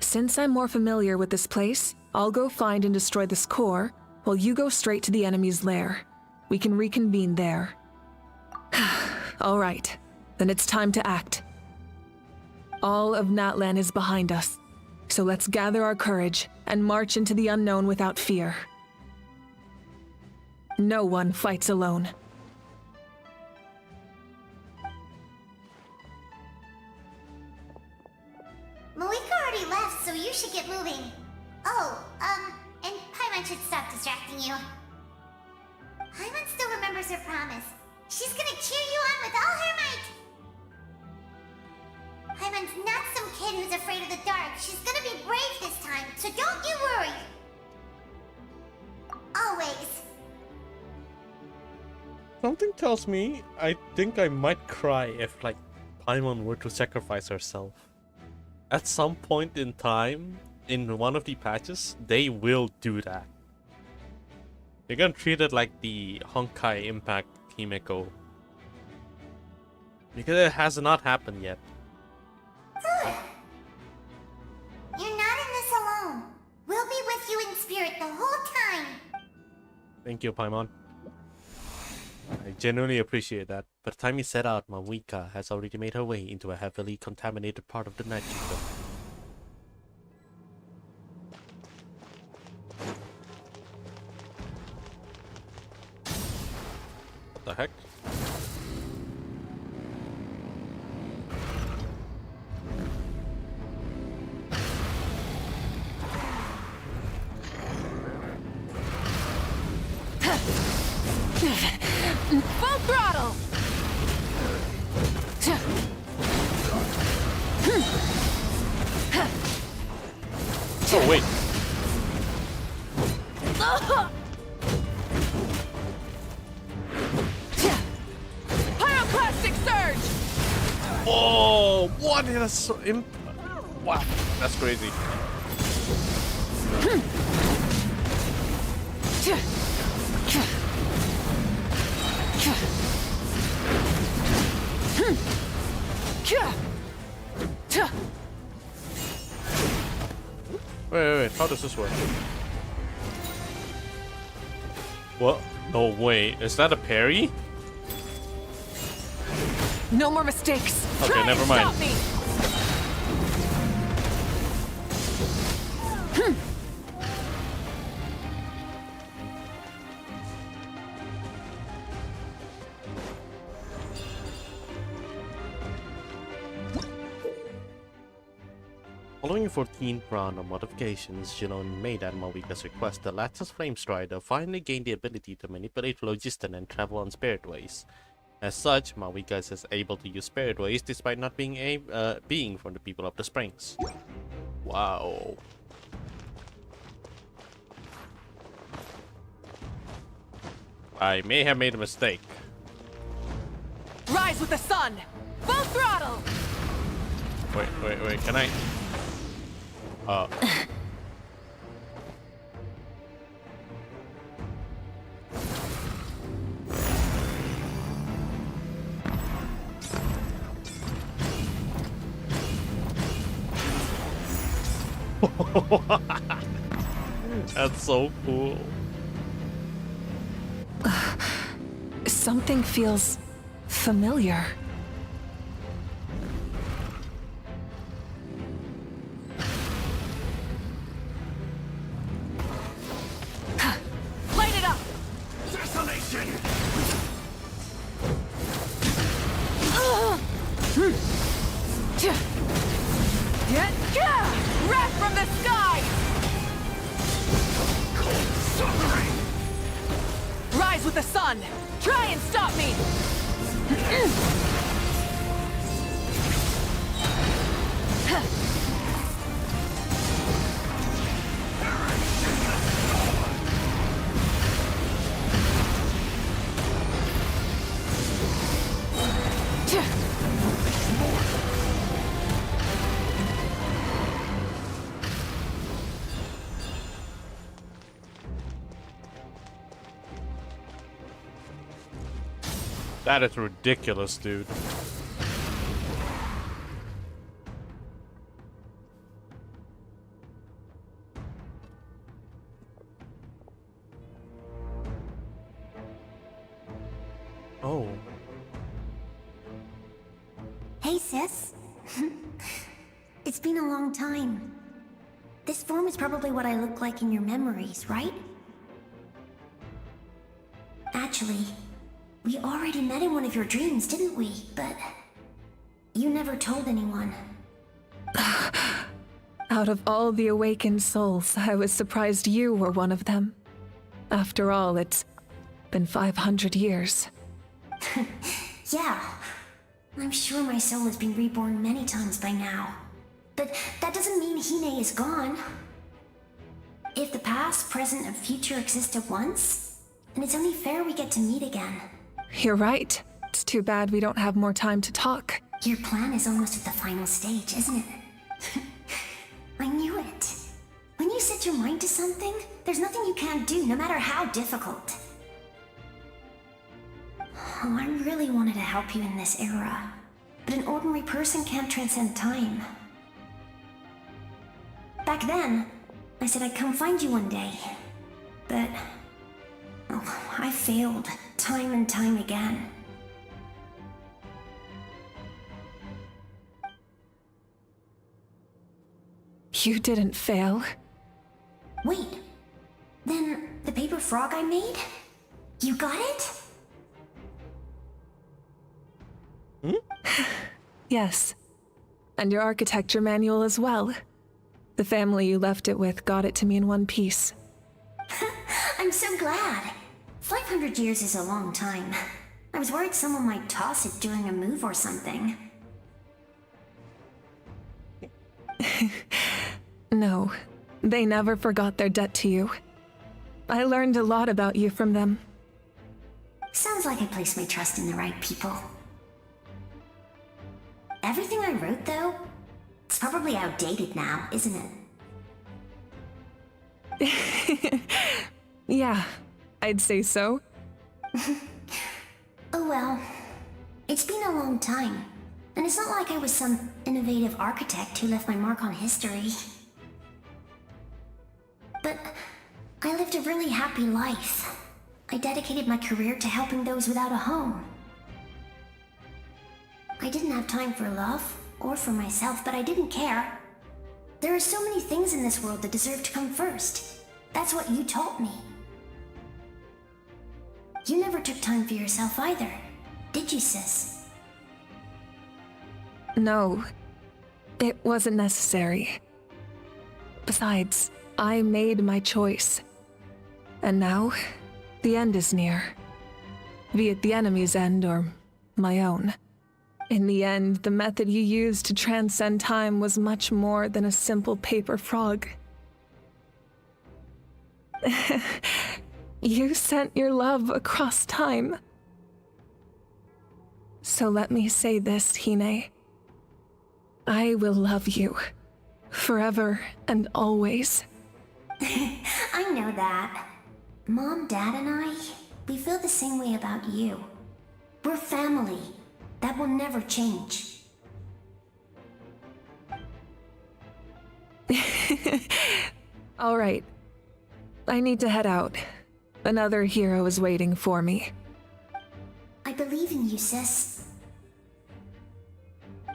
Since I'm more familiar with this place, I'll go find and destroy this core, while you go straight to the enemy's lair. We can reconvene there. All right, then it's time to act. All of Natlan is behind us, so let's gather our courage and march into the unknown without fear. No one fights alone. Malika already left, so you should get moving. Oh, and Paimon should stop distracting you. Paimon still remembers her promise. She's gonna cheer you on with all her might. Paimon's not some kid who's afraid of the dark. She's gonna be brave this time, so don't you worry. Always. Something tells me I think I might cry if, like, Paimon were to sacrifice herself. At some point in time, in one of the patches, they will do that. They're gonna treat it like the Honkai Impact Himeko. Because it has not happened yet. Good. You're not in this alone. We'll be with you in spirit the whole time. Thank you, Paimon. I genuinely appreciate that. By the time you set out, Malika has already made her way into a heavily contaminated part of the Night Kingdom. What the heck? Full throttle! Oh, wait. Pyroclastic surge! Oh, what? That's so wow, that's crazy. Wait, how does this work? What? No way, is that a parry? No more mistakes. Okay, Try never and mind. Stop me. Following 14th round of modifications, Shinon made at Malika's request, the latter's Flame Strider finally gained the ability to manipulate phlogiston and travel on spiritways. As such, Malika is able to use spiritways despite not being from the people of the Springs. Wow. I may have made a mistake. Rise with the sun! Full throttle! Wait, can I... That's so cool. Something feels familiar. Light it up! Desolation! Wrath from the sky! Cold suffering! Rise with the sun! Try and stop me! That is ridiculous, dude. Oh. Hey, sis. It's been a long time. This form is probably what I look like in your memories, right? Actually, we already met in one of your dreams, didn't we? But you never told anyone. Out of all the awakened souls, I was surprised you were one of them. After all, it's been 500 years. Yeah. I'm sure my soul has been reborn many times by now. But that doesn't mean Hine is gone. If the past, present, and future exist at once, then it's only fair we get to meet again. You're right. It's too bad we don't have more time to talk. Your plan is almost at the final stage, isn't it? I knew it. When you set your mind to something, there's nothing you can't do, no matter how difficult. Oh, I really wanted to help you in this era, but an ordinary person can't transcend time. Back then, I said I'd come find you one day, but I failed time and time again. You didn't fail. Wait, then the paper frog I made? You got it? Yes. And your architecture manual as well. The family you left it with got it to me in one piece. I'm so glad. 500 years is a long time. I was worried someone might toss it during a move or something. No, they never forgot their debt to you. I learned a lot about you from them. Sounds like I placed my trust in the right people. Everything I wrote, though, it's probably outdated now, isn't it? Yeah, I'd say so. Oh well, it's been a long time, and it's not like I was some innovative architect who left my mark on history. But I lived a really happy life. I dedicated my career to helping those without a home. I didn't have time for love, or for myself, but I didn't care. There are so many things in this world that deserve to come first. That's what you taught me. You never took time for yourself either, did you, sis? No, it wasn't necessary. Besides, I made my choice. And now, the end is near. Be it the enemy's end or my own. In the end, the method you used to transcend time was much more than a simple paper frog. You sent your love across time. So let me say this, Hine. I will love you. Forever and always. I know that. Mom, Dad, and I, we feel the same way about you. We're family. That will never change. All right. I need to head out. Another hero is waiting for me. I believe in you, sis.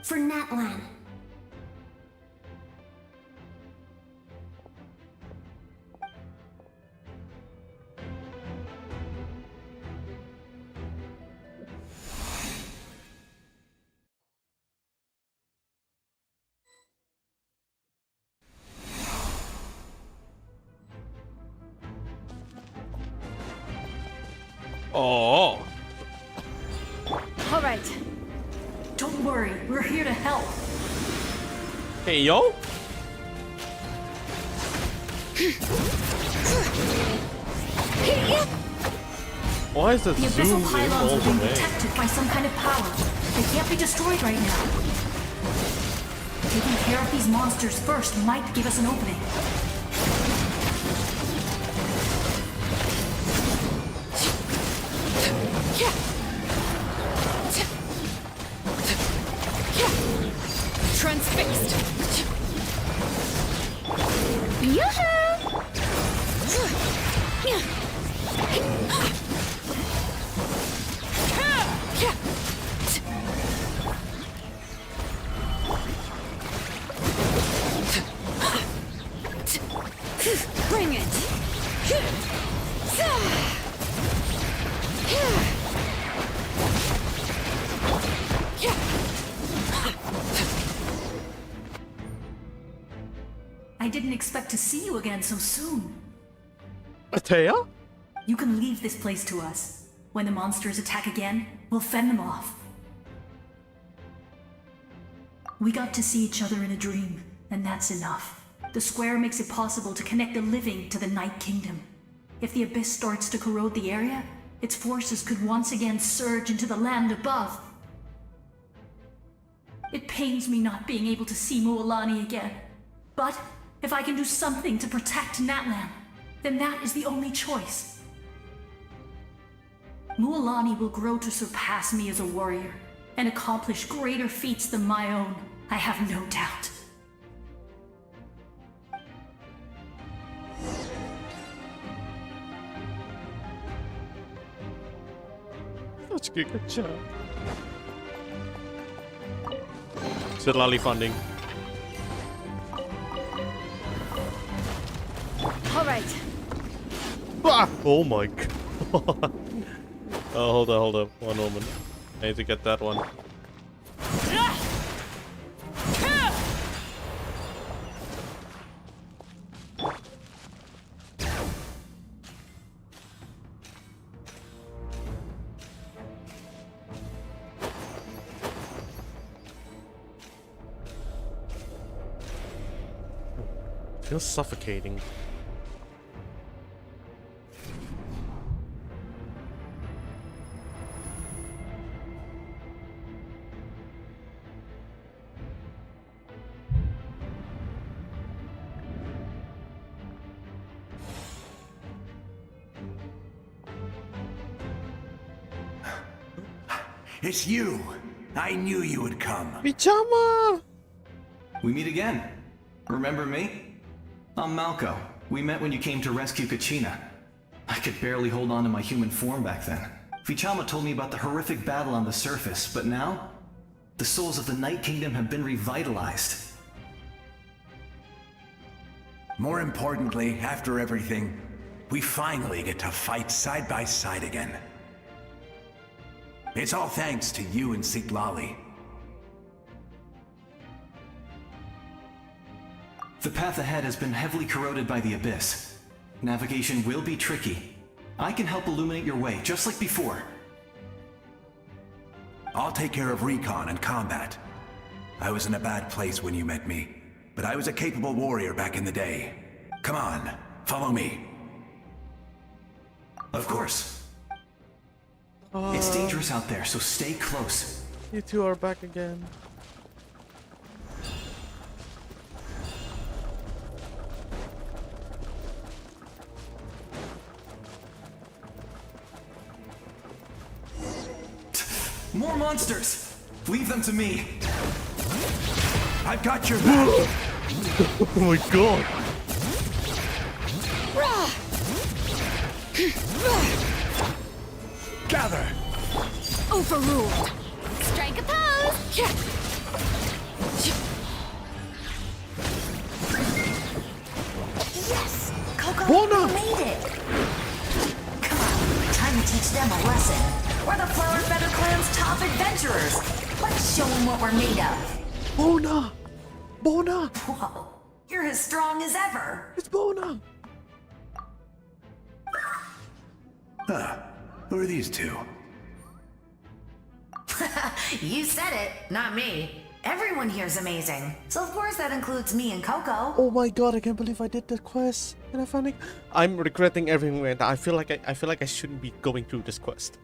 For Natlan. Oh. All right. Don't worry, we're here to help. Hey, yo. Why is it The abyssal zoomed in pylons all are the being way? protected by some kind of power. They can't be destroyed right now. Taking care of these monsters first might give us an opening. Transfixed. Bring it! I didn't expect to see you again so soon. Atea? You can leave this place to us. When the monsters attack again, we'll fend them off. We got to see each other in a dream, and that's enough. The square makes it possible to connect the living to the Night Kingdom. If the abyss starts to corrode the area, its forces could once again surge into the land above. It pains me not being able to see Mualani again. But if I can do something to protect Natlan, then that is the only choice. Mualani will grow to surpass me as a warrior and accomplish greater feats than my own, I have no doubt. That's a good job. Sitlali funding. All right. Ah! Oh my god. Oh, hold up. One moment. I need to get that one. Feels suffocating. It's you! I knew you would come. Pichama! We meet again. Remember me? I'm Malco. We met when you came to rescue Kachina. I could barely hold on to my human form back then. Vichama told me about the horrific battle on the surface, but now, the souls of the Night Kingdom have been revitalized. More importantly, after everything, we finally get to fight side by side again. It's all thanks to you and Sitlali. The path ahead has been heavily corroded by the abyss. Navigation will be tricky. I can help illuminate your way, just like before. I'll take care of recon and combat. I was in a bad place when you met me, but I was a capable warrior back in the day. Come on, follow me. Of course. It's dangerous out there, so stay close. You two are back again. More monsters! Leave them to me. I've got your back. Oh my god. Gather! Overruled. Strike a pose! Yes! Coco, Bona! you made it! Come on, time to teach them a lesson. We're the Flower Feather Clan's top adventurers. Let's show them what we're made of. Bona! Bona! Whoa, you're as strong as ever. It's Bona! Who are these two? You said it, not me. Everyone here's amazing. So of course that includes me and Coco. Oh my god, I can't believe I did that quest. And I found it. I'm regretting everything right now. I feel like I shouldn't be going through this quest.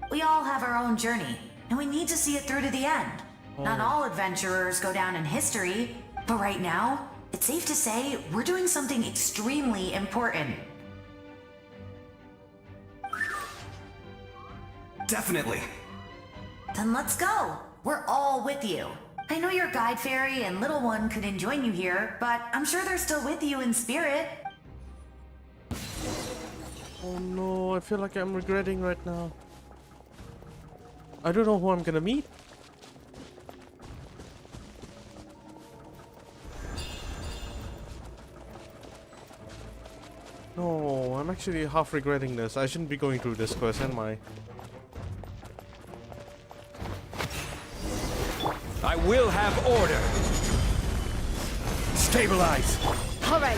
We all have our own journey, and we need to see it through to the end. Not all adventurers go down in history, but right now, it's safe to say we're doing something extremely important. Definitely. Then let's go. We're all with you. I know your guide fairy and little one couldn't join you here, but I'm sure they're still with you in spirit. Oh no, I feel like I'm regretting right now. I don't know who I'm gonna meet. No, I'm actually half regretting this. I shouldn't be going through this quest, am I? I will have order. Stabilize. All right.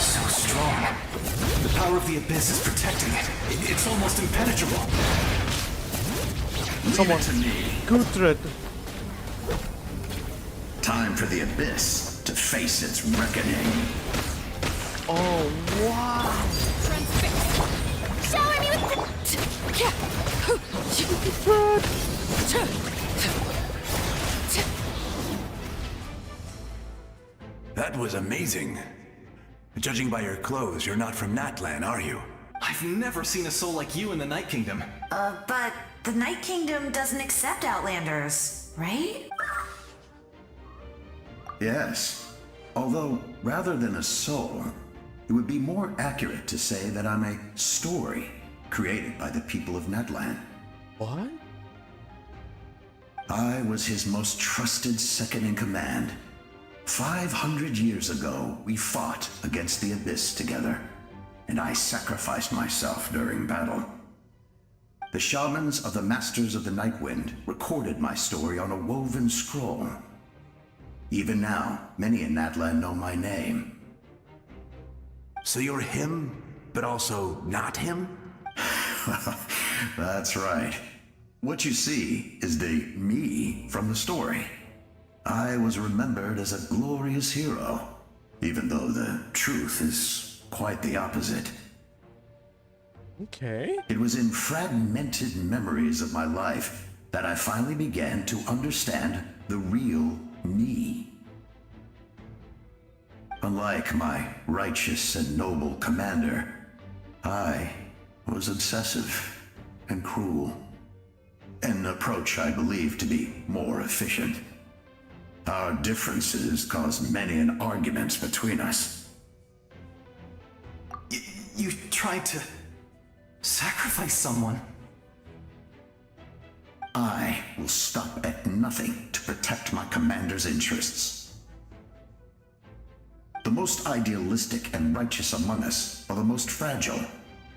So strong. The power of the Abyss is protecting it. It's almost impenetrable. Someone to me. Gutred. Time for the Abyss to face its reckoning. Oh wow. Shower me with the... That was amazing. Judging by your clothes, you're not from Natlan, are you? I've never seen a soul like you in the Night Kingdom. But the Night Kingdom doesn't accept Outlanders, right? Yes. Although, rather than a soul, it would be more accurate to say that I'm a story created by the people of Natlan. What? I was his most trusted second-in-command. 500 years ago, we fought against the Abyss together, and I sacrificed myself during battle. The shamans of the Masters of the Nightwind recorded my story on a woven scroll. Even now, many in Natlan know my name. So you're him, but also not him? That's right. What you see is the me from the story. I was remembered as a glorious hero, even though the truth is quite the opposite. Okay. It was in fragmented memories of my life that I finally began to understand the real me. Unlike my righteous and noble commander, I was obsessive and cruel, an approach I believe to be more efficient. Our differences caused many an arguments between us. You tried to sacrifice someone. I will stop at nothing to protect my commander's interests. The most idealistic and righteous among us are the most fragile,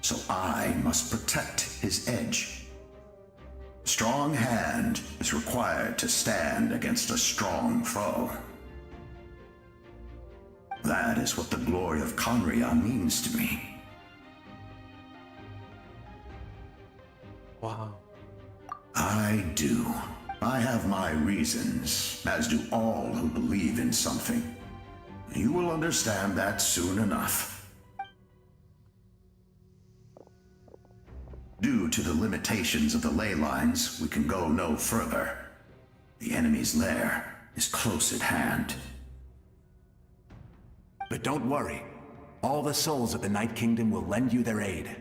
so I must protect his edge. Strong hand is required to stand against a strong foe. That is what the glory of Conria means to me. Wow. I do. I have my reasons, as do all who believe in something. You will understand that soon enough. Due to the limitations of the ley lines, we can go no further. The enemy's lair is close at hand. But don't worry. All the souls of the Night Kingdom will lend you their aid.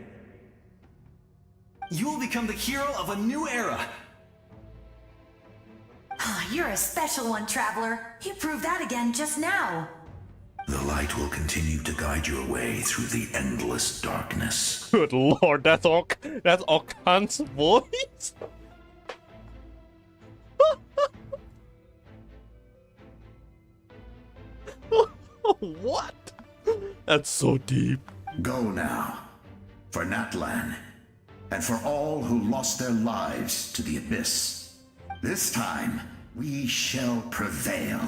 You will become the hero of a new era. You're a special one, Traveler. You proved that again just now. The light will continue to guide your way through the endless darkness. Good lord, that's Okan's voice? What? That's so deep. Go now, for Natlan, and for all who lost their lives to the Abyss. This time, we shall prevail.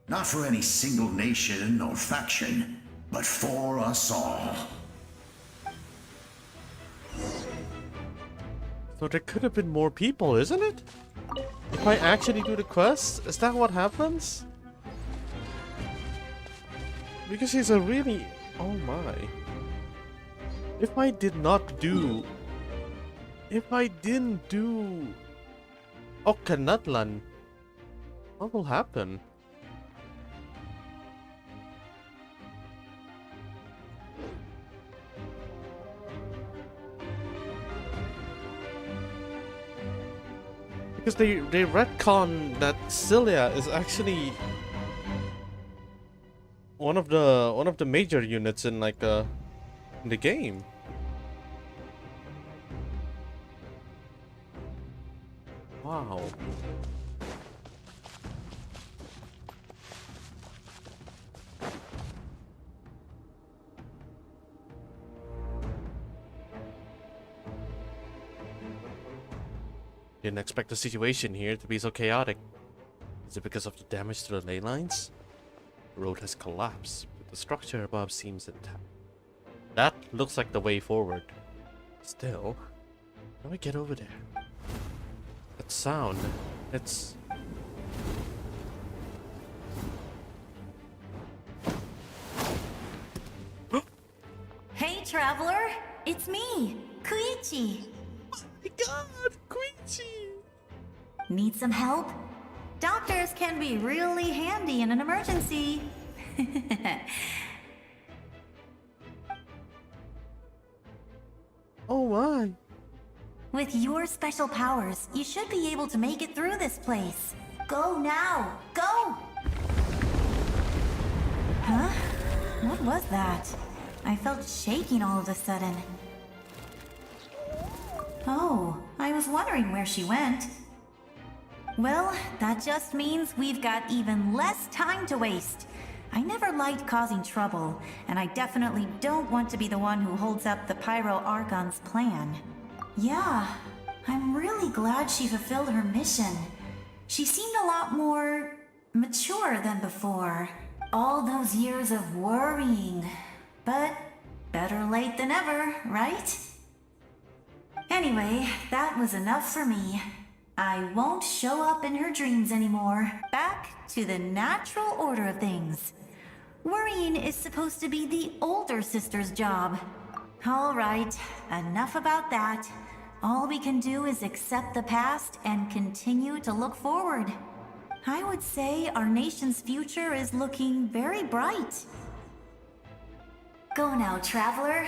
Not for any single nation or faction, but for us all. So there could have been more people, isn't it? If I actually do the quest, is that what happens? Because he's a really... Oh my. If I didn't do Okanatlan, what will happen? Because they retcon that Cilia is actually one of the major units in like in the game. Wow. Didn't expect the situation here to be so chaotic. Is it because of the damage to the ley lines? The road has collapsed, but the structure above seems intact. That looks like the way forward. Still, how do I get over there? That sound, it's... Hey, traveler! It's me, Koichi! Oh my god, Koichi! Need some help? Doctors can be really handy in an emergency. Oh my! With your special powers, you should be able to make it through this place. Go now! Go! Huh? What was that? I felt shaking all of a sudden. Oh, I was wondering where she went. Well, that just means we've got even less time to waste. I never liked causing trouble, and I definitely don't want to be the one who holds up the Pyro Archon's plan. Yeah, I'm really glad she fulfilled her mission. She seemed a lot more mature than before. All those years of worrying. But better late than ever, right? Anyway, that was enough for me. I won't show up in her dreams anymore. Back to the natural order of things. Worrying is supposed to be the older sister's job. All right, enough about that. All we can do is accept the past and continue to look forward. I would say our nation's future is looking very bright. Go now, traveler.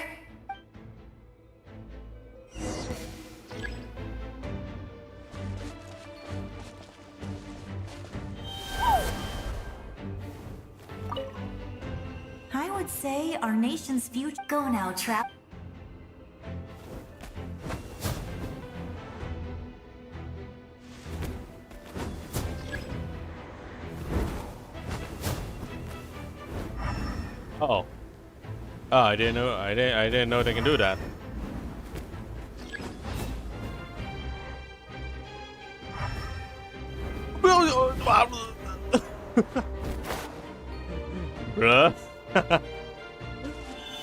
I would say our nation's future. Go now, Oh. Oh, I didn't know they can do that. Bruh.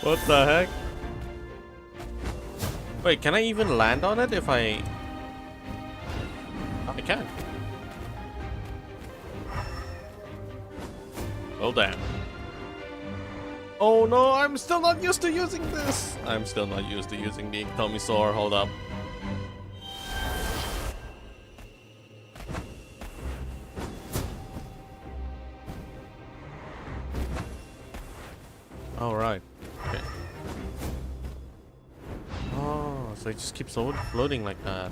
What the heck? Wait, can I even land on it if I... Oh, I can. Well, damn. Oh no, I'm still not used to using this. I'm still not used to using the Ectomisaur. Hold up. Alright. Okay. Oh, so it just keeps floating like that.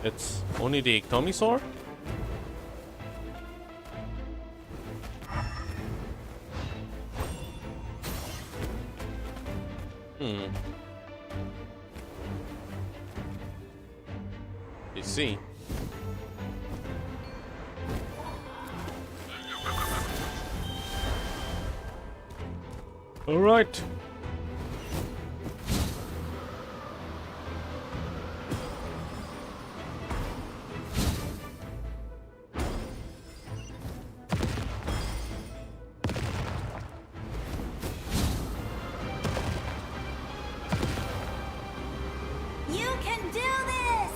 It's only the Ectomisaur? You see. All right. You can do this!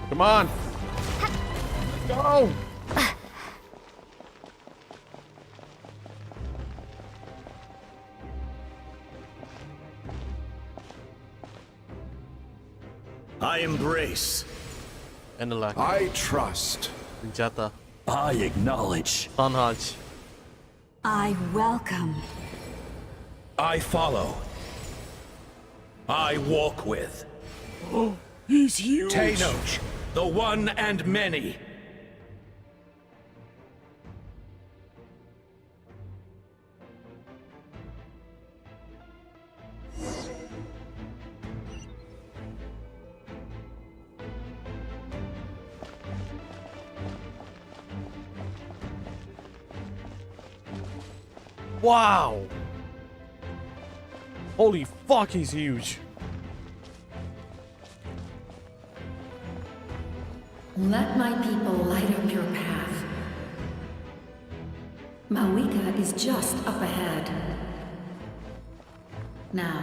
Come on. Go. I embrace. And the luck. I trust. Jata. I acknowledge. Tanhaj. I welcome. I follow. I walk with. Oh, he's huge. Tenoch, the one and many. Wow. Holy fuck, he's huge. Let my people light up your path. Mawika is just up ahead. Now,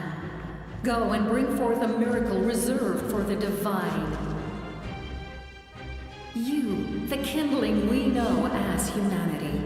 go and bring forth a miracle reserved for the divine. You, the kindling we know as humanity.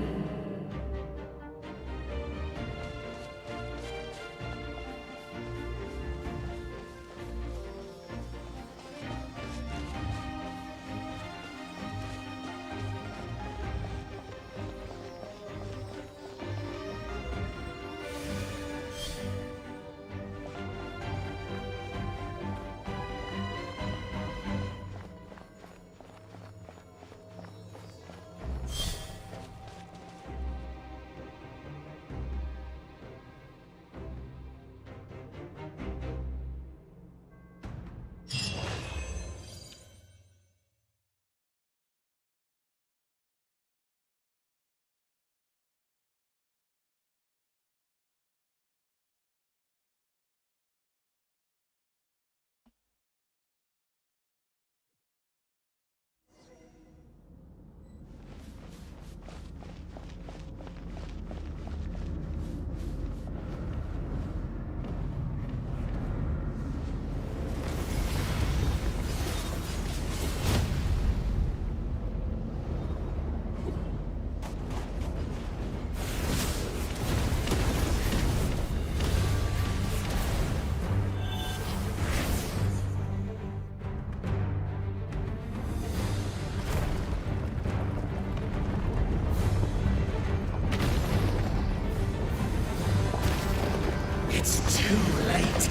It's too late.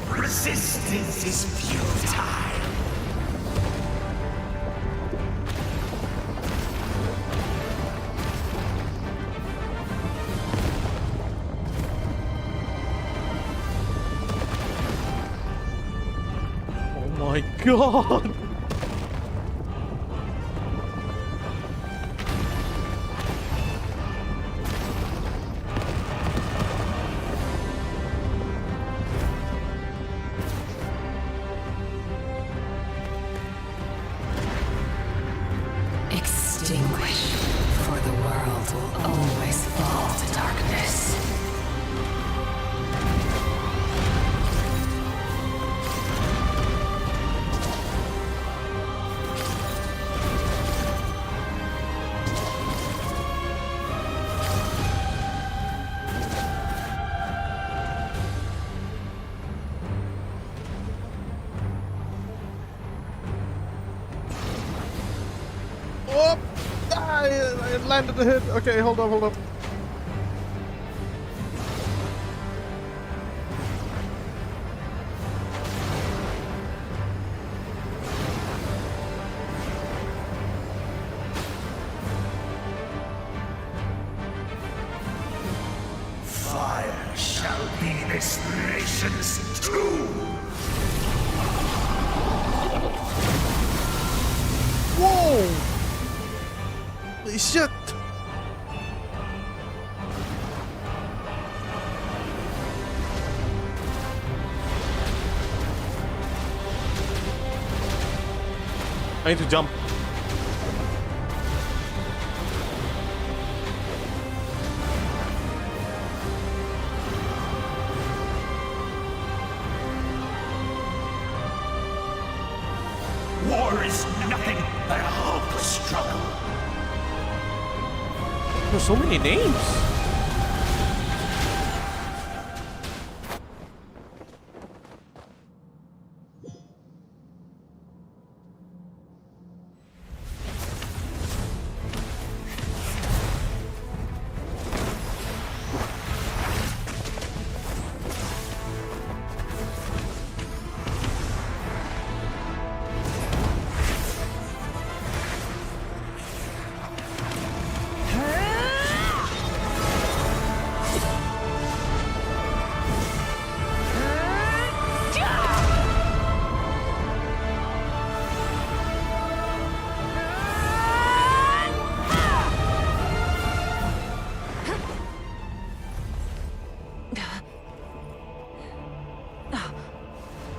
Resistance is futile. Oh my god. Extinguish, for the world will always fall to darkness. it landed a hit. Okay, hold up, hold up. Fire shall be this nation's tomb. Whoa! Holy shit! I need to jump. War is nothing but a hopeless struggle. There's so many names.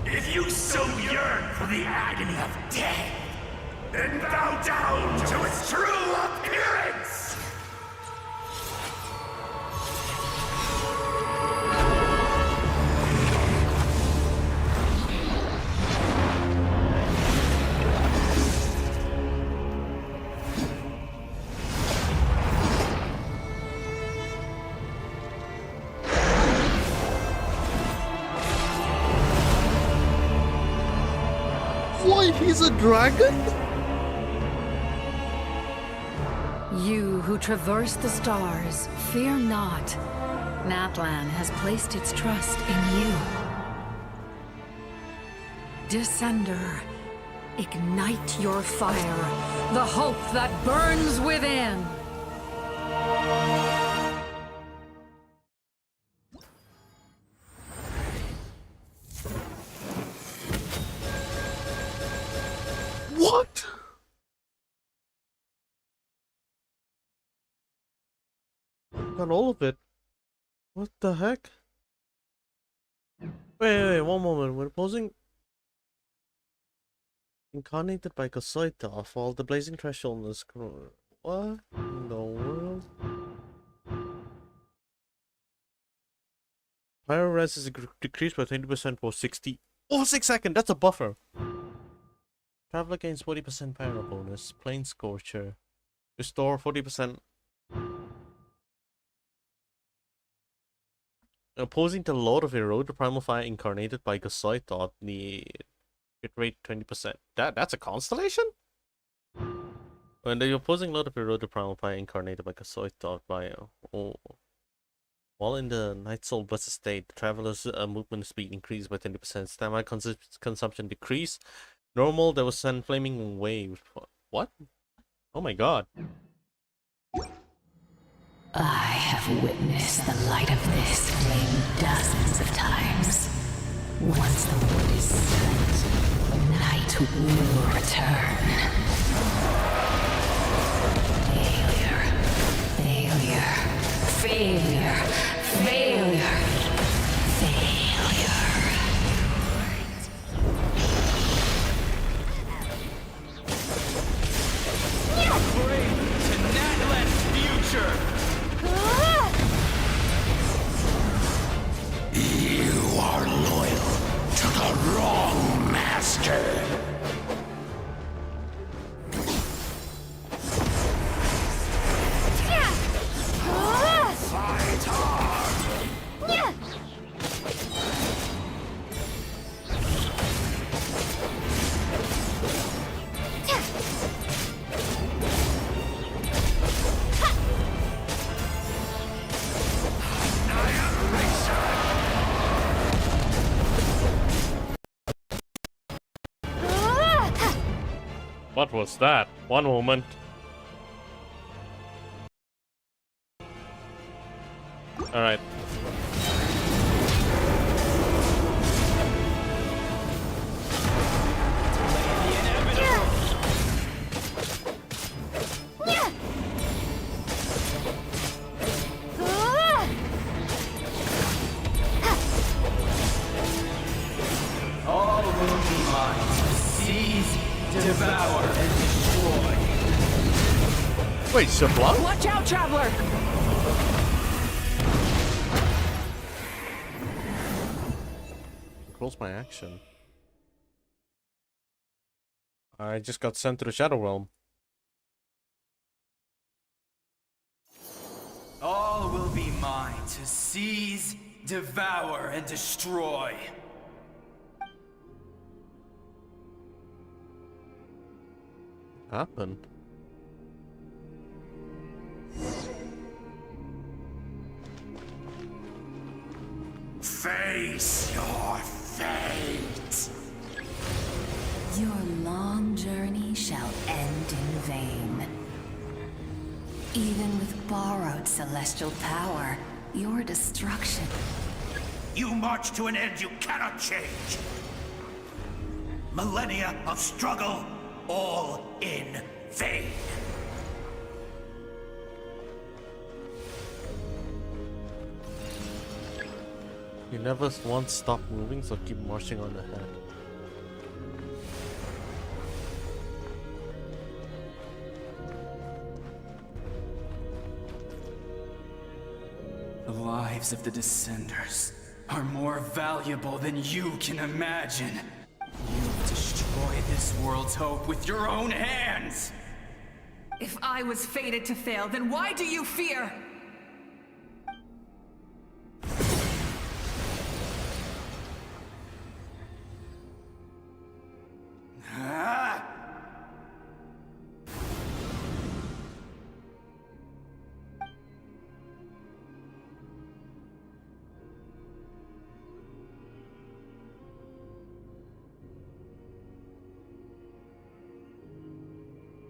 If you so yearn for the agony of death, then bow down to its true appearance! Why, he's a dragon? You who traverse the stars, fear not. Natlan has placed its trust in you. Descender, ignite your fire, the hope that burns within. What? Got all of it. What the heck? Wait, one moment. We're posing incarnated by Kosoitov while the blazing threshold is what in the world? Pyro res is decreased by 20% for 60 over 6 seconds. That's a buffer. Traveler gains 40% pyro bonus. Plane Scorcher. Restore 40%. Opposing the Lord of Erode, the Primal Fire incarnated by Gosoithot, the hit rate 20%. That's a constellation? When the opposing Lord of Erode, the Primal Fire incarnated by Gosoithot by while in the Night Soul Blessed state, the traveler's movement speed increased by 20%. Stamina consumption decrease. Normal, there was an flaming wave. What? Oh my god. I have witnessed the light of this flame dozens of times. Once the wood is spent, night will return. Failure. Failure. Failure. Failure. Bring to Natlan's future! You are loyal to the wrong master. was that? One moment. Alright. All will be mine. Seize, devour, and destroy. Wait, Shablan? Watch out, traveler! Close my action. I just got sent to the Shadow Realm. All will be mine to seize, devour, and destroy. Happened. Face your fate. Your long journey shall end in vain. Even with borrowed celestial power, your destruction... You march to an end you cannot change. Millennia of struggle, all in vain. You never once stop moving, so keep marching on ahead. The lives of the Descenders are more valuable than you can imagine. You've destroyed this world's hope with your own hands! If I was fated to fail, then why do you fear?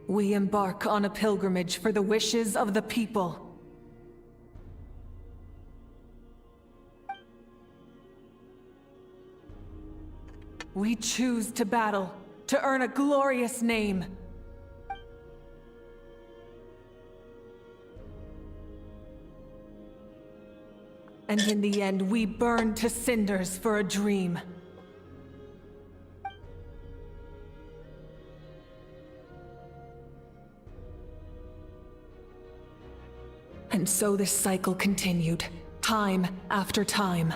We embark on a pilgrimage for the wishes of the people. We choose to battle, to earn a glorious name. And in the end, we burn to cinders for a dream. And so this cycle continued, time after time.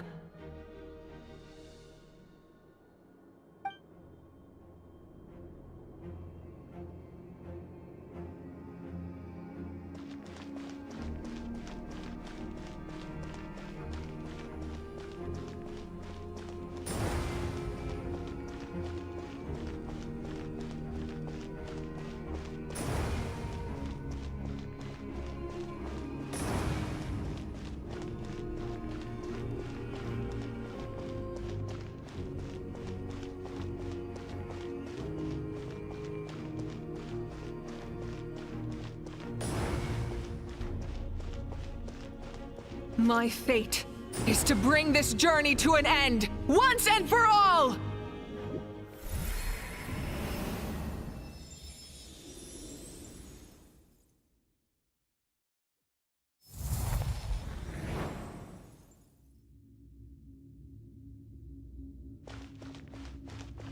My fate is to bring this journey to an end, once and for all!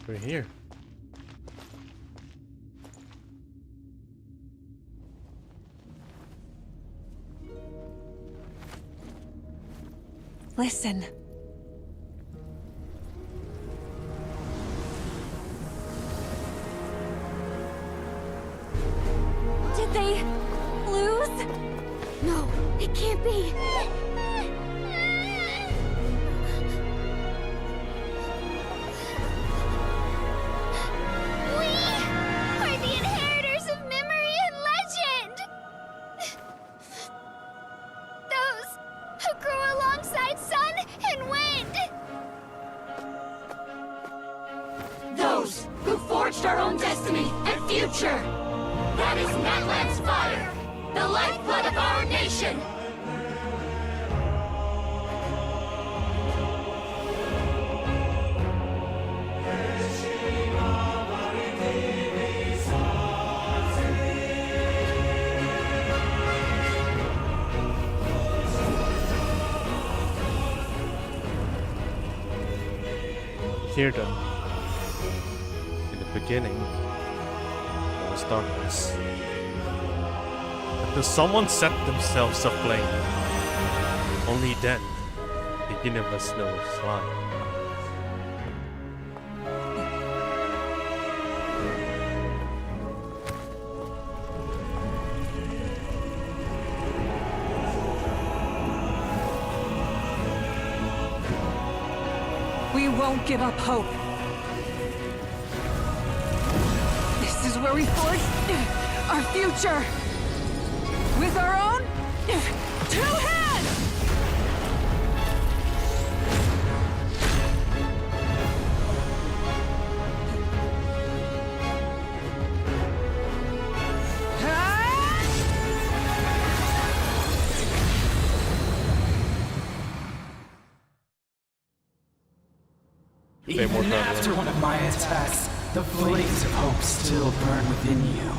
We're here. Listen. Did they lose? No, it can't be. We are the inheritors of memory and legend. Those who grew alongside sun and wind. Those who forge forged our own destiny and future. That is Natlan's fire, the lifeblood of our nation. Hear them. In the beginning, there was darkness. Until someone set themselves aflame. Only then, the universe knows why. We won't give up hope. This is where we forge our future. With our own 2 hands! Even after one of my attacks, the flames of hope still burn within you.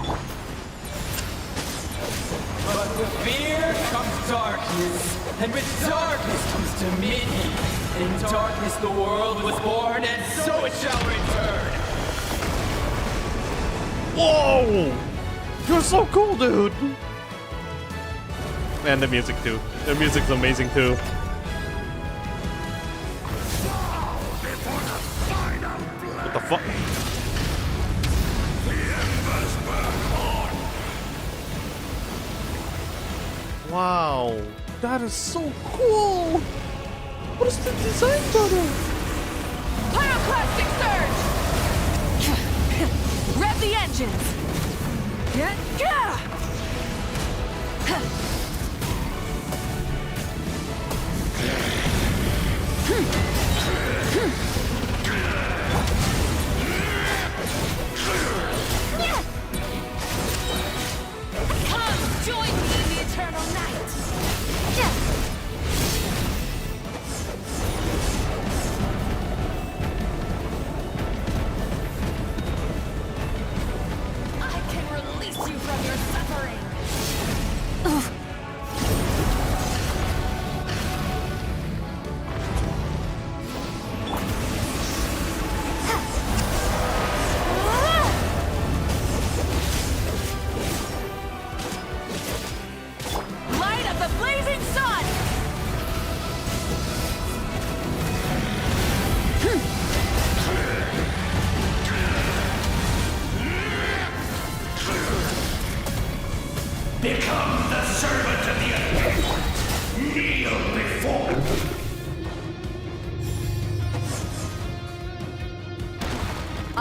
But with fear comes darkness, and with darkness comes dominion. In darkness the world was born, and so it shall return. Whoa! You're so cool, dude! And the music too. The music's amazing too. What the fuck? Wow, that is so cool! What is the design pattern? Pyroclastic surge! Rev the engines! Come, join me in the eternal night. I can release you from your suffering. Light of the blazing sun! Become the servant of the Undead. Kneel before me. I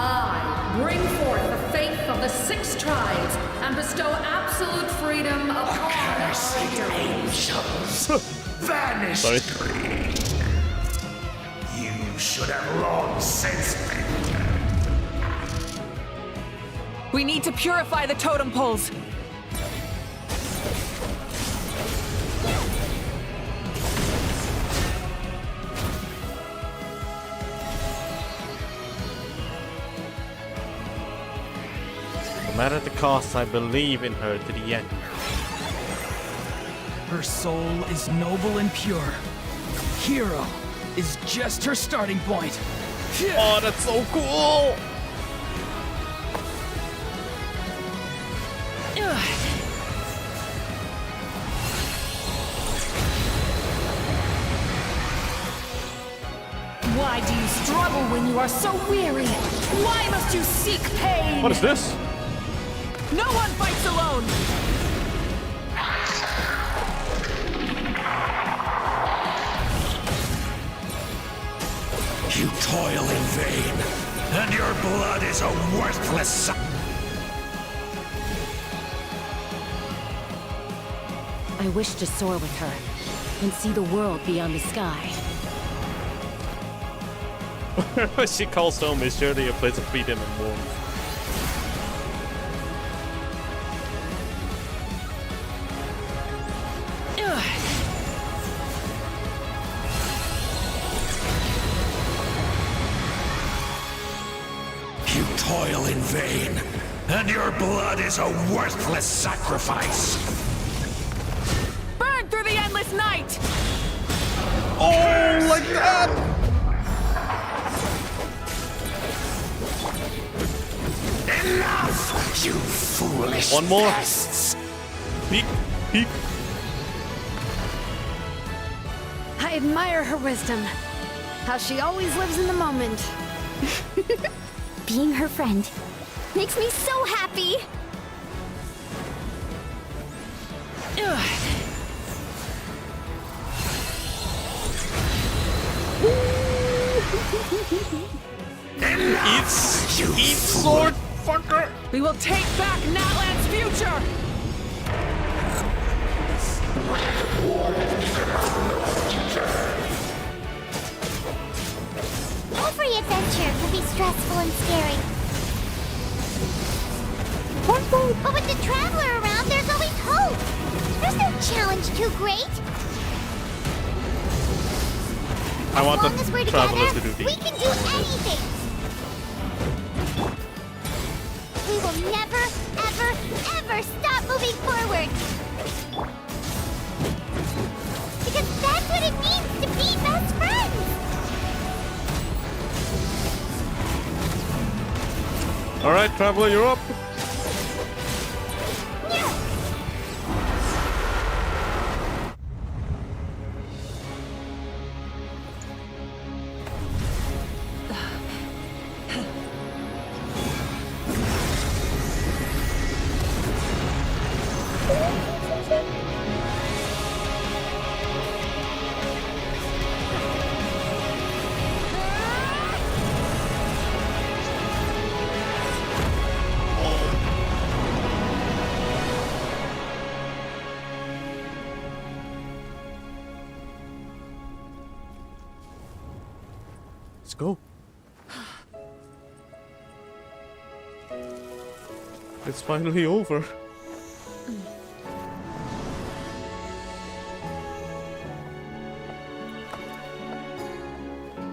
bring forth the faith of the 6 tribes and bestow absolute freedom upon Accursed angels, vanish. Sorry. You should have long since been. We need to purify the totem poles. No matter the cost, I believe in her to the end. Her soul is noble and pure. Hero is just her starting point. Oh, that's so cool! Why do you struggle when you are so weary? Why must you seek pain? What is this? No one fights alone! You toil in vain, and your blood is a worthless. I wish to soar with her and see the world beyond the sky. She calls home is surely a place of freedom and warmth. toil in vain, and your blood is a worthless sacrifice. Burn through the endless night! Oh, like that! Enough, you foolish One more. pests! Peek, peek. I admire her wisdom. How she always lives in the moment. Being her friend makes me so happy. Eat sword, fucker! We will take back Natlan's future! Every adventure can be stressful and scary. But with the Traveler around, there's always hope. There's no challenge too great. I want As long as we're the Travelers to together, do we the can do anything. We will never, ever, ever stop moving forward. Because that's what it means to be best friends. Alright, Traveler, you're up. Let's go. It's finally over.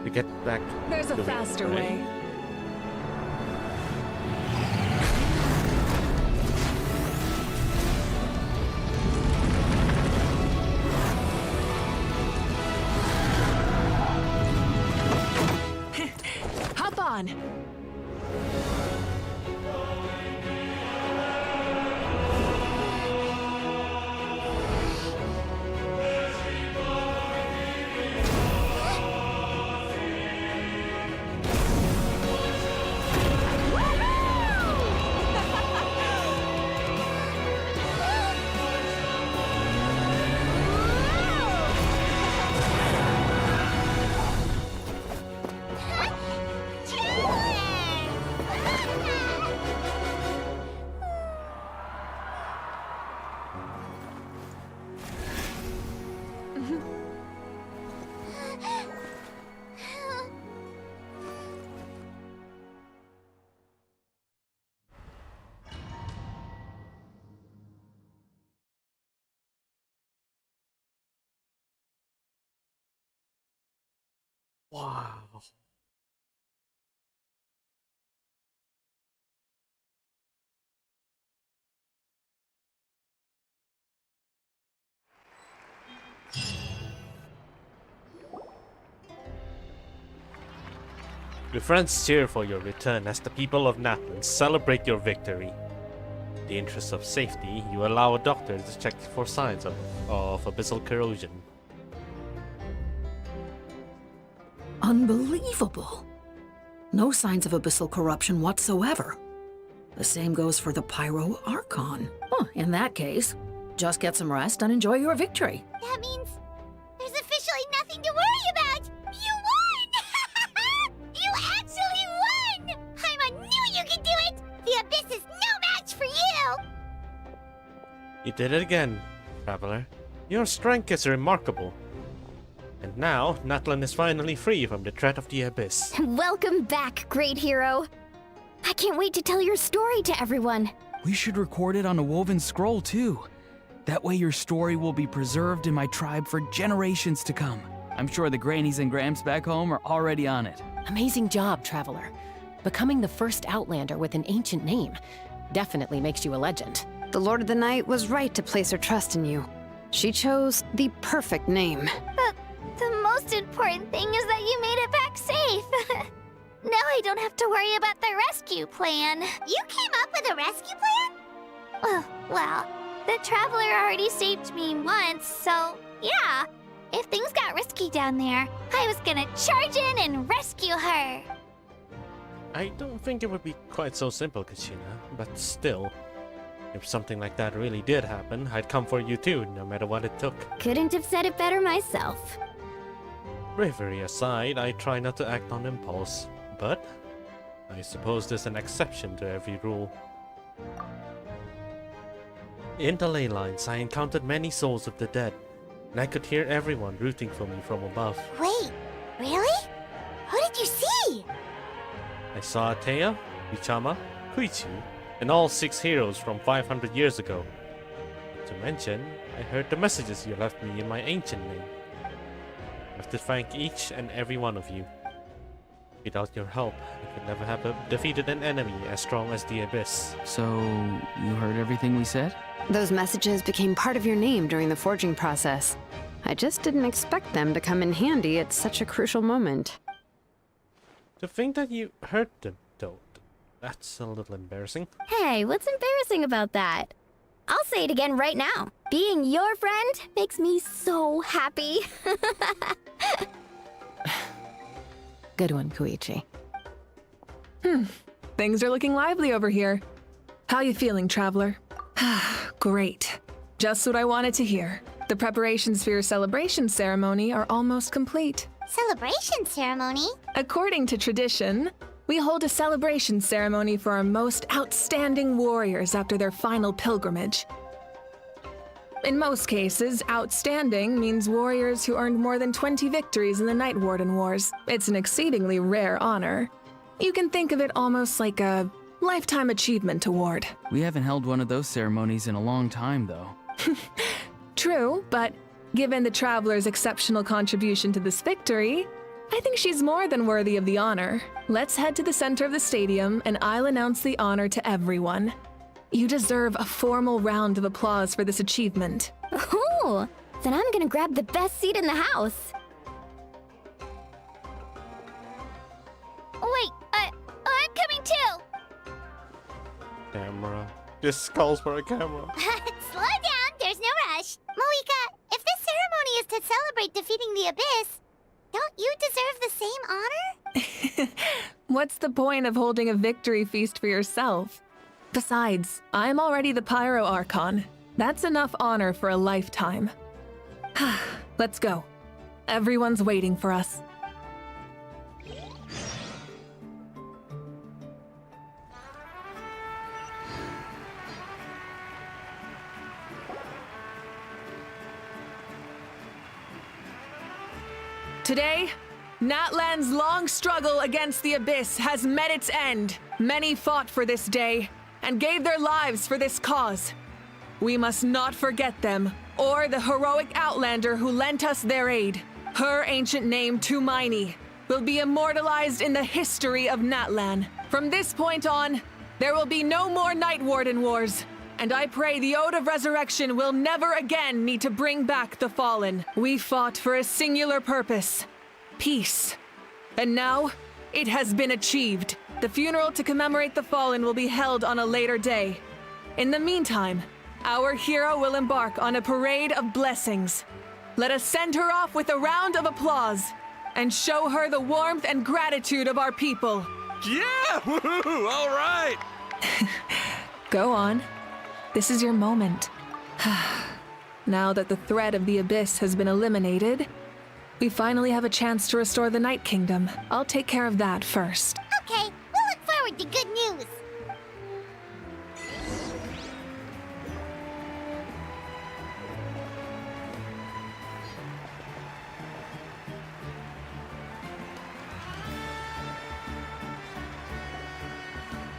To get back. There's a the faster right? way. Hop on! Wow. Your friends cheer for your return as the people of Natlan celebrate your victory. In the interest of safety, you allow a doctor to check for signs of abyssal corrosion. Unbelievable. No signs of abyssal corruption whatsoever. The same goes for the Pyro Archon. Oh, in that case, just get some rest and enjoy your victory. That means there's officially nothing to worry about. You won! You actually won! Paimon knew you could do it! The Abyss is no match for you! You did it again, Traveler. Your strength is remarkable. And now, Natlan is finally free from the threat of the Abyss. Welcome back, great hero. I can't wait to tell your story to everyone. We should record it on a woven scroll, too. That way your story will be preserved in my tribe for generations to come. I'm sure the grannies and gramps back home are already on it. Amazing job, Traveler. Becoming the first Outlander with an ancient name definitely makes you a legend. The Lord of the Night was right to place her trust in you. She chose the perfect name. The most important thing is that you made it back safe. Now I don't have to worry about the rescue plan. You came up with a rescue plan? Well, the Traveler already saved me once, so yeah. If things got risky down there, I was gonna charge in and rescue her. I don't think it would be quite so simple, Kachina, but still. If something like that really did happen, I'd come for you too, no matter what it took. Couldn't have said it better myself. Bravery aside, I try not to act on impulse, but I suppose there's an exception to every rule. In the ley lines, I encountered many souls of the dead, and I could hear everyone rooting for me from above. Wait, really? Who did you see? I saw Atea, Vichama, Kuichu, and all 6 heroes from 500 years ago. Not to mention, I heard the messages you left me in my ancient name. I have to thank each and every one of you. Without your help, I could never have defeated an enemy as strong as the Abyss. So, you heard everything we said? Those messages became part of your name during the forging process. I just didn't expect them to come in handy at such a crucial moment. To think that you heard them, though, that's a little embarrassing. Hey, what's embarrassing about that? I'll say it again right now. Being your friend makes me so happy. Good one, Koichi. Things are looking lively over here. How you feeling, Traveler? Great. Just what I wanted to hear. The preparations for your celebration ceremony are almost complete. Celebration ceremony? According to tradition, we hold a celebration ceremony for our most outstanding warriors after their final pilgrimage. In most cases, outstanding means warriors who earned more than 20 victories in the Night Warden Wars. It's an exceedingly rare honor. You can think of it almost like a lifetime achievement award. We haven't held one of those ceremonies in a long time, though. True, but given the Traveler's exceptional contribution to this victory, I think she's more than worthy of the honor. Let's head to the center of the stadium, and I'll announce the honor to everyone. You deserve a formal round of applause for this achievement. Ooh, then I'm gonna grab the best seat in the house. Wait, I'm coming too! Camera. This calls for a camera. Slow down, there's no rush. Moika, if this ceremony is to celebrate defeating the Abyss, don't you deserve the same honor? What's the point of holding a victory feast for yourself? Besides, I'm already the Pyro Archon. That's enough honor for a lifetime. Let's go. Everyone's waiting for us. Today, Natlan's long struggle against the Abyss has met its end. Many fought for this day and gave their lives for this cause. We must not forget them or the heroic Outlander who lent us their aid. Her ancient name, Tumaini, will be immortalized in the history of Natlan. From this point on, there will be no more Night Warden Wars. And I pray the Ode of Resurrection will never again need to bring back the Fallen. We fought for a singular purpose: peace. And now, it has been achieved. The funeral to commemorate the Fallen will be held on a later day. In the meantime, our hero will embark on a parade of blessings. Let us send her off with a round of applause and show her the warmth and gratitude of our people. Yeah! Woohoo! All right! Go on. This is your moment. Now that the threat of the Abyss has been eliminated, we finally have a chance to restore the Night Kingdom. I'll take care of that first. Okay, we'll look forward to good news.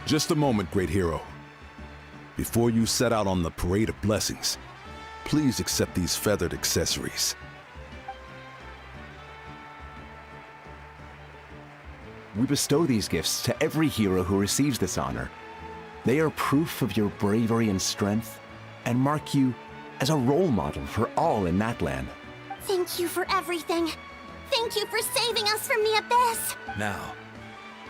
Just a moment, great hero. Before you set out on the parade of blessings, please accept these feathered accessories. we bestow these gifts to every hero who receives this honor. They are proof of your bravery and strength, and mark you as a role model for all in Natlan. Thank you for everything. Thank you for saving us from the abyss. Now,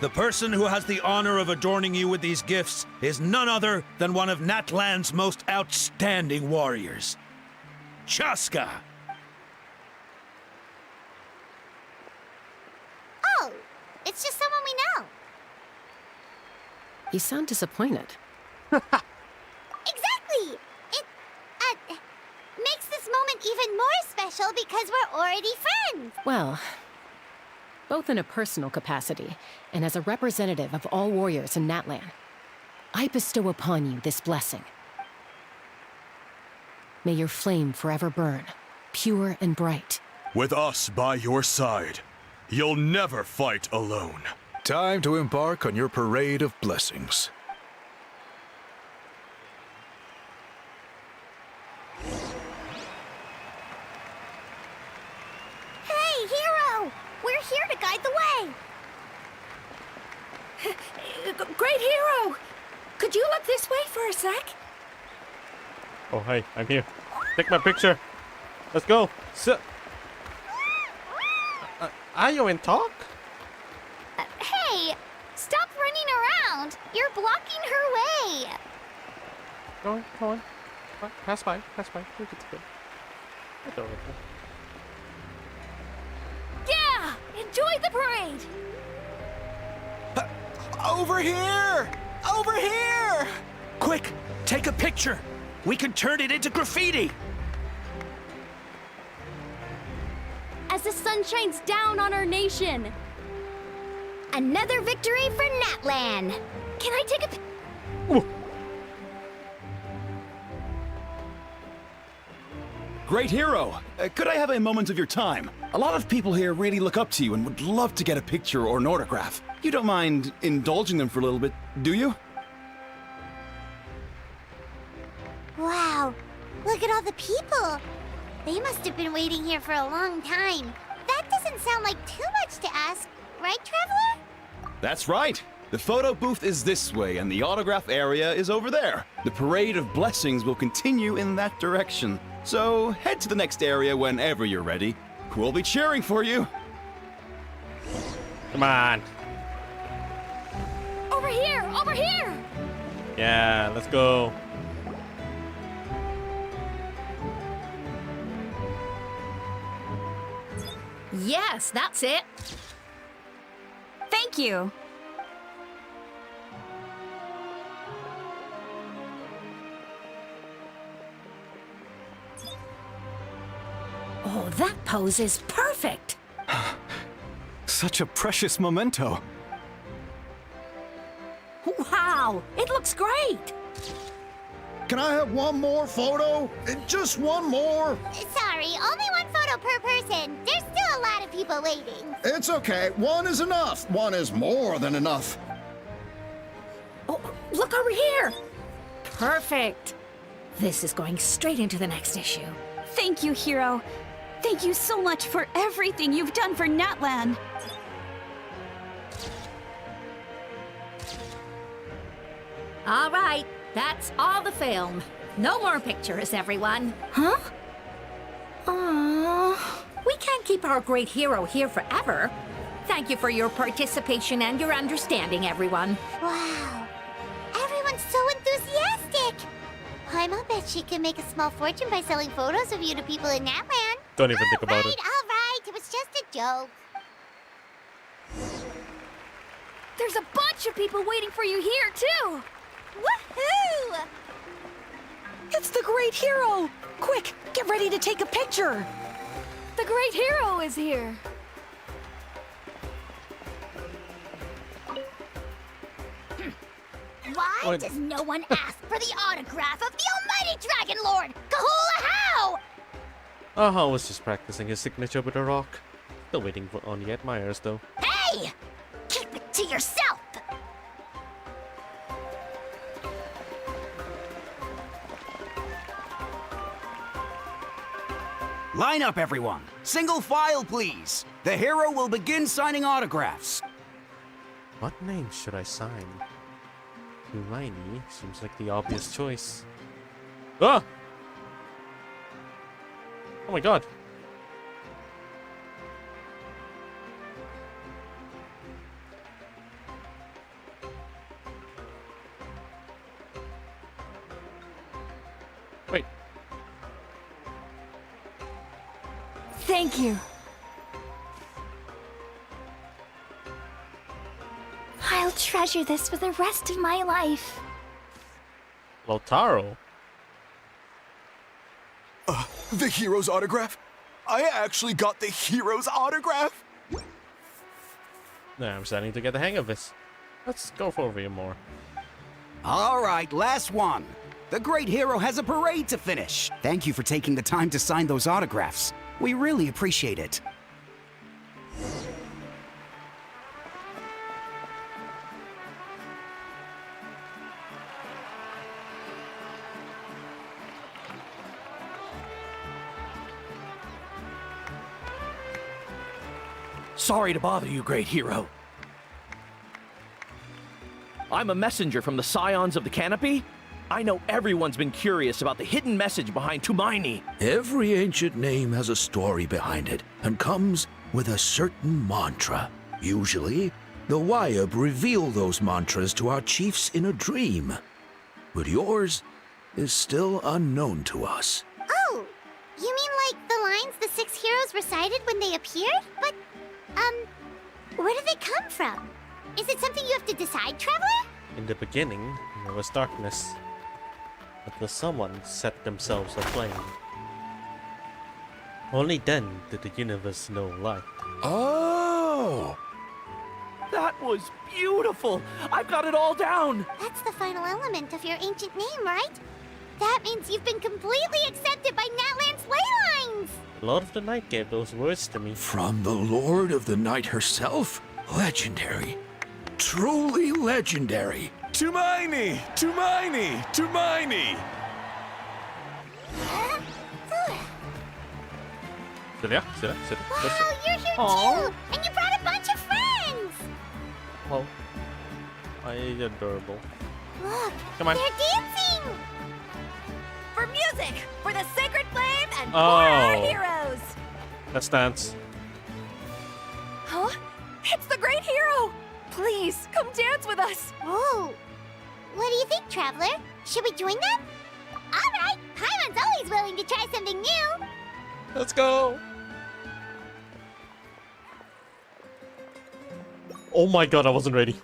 the person who has the honor of adorning you with these gifts is none other than one of Natlan's most outstanding warriors, Chaska. Oh, it's just someone we know. You sound disappointed. Exactly! It, makes this moment even more special because we're already friends. Well, both in a personal capacity and as a representative of all warriors in Natlan, I bestow upon you this blessing. May your flame forever burn, pure and bright. With us by your side, you'll never fight alone. Time to embark on your parade of blessings. Hey, Hero! We're here to guide the way. Great Hero! Could you look this way for a sec? Oh, hey, I'm here. Take my picture. Let's go. Sit. Are you in talk? Hey, stop running around. You're blocking her way. Go on, go on. Pass by, pass by. Look, it's good. It's over there. Yeah! Enjoy the parade! Over here! Over here! Quick, take a picture. We can turn it into graffiti. As the sun shines down on our nation. Another victory for Natlan. Can I take a Great Hero, could I have a moment of your time? A lot of people here really look up to you and would love to get a picture or an autograph. You don't mind indulging them for a little bit, do you? Wow, look at all the people. They must have been waiting here for a long time. That doesn't sound like too much to ask, right, Traveler? That's right. The photo booth is this way and the autograph area is over there. The parade of blessings will continue in that direction. So head to the next area whenever you're ready. We'll be cheering for you. Come on. Over here! Over here! Yeah, let's go. Yes, that's it. Thank you. Oh, that pose is perfect. Such a precious memento. Wow, it looks great. Can I have one more photo? Just one more? Sorry, only one photo per person. There's still a lot of people waiting. It's okay. One is enough. One is more than enough. Oh, look over here. Perfect. This is going straight into the next issue. Thank you, Hero. Thank you so much for everything you've done for Natlan. All right, that's all the film. No more pictures, everyone. Huh? Aww. We can't keep our great hero here forever. Thank you for your participation and your understanding, everyone. Wow, everyone's so enthusiastic. I'll bet she can make a small fortune by selling photos of you to people in Natlan. Don't even think about it. All right, it was just a joke. There's a bunch of people waiting for you here, too! Woohoo! It's the Great Hero! Quick, get ready to take a picture! The Great Hero is here! Why does no one ask for the autograph of the almighty Dragon Lord, Kahula How? Aha was just practicing his signature with a rock. Still waiting on the admirers though. Hey! Keep it to yourself! Line up, everyone. Single file, please. The hero will begin signing autographs. What name should I sign? Hermione seems like the obvious choice. Ah! Oh my god. Wait. Thank you. I'll treasure this for the rest of my life. Lautaro? The hero's autograph? I actually got the hero's autograph? Nah, I'm starting to get the hang of this. Let's go for a few more. All right, last one. The great hero has a parade to finish. Thank you for taking the time to sign those autographs. We really appreciate it. Sorry to bother you, great hero. I'm a messenger from the Scions of the Canopy. I know everyone's been curious about the hidden message behind Tumaini. Every ancient name has a story behind it and comes with a certain mantra. Usually, the Wayab reveal those mantras to our chiefs in a dream. But yours is still unknown to us. Oh, you mean like the lines the 6 heroes recited when they appeared? But, where do they come from? Is it something you have to decide, Traveler? In the beginning, there was darkness. But the someone set themselves aflame. Only then did the universe know light. Oh! That was beautiful! I've got it all down! That's the final element of your ancient name, right? That means you've been completely accepted by Natlan's ley lines! The Lord of the Night gave those words to me. From the Lord of the Night herself? Legendary. Truly legendary. Tumaini! Tumaini! Tumaini! Sit there. Wow, you're here too! And you brought a bunch of friends! Oh. I adorable. Look, Come on. they're dancing! For music! For the sacred flame and for Oh. our heroes! Let's dance. Huh? It's the great hero! Please, come dance with us! Oh, what do you think, Traveler? Should we join them? All right, Paimon's always willing to try something new. Let's go. Oh my god, I wasn't ready.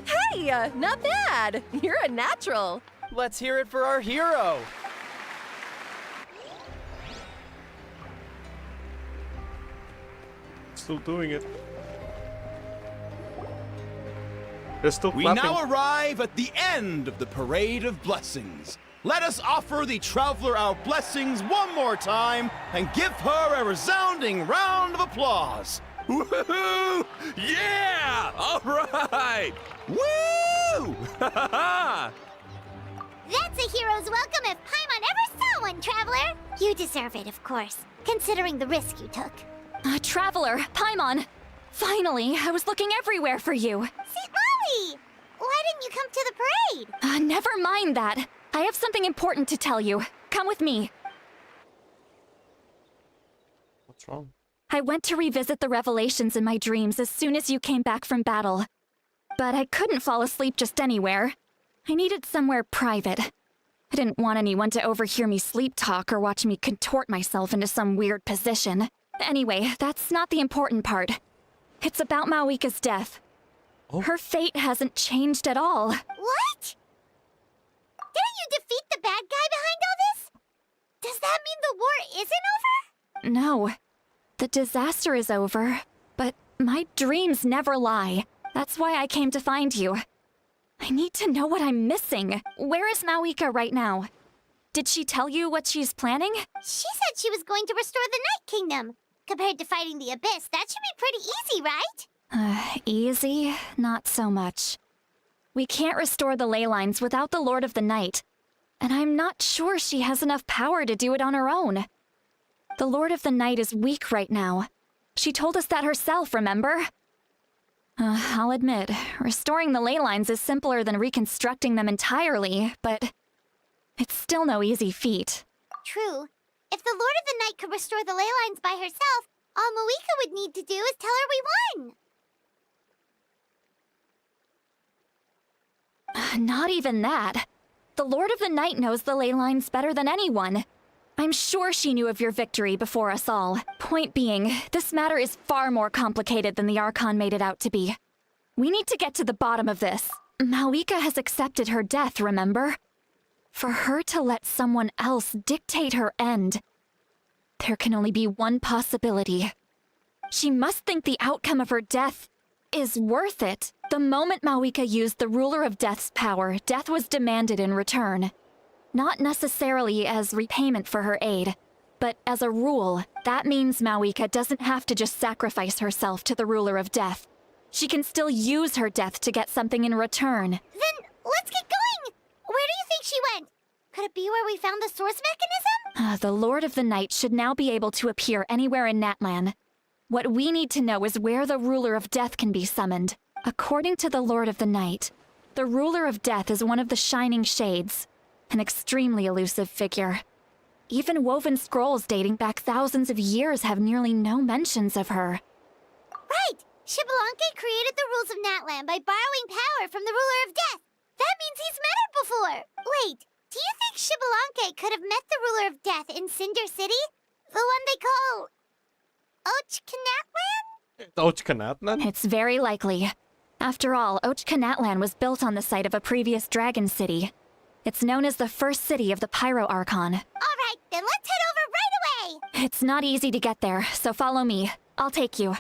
Hey, not bad! You're a natural! Let's hear it for our hero. Still doing it. They're still We clapping. now arrive at the end of the Parade of Blessings. Let us offer the Traveler our blessings one more time and give her a resounding round of applause. Woohoo! Yeah! All right! Woo! That's a hero's welcome if Paimon ever saw one, Traveler. You deserve it, of course, considering the risk you took. Traveler, Paimon! Finally, I was looking everywhere for you. St. Molly! Why didn't you come to the parade? Never mind that. I have something important to tell you. Come with me. What's wrong? I went to revisit the revelations in my dreams as soon as you came back from battle. But I couldn't fall asleep just anywhere. I needed somewhere private. I didn't want anyone to overhear me sleep talk or watch me contort myself into some weird position. Anyway, that's not the important part. It's about Mawika's death. Oh. Her fate hasn't changed at all. What? Didn't you defeat the bad guy behind all this? Does that mean the war isn't over? No. The disaster is over, but My dreams never lie. That's why I came to find you. I need to know what I'm missing. Where is Mawika right now? Did she tell you what she's planning? She said she was going to restore the Night Kingdom. Compared to fighting the Abyss, that should be pretty easy, right? Easy? Not so much. We can't restore the ley lines without the Lord of the Night, and I'm not sure she has enough power to do it on her own. The Lord of the Night is weak right now. She told us that herself, remember? I'll admit, restoring the ley lines is simpler than reconstructing them entirely, but it's still no easy feat. True. If the Lord of the Night could restore the ley lines by herself, all Mawika would need to do is tell her we won. Not even that. The Lord of the Night knows the ley lines better than anyone. I'm sure she knew of your victory before us all. Point being, this matter is far more complicated than the Archon made it out to be. We need to get to the bottom of this. Mawika has accepted her death, remember? For her to let someone else dictate her end, there can only be one possibility. She must think the outcome of her death is worth it. The moment Mawika used the Ruler of Death's power, death was demanded in return. Not necessarily as repayment for her aid, but as a rule, that means Mawika doesn't have to just sacrifice herself to the Ruler of Death. She can still use her death to get something in return. Then let's get going! Where do you think she went? Could it be where we found the source mechanism? The Lord of the Night should now be able to appear anywhere in Natlan. What we need to know is where the Ruler of Death can be summoned. According to the Lord of the Night, the Ruler of Death is one of the Shining Shades, an extremely elusive figure. Even woven scrolls dating back thousands of years have nearly no mentions of her. Right! Xbalanque created the rules of Natlan by borrowing power from the Ruler of Death. That means he's met her before! Wait, do you think Xbalanque could have met the Ruler of Death in Cinder City? The one they call... Ochkanatlan? Ochkanatlan? It's very likely. After all, Ochkanatlan was built on the site of a previous dragon city. It's known as the first city of the Pyro Archon. Alright, then let's head over right away! It's not easy to get there, so follow me. I'll take you.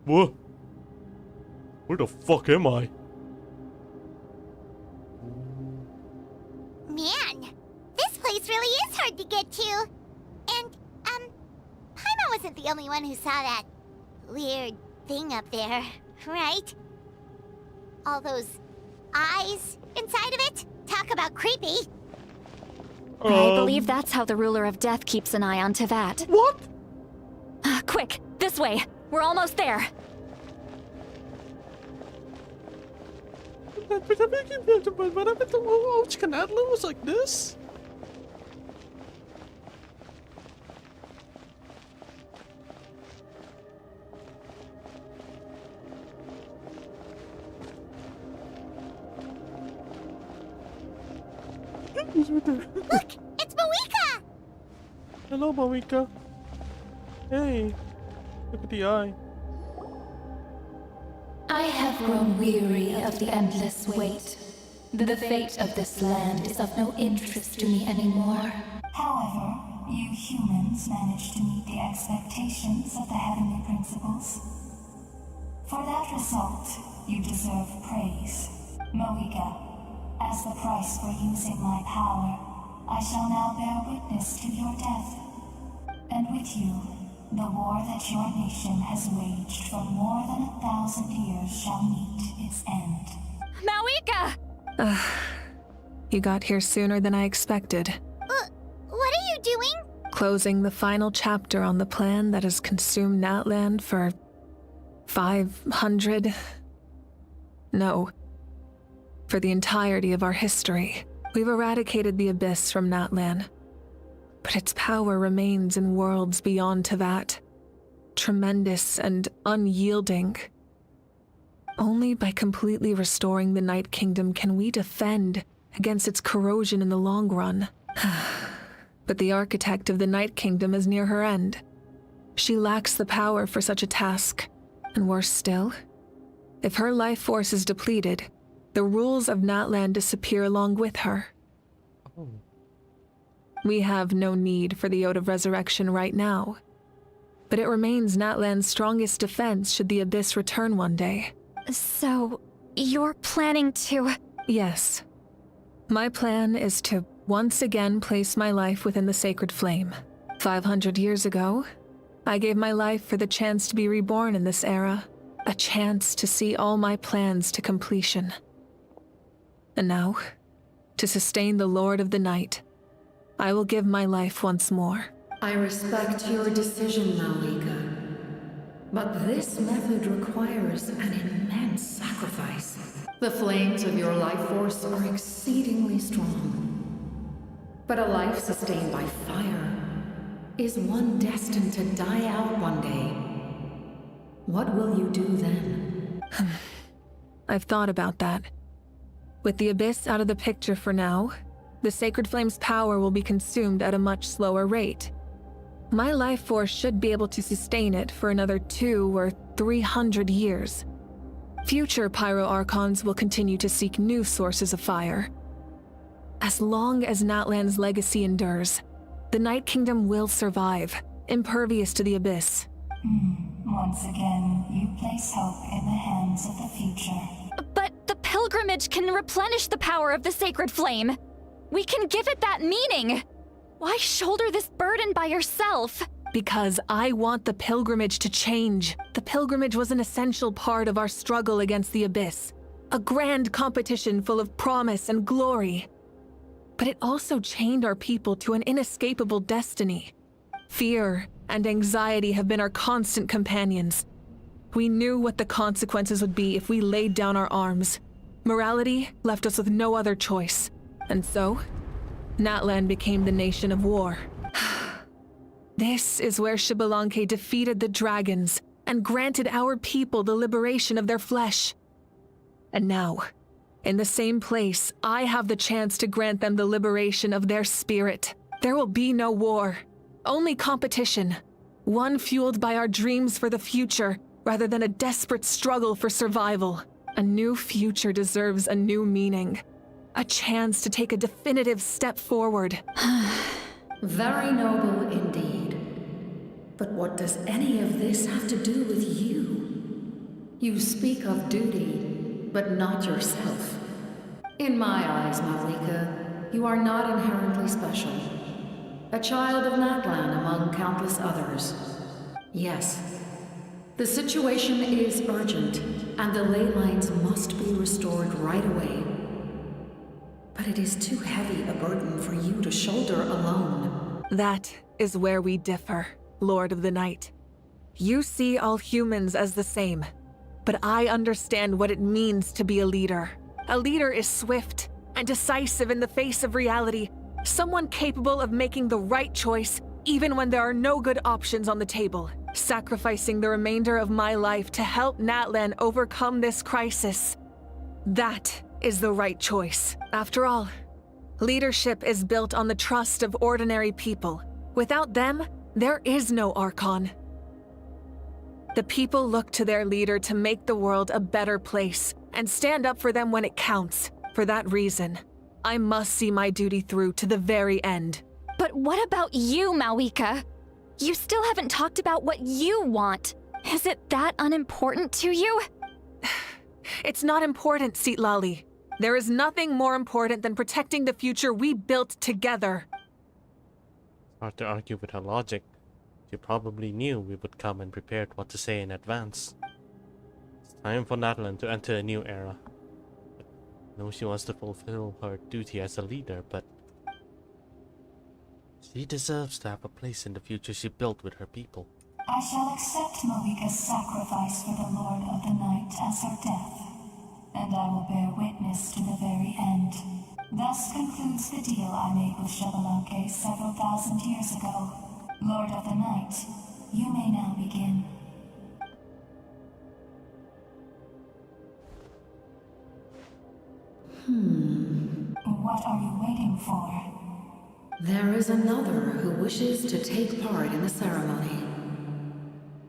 What? Where the fuck am I? Man, this place really is hard to get to. And, Paimon wasn't the only one who saw that weird thing up there, right? All those eyes inside of it? Talk about creepy. I believe that's how the Ruler of Death keeps an eye on Tevat. What? Quick, this way. We're almost there. Ochkanatlan was like this? Look, it's Mawika! Hello, Mawika. Hey, look at the eye. I have grown weary of the endless wait. The fate of this land is of no interest to me anymore. However, you humans managed to meet the expectations of the heavenly principles. For that result, you deserve praise. Mawika, as the price for using my power, I shall now bear witness to your death. And with you, the war that your nation has waged for more than 1,000 years shall meet its end. Mawika! You got here sooner than I expected. What are you doing? Closing the final chapter on the plan that has consumed Natlan for 500... No. For the entirety of our history. We've eradicated the Abyss from Natlan. But its power remains in worlds beyond Tevat. Tremendous and unyielding. Only by completely restoring the Night Kingdom can we defend against its corrosion in the long run. But the architect of the Night Kingdom is near her end. She lacks the power for such a task. And worse still, if her life force is depleted, the rules of Natlan disappear along with her. Oh. We have no need for the Ode of Resurrection right now, but it remains Natlan's strongest defense should the Abyss return one day. So, you're planning to... Yes. My plan is to once again place my life within the sacred flame. 500 years ago, I gave my life for the chance to be reborn in this era, a chance to see all my plans to completion. And now, to sustain the Lord of the Night, I will give my life once more. I respect your decision, Malika. But this method requires an immense sacrifice. The flames of your life force are exceedingly strong. But a life sustained by fire is one destined to die out one day. What will you do then? I've thought about that. With the Abyss out of the picture for now, the Sacred Flame's power will be consumed at a much slower rate. My life force should be able to sustain it for another 200 or 300 years. Future Pyro Archons will continue to seek new sources of fire. As long as Natlan's legacy endures, the Night Kingdom will survive, impervious to the Abyss. Once again, you place hope in the hands of the future. But the pilgrimage can replenish the power of the sacred flame. We can give it that meaning. Why shoulder this burden by yourself? Because I want the pilgrimage to change. The pilgrimage was an essential part of our struggle against the Abyss. A grand competition full of promise and glory. But it also chained our people to an inescapable destiny. Fear and anxiety have been our constant companions. We knew what the consequences would be if we laid down our arms. Morality left us with no other choice. And so, Natlan became the nation of war. This is where Xbalanque defeated the dragons and granted our people the liberation of their flesh. And now, in the same place, I have the chance to grant them the liberation of their spirit. There will be no war, only competition. One fueled by our dreams for the future, rather than a desperate struggle for survival. A new future deserves a new meaning. A chance to take a definitive step forward. Very noble indeed. But what does any of this have to do with you? You speak of duty, but not yourself. In my eyes, Malika, you are not inherently special. A child of Natlan among countless others. Yes, the situation is urgent, and the ley lines must be restored right away. But it is too heavy a burden for you to shoulder alone. That is where we differ, Lord of the Night. You see all humans as the same, but I understand what it means to be a leader. A leader is swift and decisive in the face of reality, someone capable of making the right choice even when there are no good options on the table, sacrificing the remainder of my life to help Natlan overcome this crisis. That is the right choice. After all, leadership is built on the trust of ordinary people. Without them, there is no Archon. The people look to their leader to make the world a better place and stand up for them when it counts. For that reason, I must see my duty through to the very end. But what about you, Malika? You still haven't talked about what you want. Is it that unimportant to you? It's not important, Citlali. There is nothing more important than protecting the future we built together. Hard to argue with her logic. She probably knew we would come and prepared what to say in advance. It's time for Natlan to enter a new era. I know she wants to fulfill her duty as a leader, but she deserves to have a place in the future she built with her people. I shall accept Malika's sacrifice for the Lord of the Night as her death, and I will bear witness to the very end. Thus concludes the deal I made with Xbalanque several thousand years ago. Lord of the Night, you may now begin. What are you waiting for? There is another who wishes to take part in the ceremony.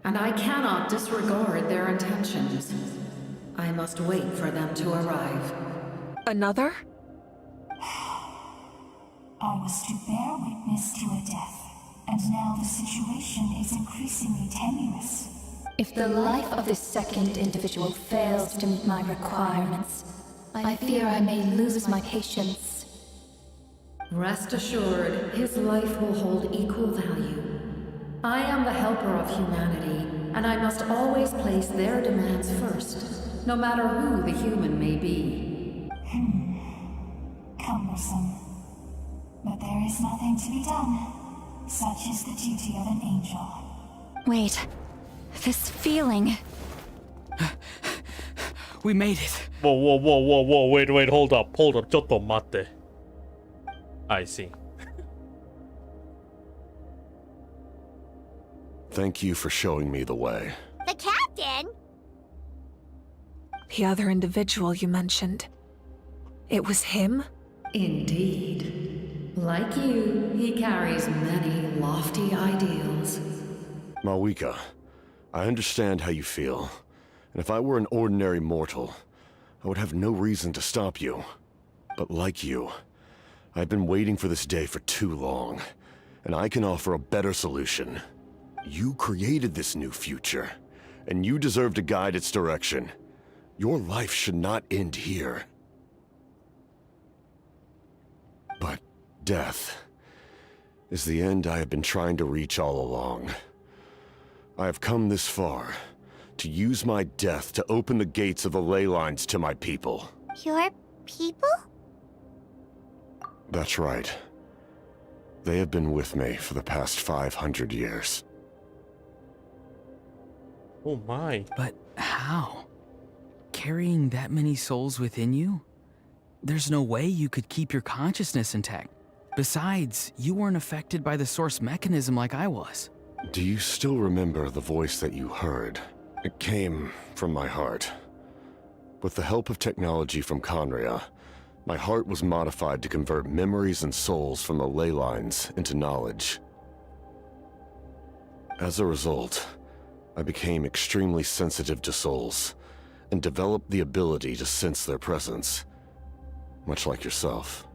And I cannot disregard their intentions. I must wait for them to arrive. Another? I was to bear witness to a death, and now the situation is increasingly tenuous. If the life of this second individual fails to meet my requirements, I fear I may lose my patience. Rest assured, his life will hold equal value. I am the helper of humanity, and I must always place their demands first, no matter who the human may be. Cumbersome. But there is nothing to be done. Such is the duty of an angel. Wait. This feeling. We made it. Whoa, wait, hold up, chotto matte. I see. Thank you for showing me the way. The captain? The other individual you mentioned. It was him? Indeed. Like you, he carries many lofty ideals. Mawika, I understand how you feel. And if I were an ordinary mortal, I would have no reason to stop you. But like you, I've been waiting for this day for too long, and I can offer a better solution. You created this new future, and you deserve to guide its direction. Your life should not end here. But death is the end I have been trying to reach all along. I have come this far to use my death to open the gates of the ley lines to my people. Your people? That's right. They have been with me for the past 500 years. Oh my. But how? Carrying that many souls within you? There's no way you could keep your consciousness intact. Besides, you weren't affected by the source mechanism like I was. Do you still remember the voice that you heard? It came from my heart. With the help of technology from Conria, my heart was modified to convert memories and souls from the ley lines into knowledge. As a result, I became extremely sensitive to souls, and developed the ability to sense their presence, much like yourself.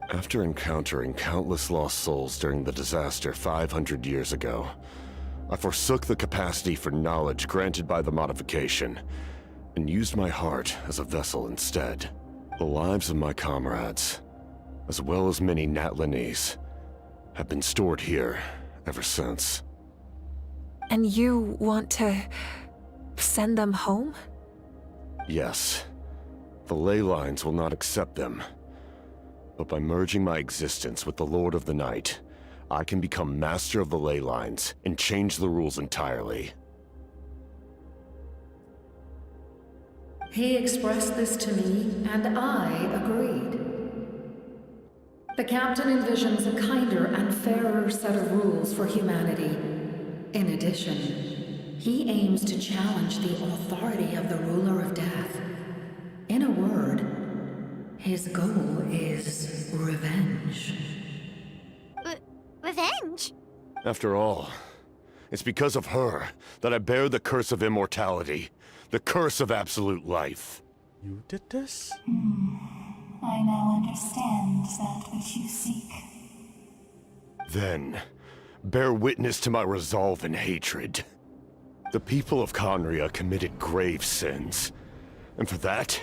After encountering countless lost souls during the disaster 500 years ago, I forsook the capacity for knowledge granted by the modification, and used my heart as a vessel instead. The lives of my comrades, as well as many Natlanese, have been stored here ever since. And you want to send them home? Yes. The ley lines will not accept them. But by merging my existence with the Lord of the Night, I can become master of the ley lines and change the rules entirely. He expressed this to me, and I agreed. The captain envisions a kinder and fairer set of rules for humanity. In addition, he aims to challenge the authority of the ruler of death. In a word, his goal is revenge. Revenge? After all, it's because of her that I bear the curse of immortality, the curse of absolute life. You did this? I now understand that which you seek. Then, bear witness to my resolve and hatred. The people of Conria committed grave sins, and for that,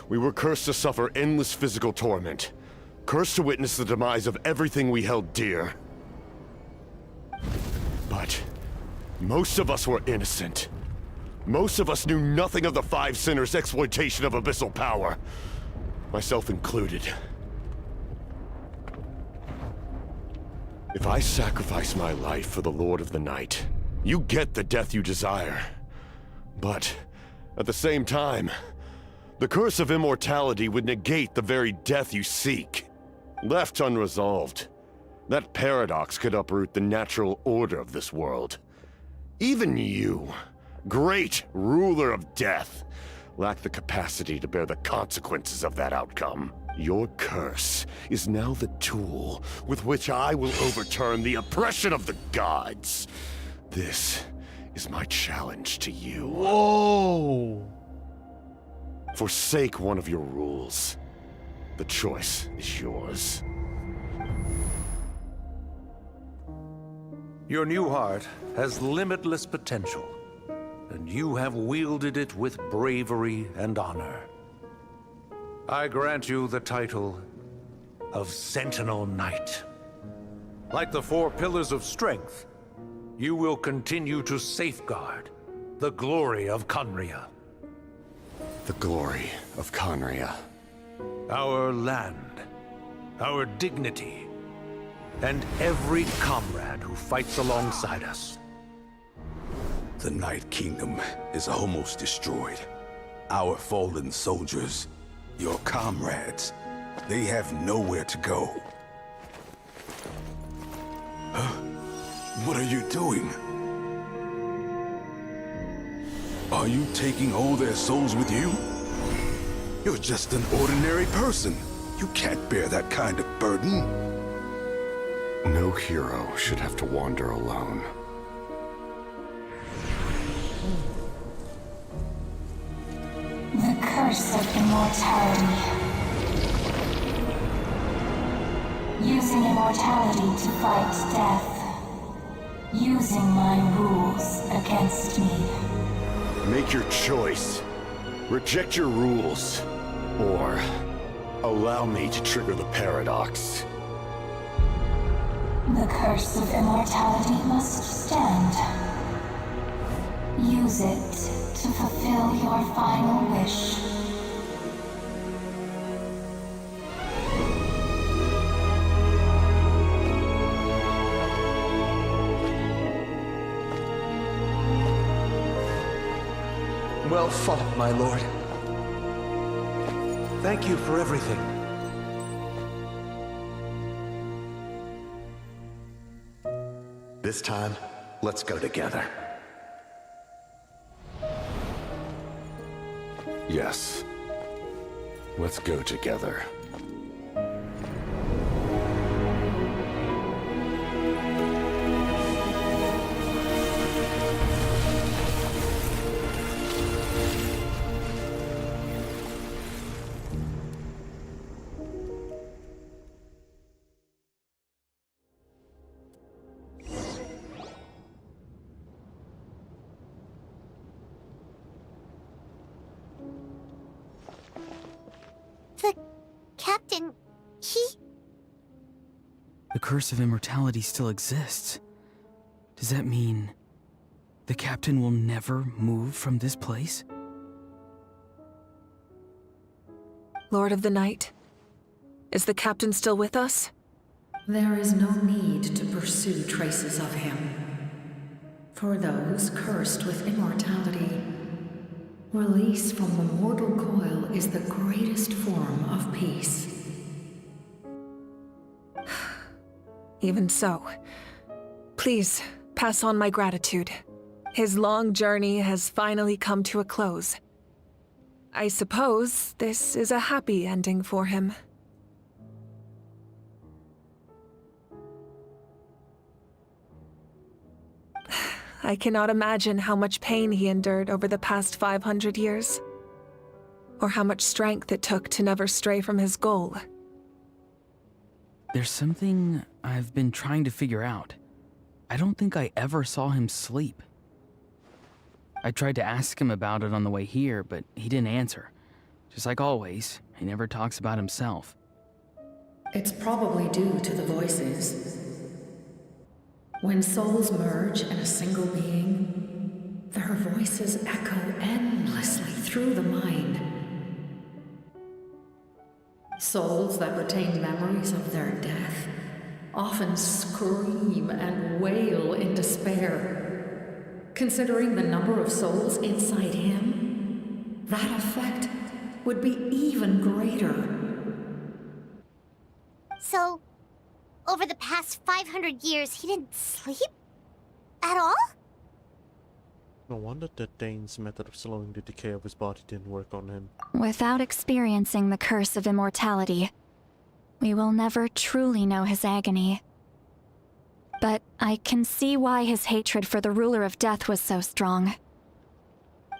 we were cursed to suffer endless physical torment, cursed to witness the demise of everything we held dear. But most of us were innocent. Most of us knew nothing of the Five Sinners' exploitation of abyssal power, myself included. If I sacrifice my life for the Lord of the Night, you get the death you desire. But at the same time, the curse of immortality would negate the very death you seek. Left unresolved, that paradox could uproot the natural order of this world. Even you, great ruler of death, lack the capacity to bear the consequences of that outcome. Your curse is now the tool with which I will overturn the oppression of the gods. This is my challenge to you. Whoa! Forsake one of your rules. The choice is yours. Your new heart has limitless potential, and you have wielded it with bravery and honor. I grant you the title of Sentinel Knight. Like the 4 pillars of strength, you will continue to safeguard the glory of Conria. The glory of Conria. Our land, our dignity, and every comrade who fights alongside us. The Night Kingdom is almost destroyed. Our fallen soldiers, your comrades, they have nowhere to go. Huh? What are you doing? Are you taking all their souls with you? You're just an ordinary person. You can't bear that kind of burden. No hero should have to wander alone. The curse of immortality. Using immortality to fight death. Using my rules against me. Make your choice. Reject your rules. Or allow me to trigger the paradox. The curse of immortality must stand. Use it to fulfill your final wish. Well fought, my lord. Thank you for everything. This time, let's go together. Yes. Let's go together. The captain, he... The curse of immortality still exists. Does that mean the captain will never move from this place? Lord of the Night, is the captain still with us? There is no need to pursue traces of him. For those cursed with immortality, release from the mortal coil is the greatest form of peace. Even so, please pass on my gratitude. His long journey has finally come to a close. I suppose this is a happy ending for him. I cannot imagine how much pain he endured over the past 500 years, or how much strength it took to never stray from his goal. There's something I've been trying to figure out. I don't think I ever saw him sleep. I tried to ask him about it on the way here, but he didn't answer. Just like always, he never talks about himself. It's probably due to the voices. When souls merge in a single being, their voices echo endlessly through the mind. Souls that retain memories of their death often scream and wail in despair. Considering the number of souls inside him, that effect would be even greater. So, over the past 500 years, he didn't sleep? At all? No wonder the Dane's method of slowing the decay of his body didn't work on him. Without experiencing the curse of immortality, we will never truly know his agony. But I can see why his hatred for the ruler of death was so strong.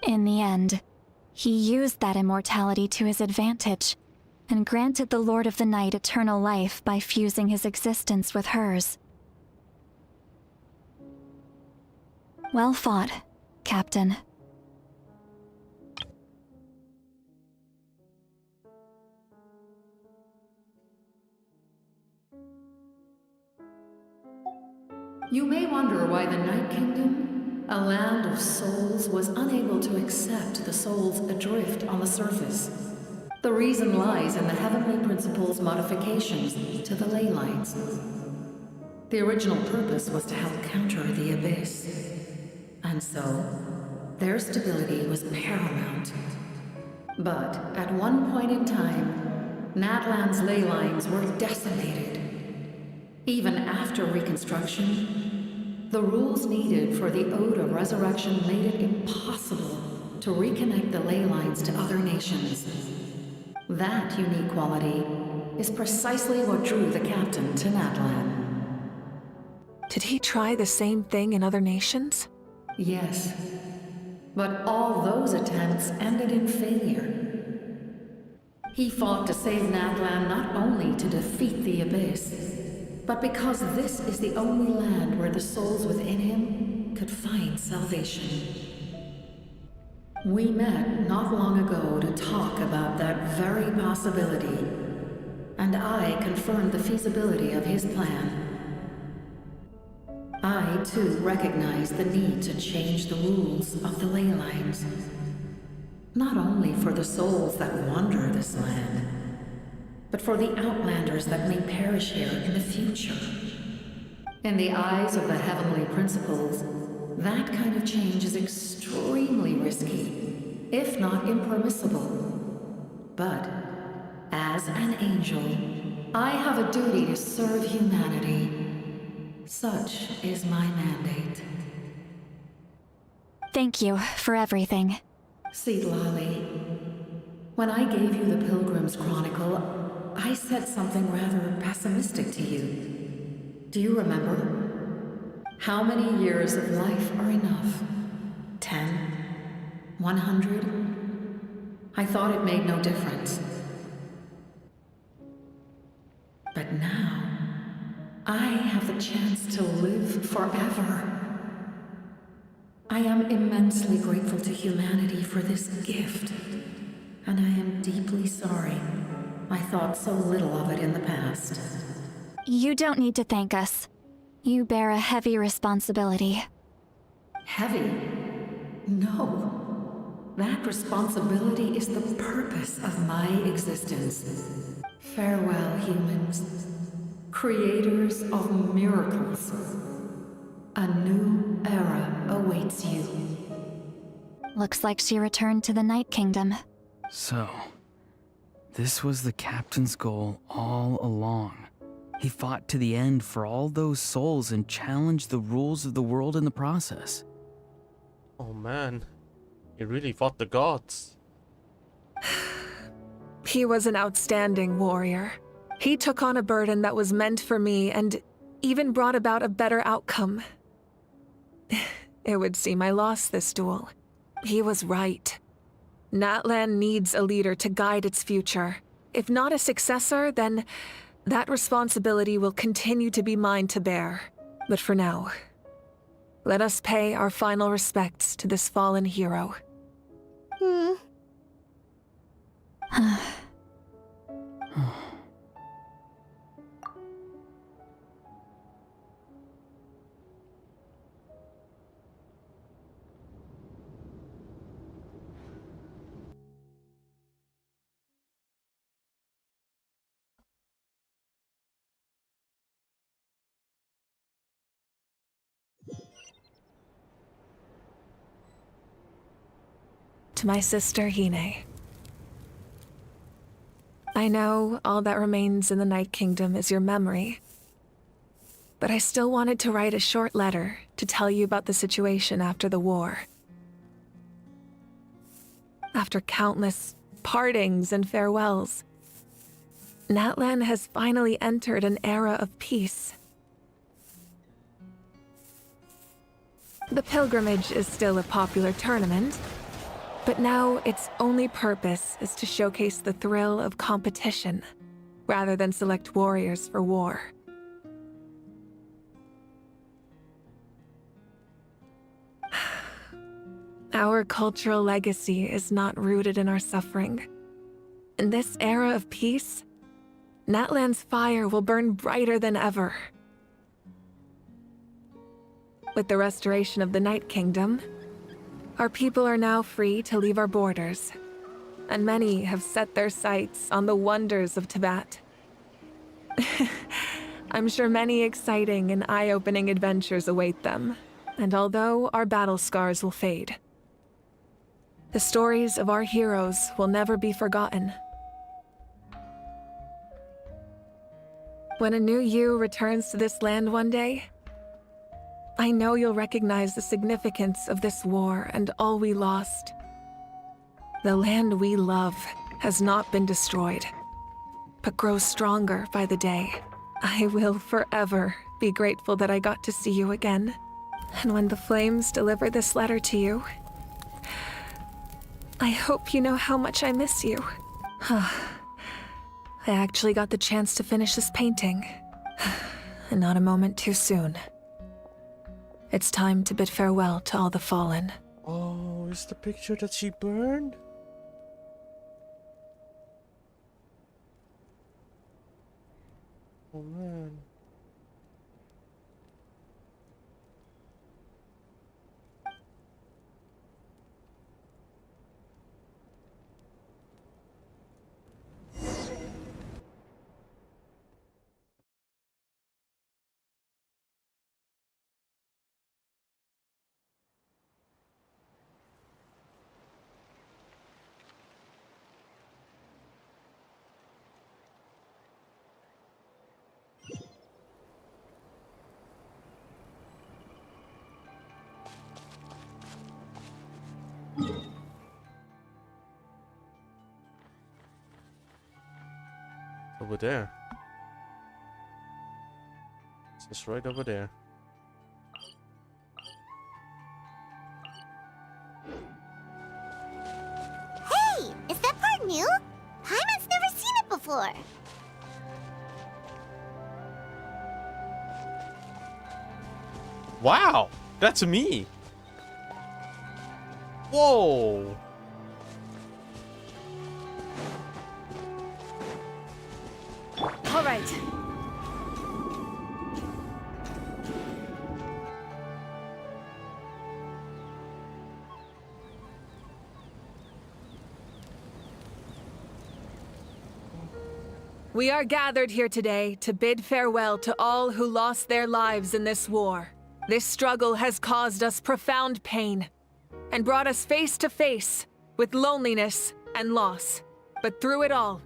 In the end, he used that immortality to his advantage, and granted the Lord of the Night eternal life by fusing his existence with hers. Well fought, Captain. You may wonder why the Night Kingdom, a land of souls, was unable to accept the souls adrift on the surface. The reason lies in the Heavenly Principle's modifications to the ley lines. The original purpose was to help counter the Abyss. And so, their stability was paramount. But at one point in time, Natlan's ley lines were decimated. Even after reconstruction, the rules needed for the Ode of Resurrection made it impossible to reconnect the ley lines to other nations. That unique quality is precisely what drew the captain to Natlan. Did he try the same thing in other nations? Yes, but all those attempts ended in failure. He fought to save Natlan not only to defeat the Abyss, but because this is the only land where the souls within him could find salvation. We met not long ago to talk about that very possibility, and I confirmed the feasibility of his plan. I, too, recognize the need to change the rules of the ley lines. Not only for the souls that wander this land, but for the outlanders that may perish here in the future. In the eyes of the Heavenly Principles, that kind of change is extremely risky, if not impermissible. But, as an angel, I have a duty to serve humanity. Such is my mandate. Thank you for everything. Seedlali, when I gave you the Pilgrim's Chronicle, I said something rather pessimistic to you. Do you remember? How many years of life are enough? 10? 100? I thought it made no difference. But now, I have the chance to live forever. I am immensely grateful to humanity for this gift, and I am deeply sorry I thought so little of it in the past. You don't need to thank us. You bear a heavy responsibility. Heavy? No. That responsibility is the purpose of my existence. Farewell, humans. Creators of miracles. A new era awaits you. Looks like she returned to the Night Kingdom. So, this was the captain's goal all along. He fought to the end for all those souls and challenged the rules of the world in the process. Oh man, he really fought the gods. He was an outstanding warrior. He took on a burden that was meant for me and even brought about a better outcome. It would seem I lost this duel. He was right. Natlan needs a leader to guide its future. If not a successor, then that responsibility will continue to be mine to bear. But for now, let us pay our final respects to this fallen hero. To my sister, Hine. I know all that remains in the Night Kingdom is your memory, but I still wanted to write a short letter to tell you about the situation after the war. After countless partings and farewells, Natlan has finally entered an era of peace. The pilgrimage is still a popular tournament, but now its only purpose is to showcase the thrill of competition, rather than select warriors for war. Our cultural legacy is not rooted in our suffering. In this era of peace, Natlan's fire will burn brighter than ever. With the restoration of the Night Kingdom, our people are now free to leave our borders, and many have set their sights on the wonders of Tibet. I'm sure many exciting and eye-opening adventures await them, and although our battle scars will fade, the stories of our heroes will never be forgotten. When a new you returns to this land one day, I know you'll recognize the significance of this war and all we lost. The land we love has not been destroyed, but grows stronger by the day. I will forever be grateful that I got to see you again. And when the flames deliver this letter to you, I hope you know how much I miss you. I actually got the chance to finish this painting, and not a moment too soon. It's time to bid farewell to all the fallen. Oh, is the picture that she burned? Oh man. Over there. It's just right over there. Hey, is that part new? Paimon's never seen it before. Wow, that's me. Whoa. All right. We are gathered here today to bid farewell to all who lost their lives in this war. This struggle has caused us profound pain and brought us face to face with loneliness and loss. But through it all,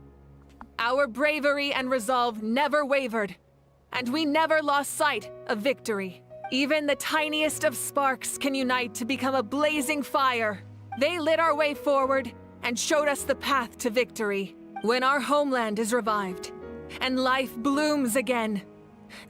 our bravery and resolve never wavered, and we never lost sight of victory. Even the tiniest of sparks can unite to become a blazing fire. They lit our way forward and showed us the path to victory. When our homeland is revived and life blooms again,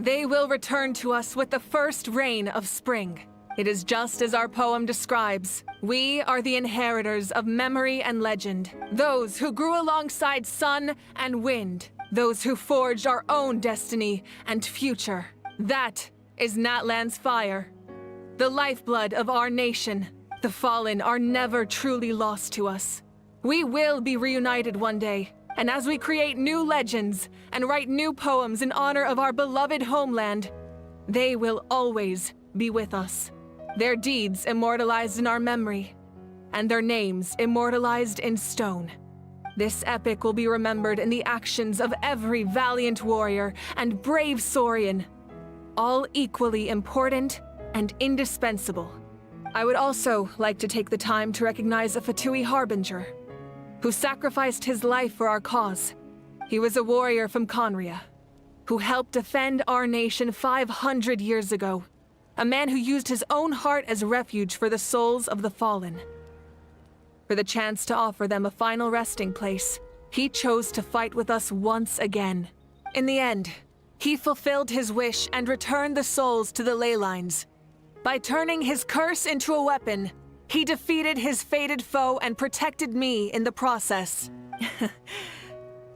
they will return to us with the first rain of spring. It is just as our poem describes. We are the inheritors of memory and legend, those who grew alongside sun and wind, those who forged our own destiny and future. That is Natlan's fire, the lifeblood of our nation. The fallen are never truly lost to us. We will be reunited one day, and as we create new legends and write new poems in honor of our beloved homeland, they will always be with us. Their deeds immortalized in our memory, and their names immortalized in stone. This epic will be remembered in the actions of every valiant warrior and brave Saurian, all equally important and indispensable. I would also like to take the time to recognize a Fatui Harbinger, who sacrificed his life for our cause. He was a warrior from Conria, who helped defend our nation 500 years ago. A man who used his own heart as refuge for the souls of the fallen. For for the chance to offer them a final resting place. He chose to fight with us once again. In the end, he fulfilled his wish and returned the souls to the ley lines. By turning his curse into a weapon, he defeated his fated foe and protected me in the process.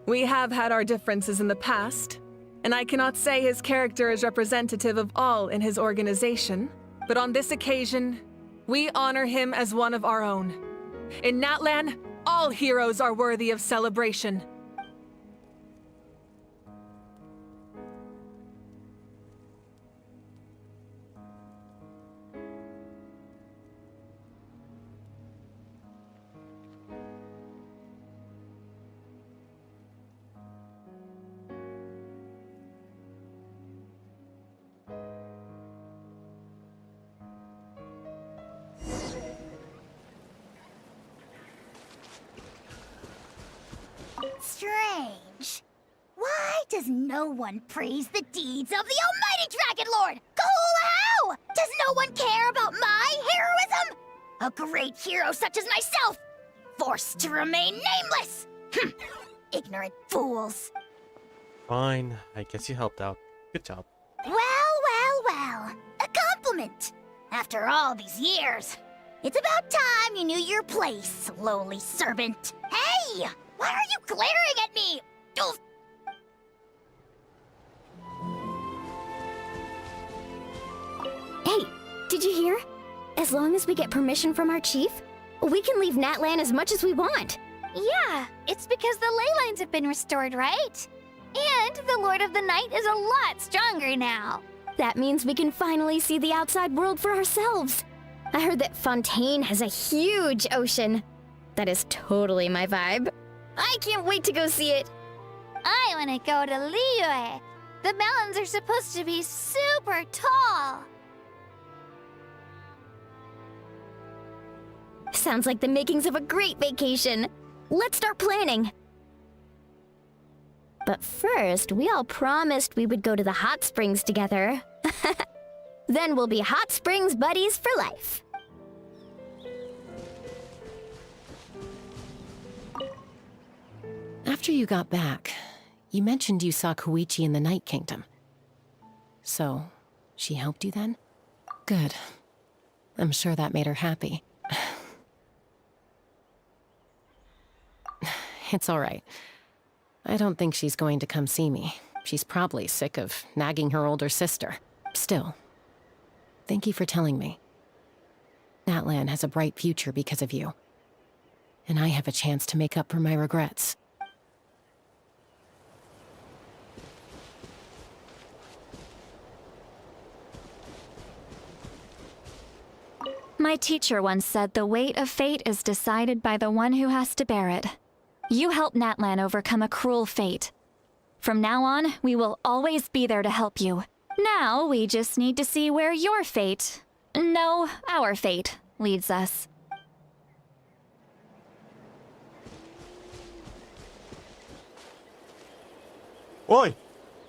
We have had our differences in the past, and I cannot say his character is representative of all in his organization, but on this occasion, we honor him as one of our own. In Natlan, all heroes are worthy of celebration. Strange. Why does no one praise the deeds of the almighty Dragon Lord? Cool how? Does no one care about my heroism? A great hero such as myself, forced to remain nameless. Ignorant fools. Fine, I guess you helped out. Good job. Well. A compliment. After all these years, it's about time you knew your place, lowly servant. Hey! Why are you glaring at me? Oof. Hey, did you hear? As long as we get permission from our chief, we can leave Natlan as much as we want. Yeah, it's because the ley lines have been restored, right? And the Lord of the Night is a lot stronger now. That means we can finally see the outside world for ourselves. I heard that Fontaine has a huge ocean. That is totally my vibe. I can't wait to go see it. I want to go to Liyue. The mountains are supposed to be super tall. Sounds like the makings of a great vacation. Let's start planning. But first, we all promised we would go to the hot springs together. Then we'll be hot springs buddies for life. After you got back, you mentioned you saw Koichi in the Night Kingdom. So, she helped you then? Good. I'm sure that made her happy. It's all right. I don't think she's going to come see me. She's probably sick of nagging her older sister. Still, thank you for telling me. Natlan has a bright future because of you. And I have a chance to make up for my regrets. My teacher once said the weight of fate is decided by the one who has to bear it. You helped Natlan overcome a cruel fate. From now on, we will always be there to help you. Now, we just need to see where your fate, no, our fate, leads us. Oi!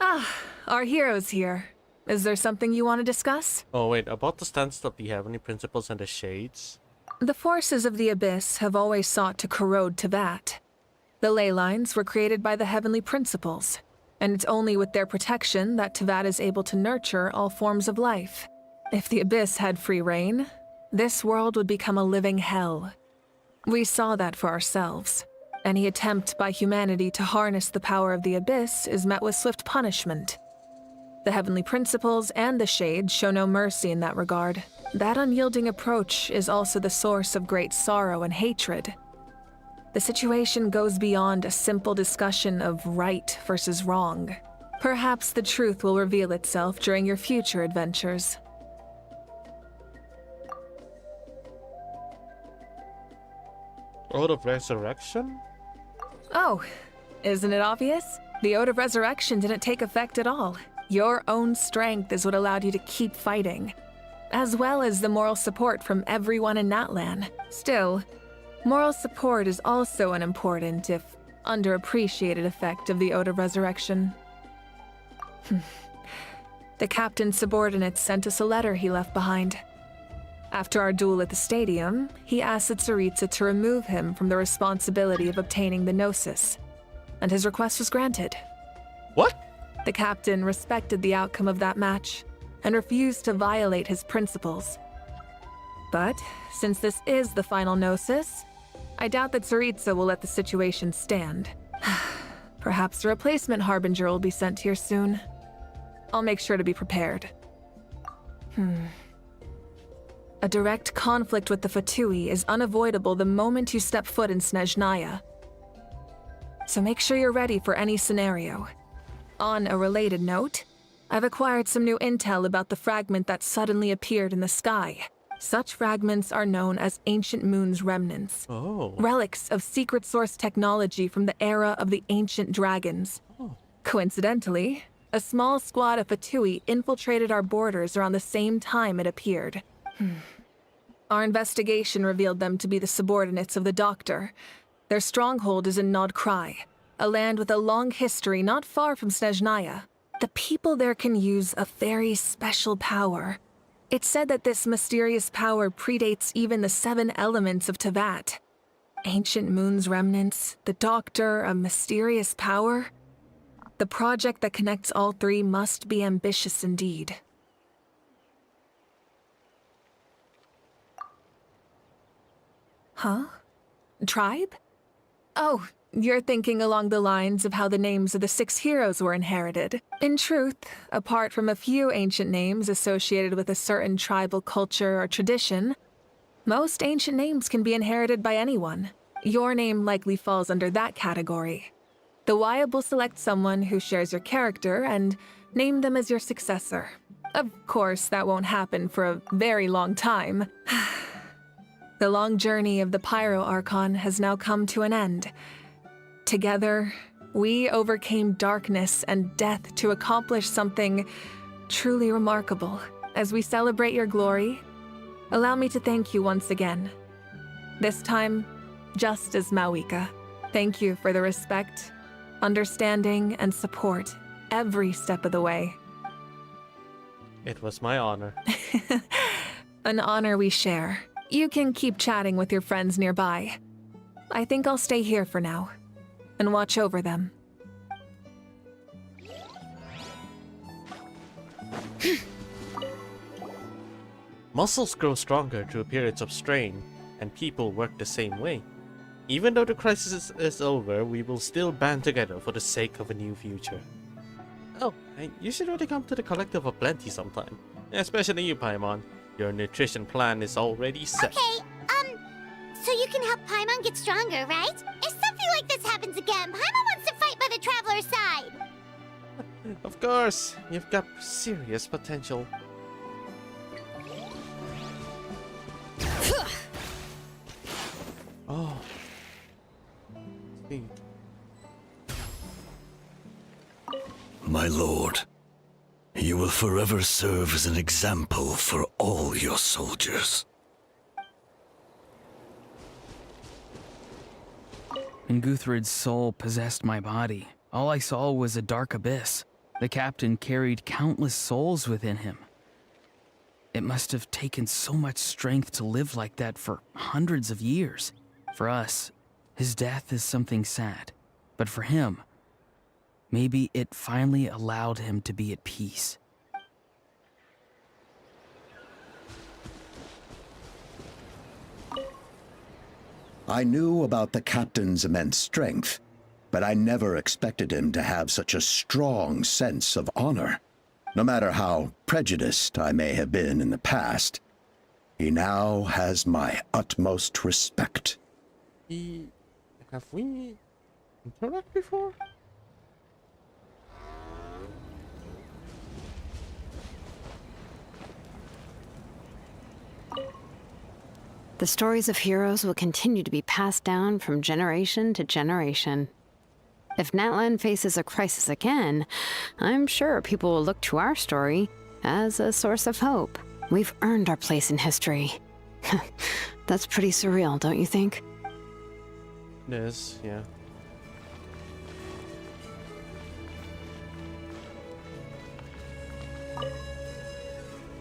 Ah, our hero's here. Is there something you want to discuss? Oh wait, about the stance of the Heavenly Principles and the Shades? The forces of the Abyss have always sought to corrode Teyvat. The ley lines were created by the Heavenly Principles, and it's only with their protection that Teyvat is able to nurture all forms of life. If the Abyss had free reign, this world would become a living hell. We saw that for ourselves. Any attempt by humanity to harness the power of the Abyss is met with swift punishment. The Heavenly Principles and the Shades show no mercy in that regard. That unyielding approach is also the source of great sorrow and hatred. The situation goes beyond a simple discussion of right versus wrong. Perhaps the truth will reveal itself during your future adventures. Ode of Resurrection? Oh, isn't it obvious? The Ode of Resurrection didn't take effect at all. Your own strength is what allowed you to keep fighting, as well as the moral support from everyone in Natlan. Still, moral support is also an important, if underappreciated, effect of the Ode of Resurrection. The captain's subordinates sent us a letter he left behind. After our duel at the stadium, he asked Tsaritsa to remove him from the responsibility of obtaining the Gnosis, and his request was granted. What? The captain respected the outcome of that match and refused to violate his principles. But since this is the final Gnosis, I doubt that Tsaritsa will let the situation stand. Perhaps a replacement Harbinger will be sent here soon. I'll make sure to be prepared. A direct conflict with the Fatui is unavoidable the moment you step foot in Snezhnaya. So make sure you're ready for any scenario. On a related note, I've acquired some new intel about the fragment that suddenly appeared in the sky. Such fragments are known as Ancient Moon's remnants. Oh. Relics of secret source technology from the era of the ancient dragons. Oh. Coincidentally, a small squad of Fatui infiltrated our borders around the same time it appeared. Our investigation revealed them to be the subordinates of the Doctor. Their stronghold is in Nod Krai, a land with a long history not far from Snezhnaya. The people there can use a very special power. It's said that this mysterious power predates even the 7 elements of Tevat. Ancient Moon's remnants, the Doctor, a mysterious power. The project that connects all 3 must be ambitious indeed. Huh? Tribe? Oh, you're thinking along the lines of how the names of the 6 heroes were inherited. In truth, apart from a few ancient names associated with a certain tribal culture or tradition, most ancient names can be inherited by anyone. Your name likely falls under that category. The Wyab will select someone who shares your character and name them as your successor. Of course, that won't happen for a very long time. The long journey of the Pyro Archon has now come to an end. Together, we overcame darkness and death to accomplish something truly remarkable. As we celebrate your glory, allow me to thank you once again. This time, just as Mawika. Thank you for the respect, understanding, and support every step of the way. It was my honor. An honor we share. You can keep chatting with your friends nearby. I think I'll stay here for now and watch over them. Muscles grow stronger through periods of strain, and people work the same way. Even though the crisis is over, we will still band together for the sake of a new future. Oh, and you should really come to the Collective of Plenty sometime. Especially you, Paimon. Your nutrition plan is already set. Okay, so you can help Paimon get stronger, right? If something like this happens again, Paimon wants to fight by the Traveler's side. Of course, you've got serious potential. Oh. See. My lord, you will forever serve as an example for all your soldiers. When Guthred's soul possessed my body, all I saw was a dark abyss. The captain carried countless souls within him. It must have taken so much strength to live like that for hundreds of years. For us, his death is something sad. But for him, maybe it finally allowed him to be at peace. I knew about the captain's immense strength, but I never expected him to have such a strong sense of honor. No matter how prejudiced I may have been in the past, he now has my utmost respect. Have we interacted before? The stories of heroes will continue to be passed down from generation to generation. If Natlan faces a crisis again, I'm sure people will look to our story as a source of hope. We've earned our place in history. That's pretty surreal, don't you think? It is, yeah.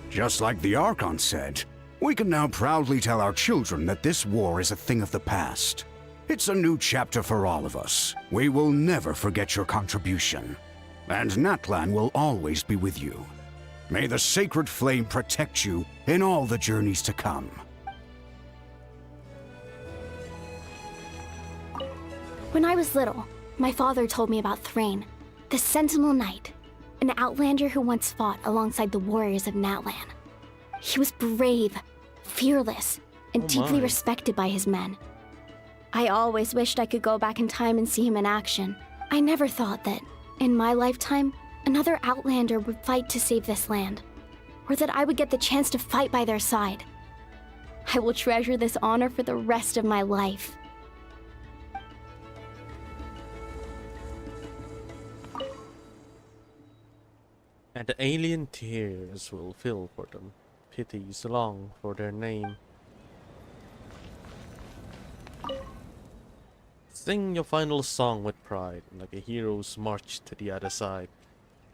Just like the Archon said, We can now proudly tell our children that this war is a thing of the past. It's a new chapter for all of us. We will never forget your contribution. And Natlan will always be with you. May the sacred flame protect you in all the journeys to come. When I was little, my father told me about Thrain, the Sentinel Knight, an outlander who once fought alongside the warriors of Natlan. He was brave, fearless, and deeply respected by his men. I always wished I could go back in time and see him in action. I never thought that, in my lifetime, another outlander would fight to save this land, or that I would get the chance to fight by their side. I will treasure this honor for the rest of my life. And the alien tears will fill for them. Pities long for their name. Sing your final song with pride, like a hero's march to the other side.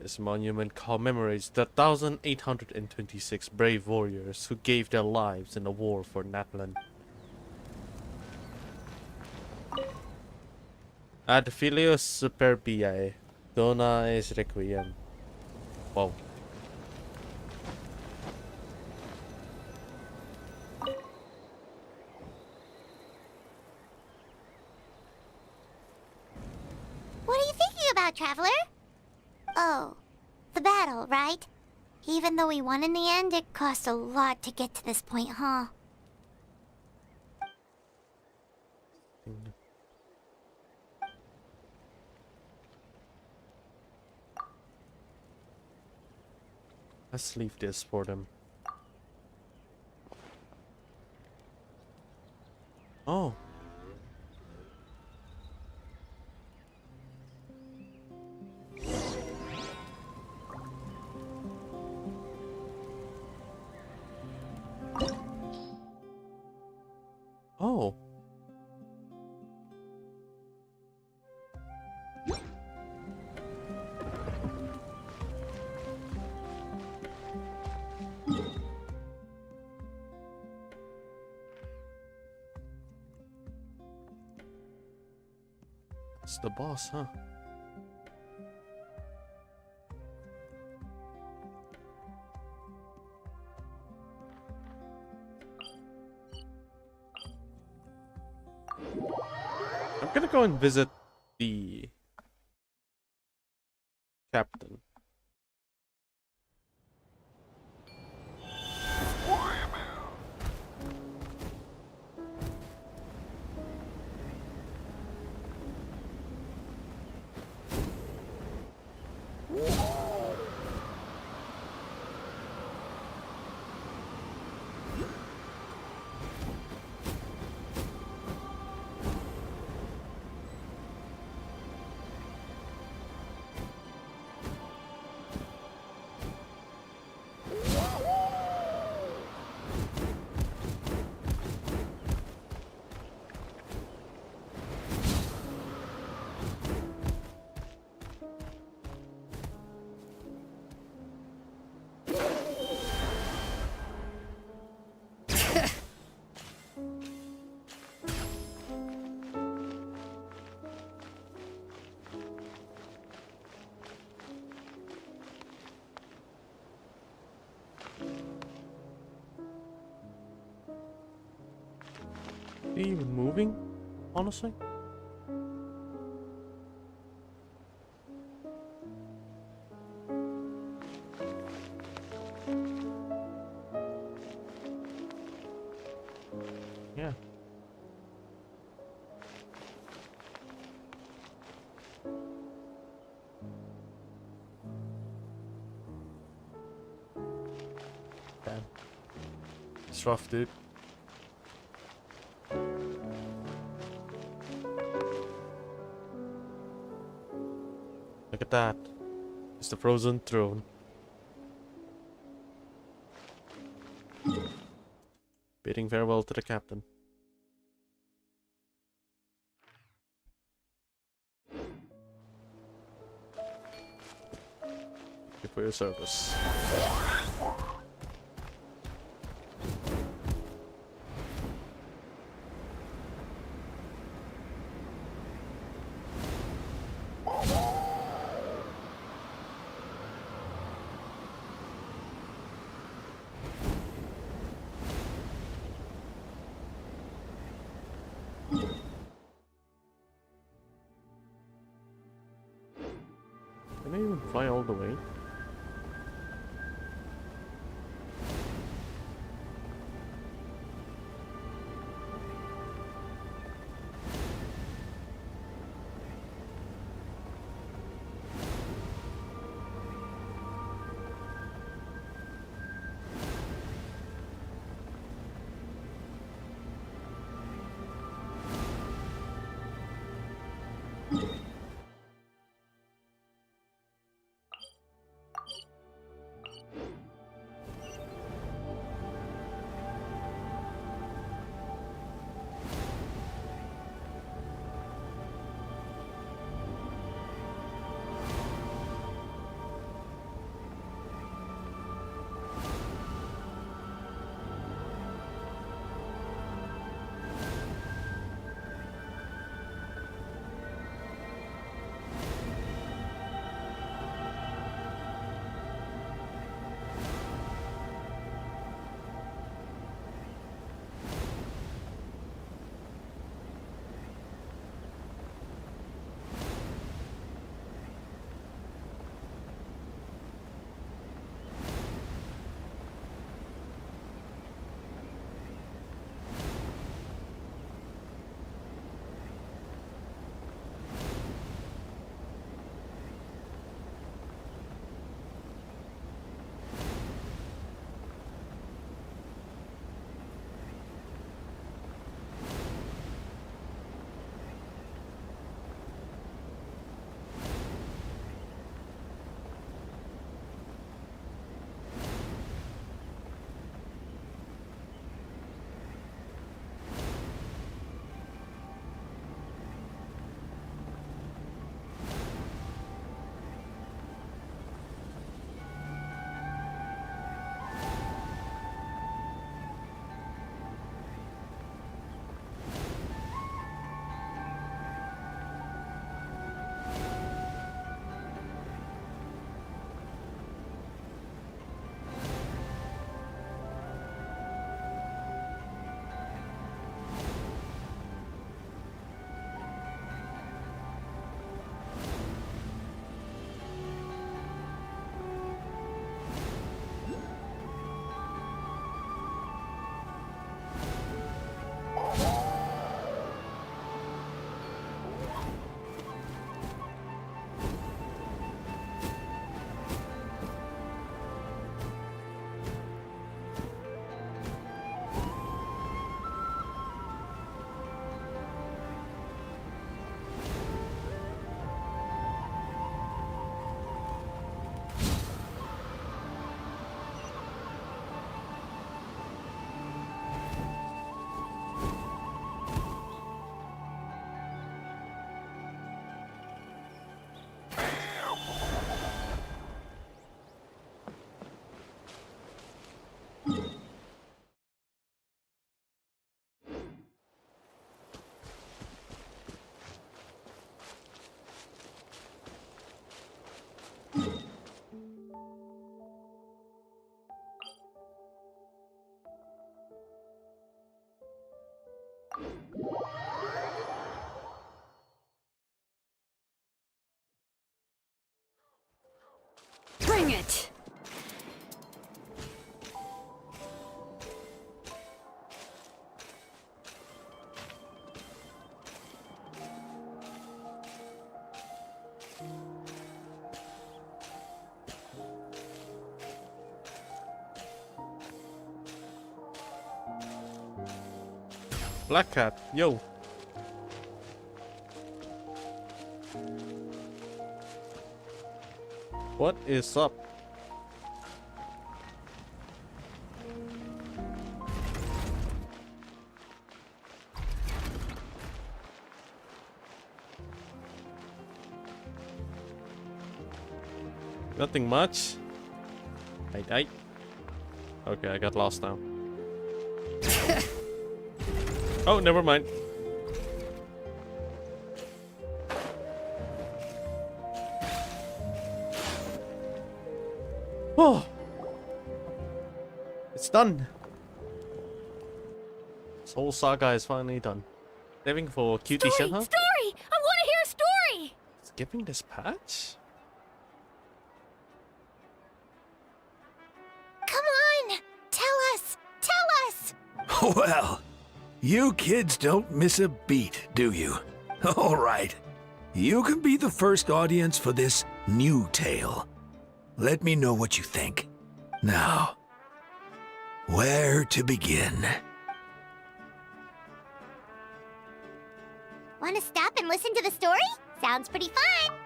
This monument commemorates the 1,826 brave warriors who gave their lives in the war for Natlan. Ad filios superbiae, dona es requiem. Wow. What are you thinking about, Traveler? Oh, the battle, right? Even though we won in the end, it cost a lot to get to this point, huh? Let's leave this for them. Oh. Oh. It's the boss, huh? I'm gonna go and visit the captain. Are you even moving, honestly? Yeah. Damn. It's rough, dude. Look at that. It's the frozen throne. Bidding farewell to the captain. Thank you for your service. I even fly all the way? Bring it! Black Cat, yo. What is up? Nothing much. I. Okay, I got lost now. Oh, never mind. Oh, it's done. This whole saga is finally done. Saving for cutie Story! Shinha? Story! I want to hear a story! Skipping this patch? Well, you kids don't miss a beat, do you? All right. You can be the first audience for this new tale. Let me know what you think. Now, where to begin? Want to stop and listen to the story? Sounds pretty fun.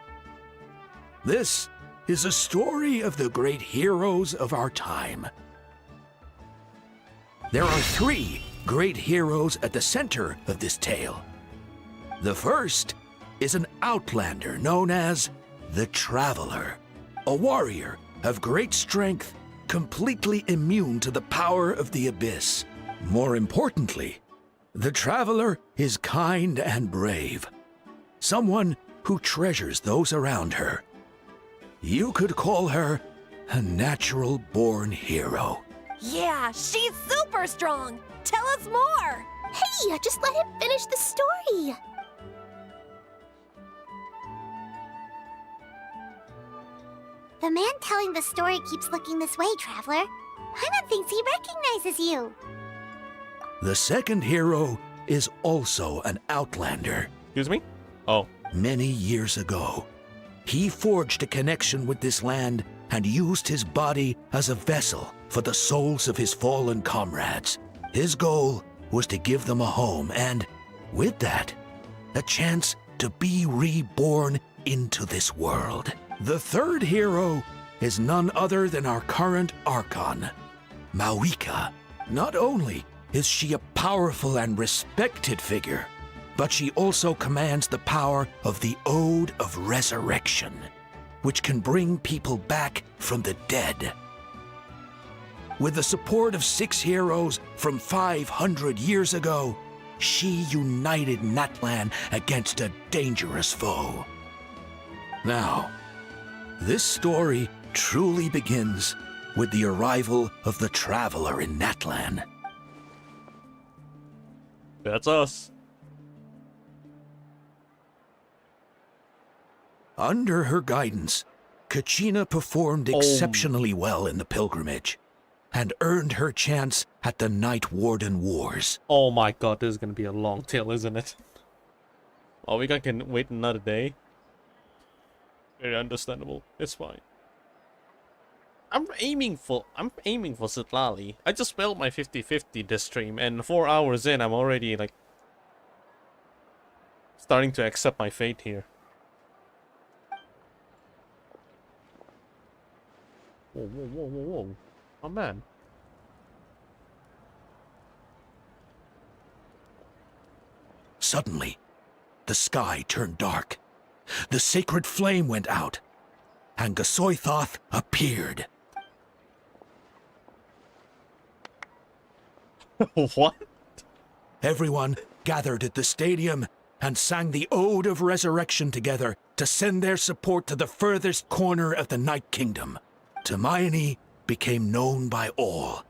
This is a story of the great heroes of our time. There are 3 great heroes at the center of this tale. The first is an outlander known as the Traveler, a warrior of great strength, completely immune to the power of the Abyss. More importantly, the Traveler is kind and brave, someone who treasures those around her. You could call her a natural-born hero. Yeah, she's super strong. Tell us more. Hey, just let him finish the story. The man telling the story keeps looking this way, Traveler. Paimon thinks he recognizes you. The second hero is also an outlander. Excuse me? Oh. Many years ago, he forged a connection with this land and used his body as a vessel for the souls of his fallen comrades. His goal was to give them a home and, with that, a chance to be reborn into this world. The third hero is none other than our current Archon, Mawika. Not only is she a powerful and respected figure, but she also commands the power of the Ode of Resurrection, which can bring people back from the dead. With the support of 6 heroes from 500 years ago, she united Natlan against a dangerous foe. Now, this story truly begins with the arrival of the Traveler in Natlan. That's us. Under her guidance, Kachina performed exceptionally well in the pilgrimage and earned her chance at the Night Warden Wars. Oh my god, this is gonna be a long tale, isn't it? Oh, we can wait another day. Very understandable. It's fine. I'm aiming for Citlali. I just failed my 50-50 this stream, and 4 hours in, I'm already like starting to accept my fate here. Whoa, whoa, whoa, whoa, whoa. Oh man. Suddenly, the sky turned dark. The sacred flame went out, and Gasoithoth appeared. What? Everyone gathered at the stadium and sang the Ode of Resurrection together to send their support to the furthest corner of the Night Kingdom. Hermione became known by all,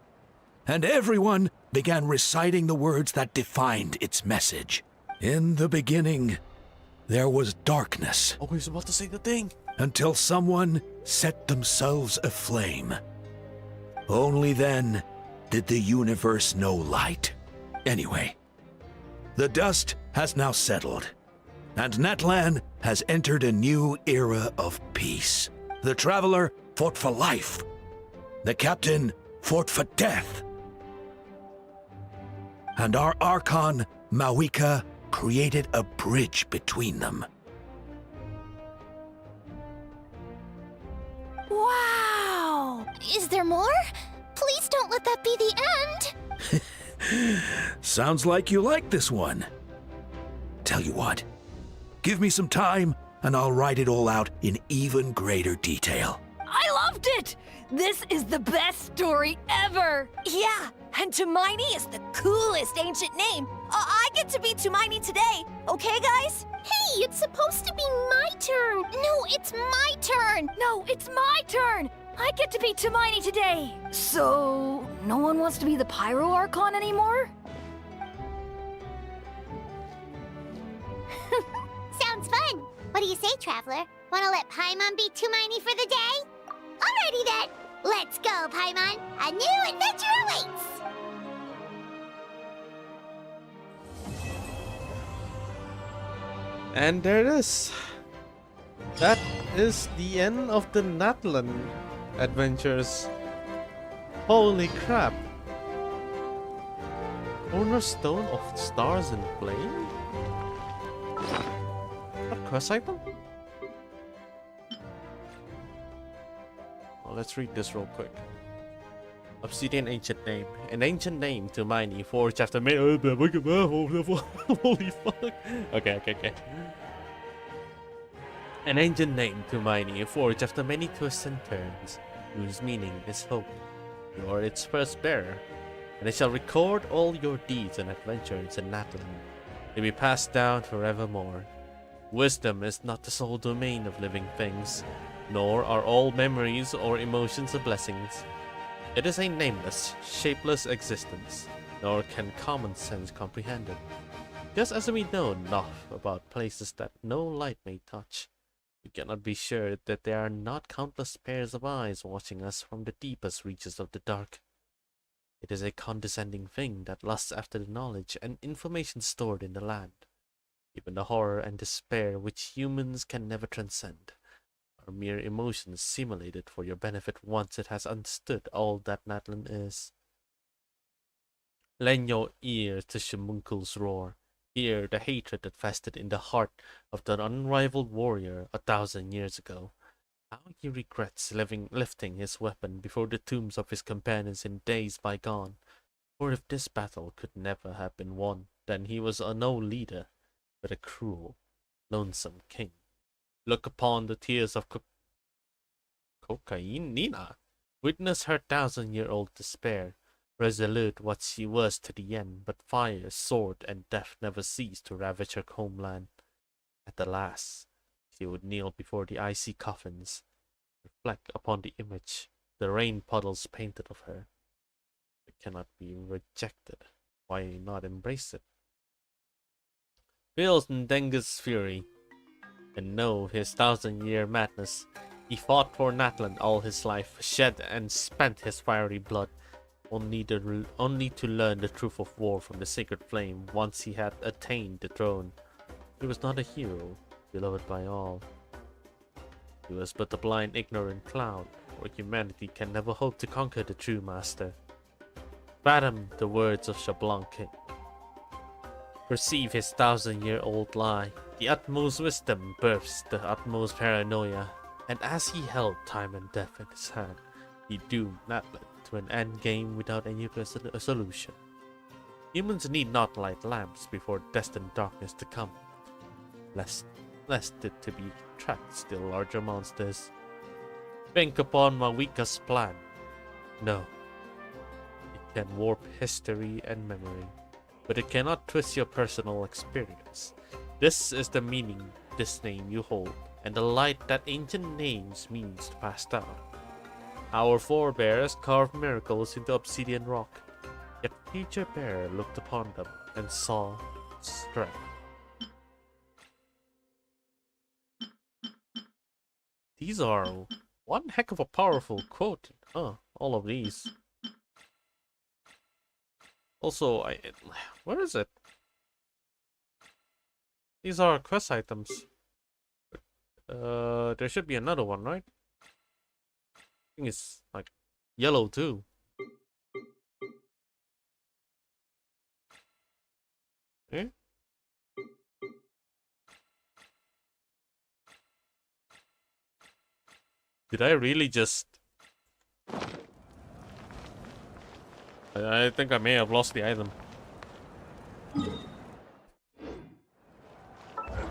and everyone began reciting the words that defined its message. In the beginning, there was darkness. Oh, he's about to say the thing. Until someone set themselves aflame. Only then did the universe know light. Anyway, the dust has now settled, and Natlan has entered a new era of peace. The Traveler fought for life. The Captain fought for death. And our Archon, Mawika, created a bridge between them. Wow! Is there more? Please don't let that be the end. Sounds like you like this one. Tell you what, give me some time and I'll write it all out in even greater detail. I loved it! This is the best story ever! Yeah, and Tumaini is the coolest ancient name. I get to be Tumaini today, okay, guys? Hey, it's supposed to be my turn. No, it's my turn. No, it's my turn! I get to be Tumaini today! So, no one wants to be the Pyro Archon anymore? Sounds fun. What do you say, Traveler? Wanna let Paimon be Tumaini for the day? Alrighty then. Let's go, Paimon. A new adventure awaits. And there it is. That is the end of the Natlan adventures. Holy crap. Cornerstone of Stars in Flame? What quest item? Well, let's read this real quick. Obsidian Ancient Name. An ancient name to Miney forged after holy fuck. Okay. An ancient name to Miney forged after many twists and turns, whose meaning is hope. You are its first bearer, and it shall record all your deeds and adventures in Natlan. They be passed down forevermore. Wisdom is not the sole domain of living things, nor are all memories or emotions a blessings. It is a nameless, shapeless existence, nor can common sense comprehend it. Just as we know enough about places that no light may touch, we cannot be sure that there are not countless pairs of eyes watching us from the deepest reaches of the dark. It is a condescending thing that lusts after the knowledge and information stored in the land. Even the horror and despair which humans can never transcend are mere emotions simulated for your benefit once it has understood all that Natlan is. Lend your ear to Shamunkul's roar. Hear the hatred that festered in the heart of the unrivaled warrior 1,000 years ago. How he regrets lifting his weapon before the tombs of his companions in days bygone. For if this battle could never have been won, then he was no leader, but a cruel, lonesome king. Look upon the tears of Cocaine Nina. Witness her 1,000-year-old despair. Resolute what she was to the end, but fire, sword, and death never ceased to ravage her homeland. At the last, she would kneel before the icy coffins, reflect upon the image the rain puddles painted of her. It cannot be rejected. Why not embrace it? Feel Ndenga's fury, and know his 1,000-year madness. He fought for Natlan all his life, shed and spent his fiery blood, only to learn the truth of war from the sacred flame once he had attained the throne. He was not a hero, beloved by all. He was but a blind, ignorant clown, for humanity can never hope to conquer the true master. Fathom the words of Xbalanque. Perceive his 1,000-year-old lie. The utmost wisdom births the utmost paranoia, and as he held time and death in his hand, he doomed Natlan to an endgame without any solution. Humans need not light lamps before destined darkness to come, lest it to be trapped still larger monsters. Think upon Mawika's plan. No, it can warp history and memory, but it cannot twist your personal experience. This is the meaning this name you hold, and the light that ancient names means to pass down. Our forebears carved miracles into obsidian rock, yet future bearer looked upon them and saw strength. These are one heck of a powerful quote, huh? All of these. Also, where is it? These are quest items. There should be another one, right? I think it's like yellow too. Eh? Did I really just... I think I may have lost the item.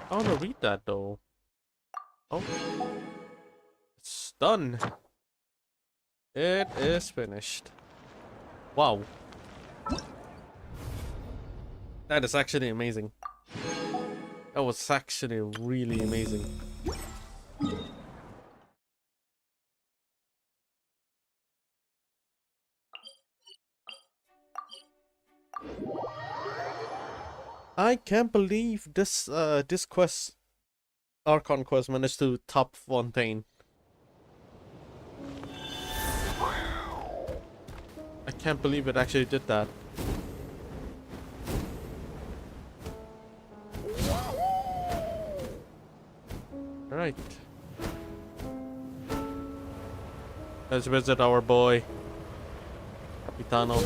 I want to read that though. Oh. It's done. It is finished. Wow. That is actually amazing. That was actually really amazing. I can't believe this this quest, Archon quest, managed to top Fontaine. I can't believe it actually did that. Alright. Let's visit our boy, Itano.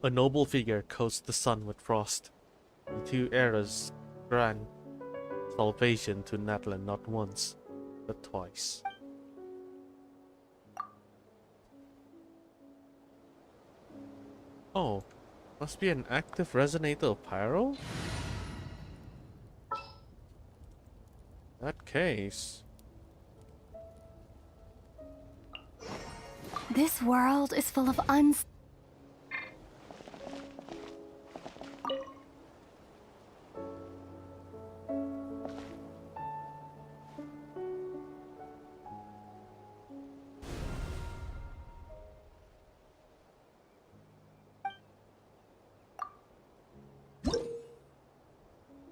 A noble figure coats the sun with frost. The two eras grant salvation to Natlan not once, but twice. Oh, must be an active resonator of pyro? That case. This world is full of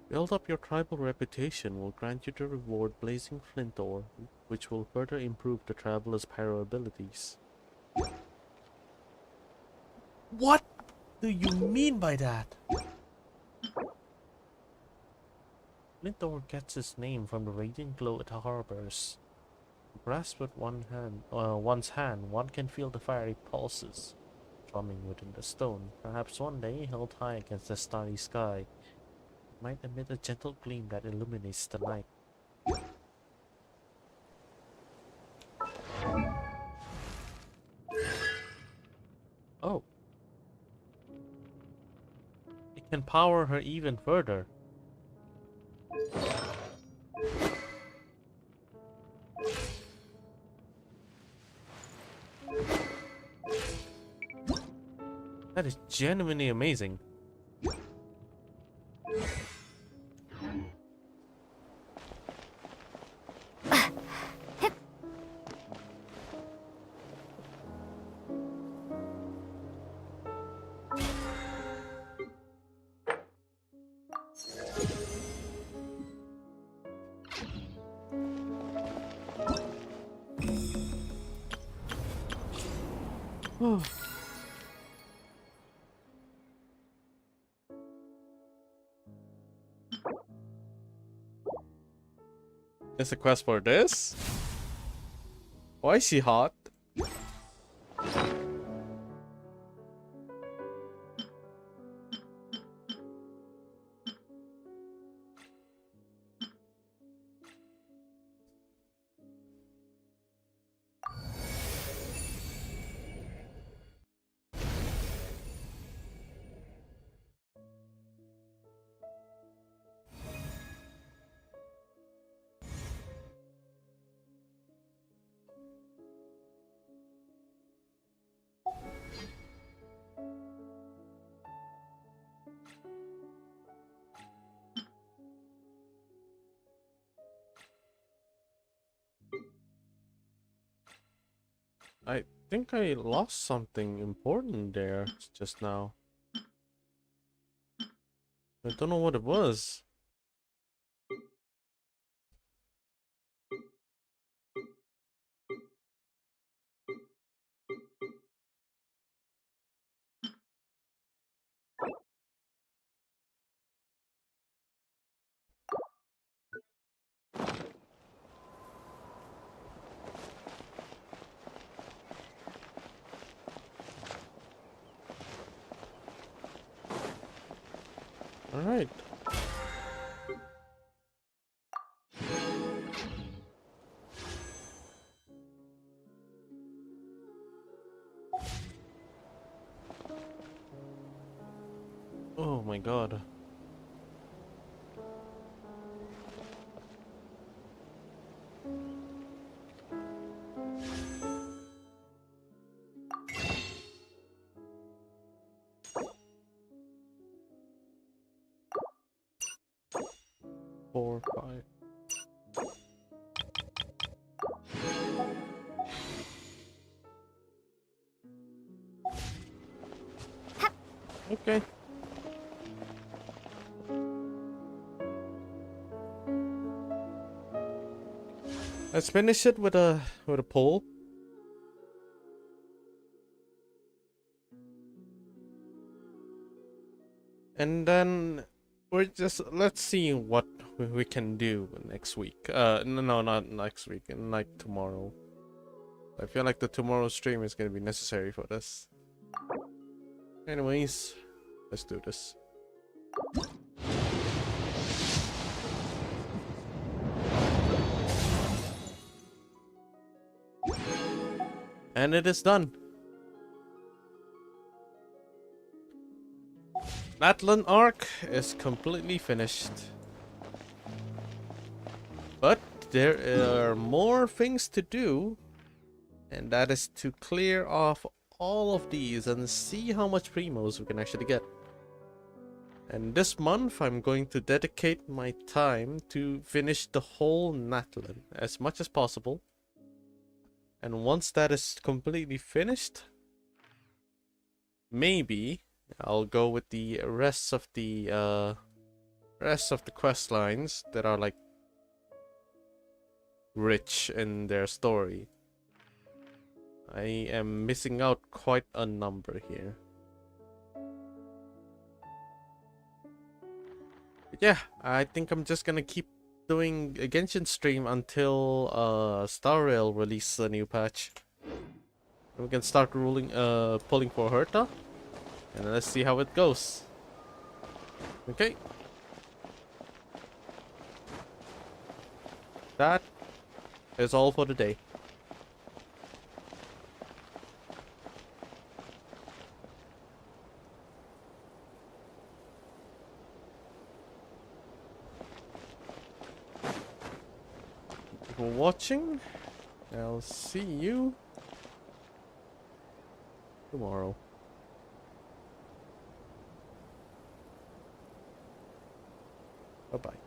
Build up your tribal reputation will grant you the reward Blazing Flint Ore, which will further improve the traveler's pyro abilities. What do you mean by that? Flint Ore gets its name from the radiant glow it harbors. Grasped with one's hand, one can feel the fiery pulses drumming within the stone. Perhaps one day, held high against the starry sky, might emit a gentle gleam that illuminates the night. Oh. It can power her even further. That is genuinely amazing. It's a quest for this? Why is she hot? I think I lost something important there just now. I don't know what it was. All right. Oh my god. 4, 5. Okay. Let's finish it with a poll. And then let's see what we can do next week. No, not next week, and like tomorrow. I feel like the tomorrow stream is gonna be necessary for this. Anyways, let's do this. And it is done. Natlan arc is completely finished. But there are more things to do, and that is to clear off all of these and see how much primos we can actually get. And this month I'm going to dedicate my time to finish the whole Natlan as much as possible. And once that is completely finished, maybe I'll go with the rest of the quest lines that are like rich in their story. I am missing out quite a number here. But yeah, I think I'm just gonna keep doing a Genshin stream until Star Rail releases a new patch. We can start pulling for Herta, and let's see how it goes. Okay. That is all for today. For watching. I'll see you tomorrow. Bye-bye.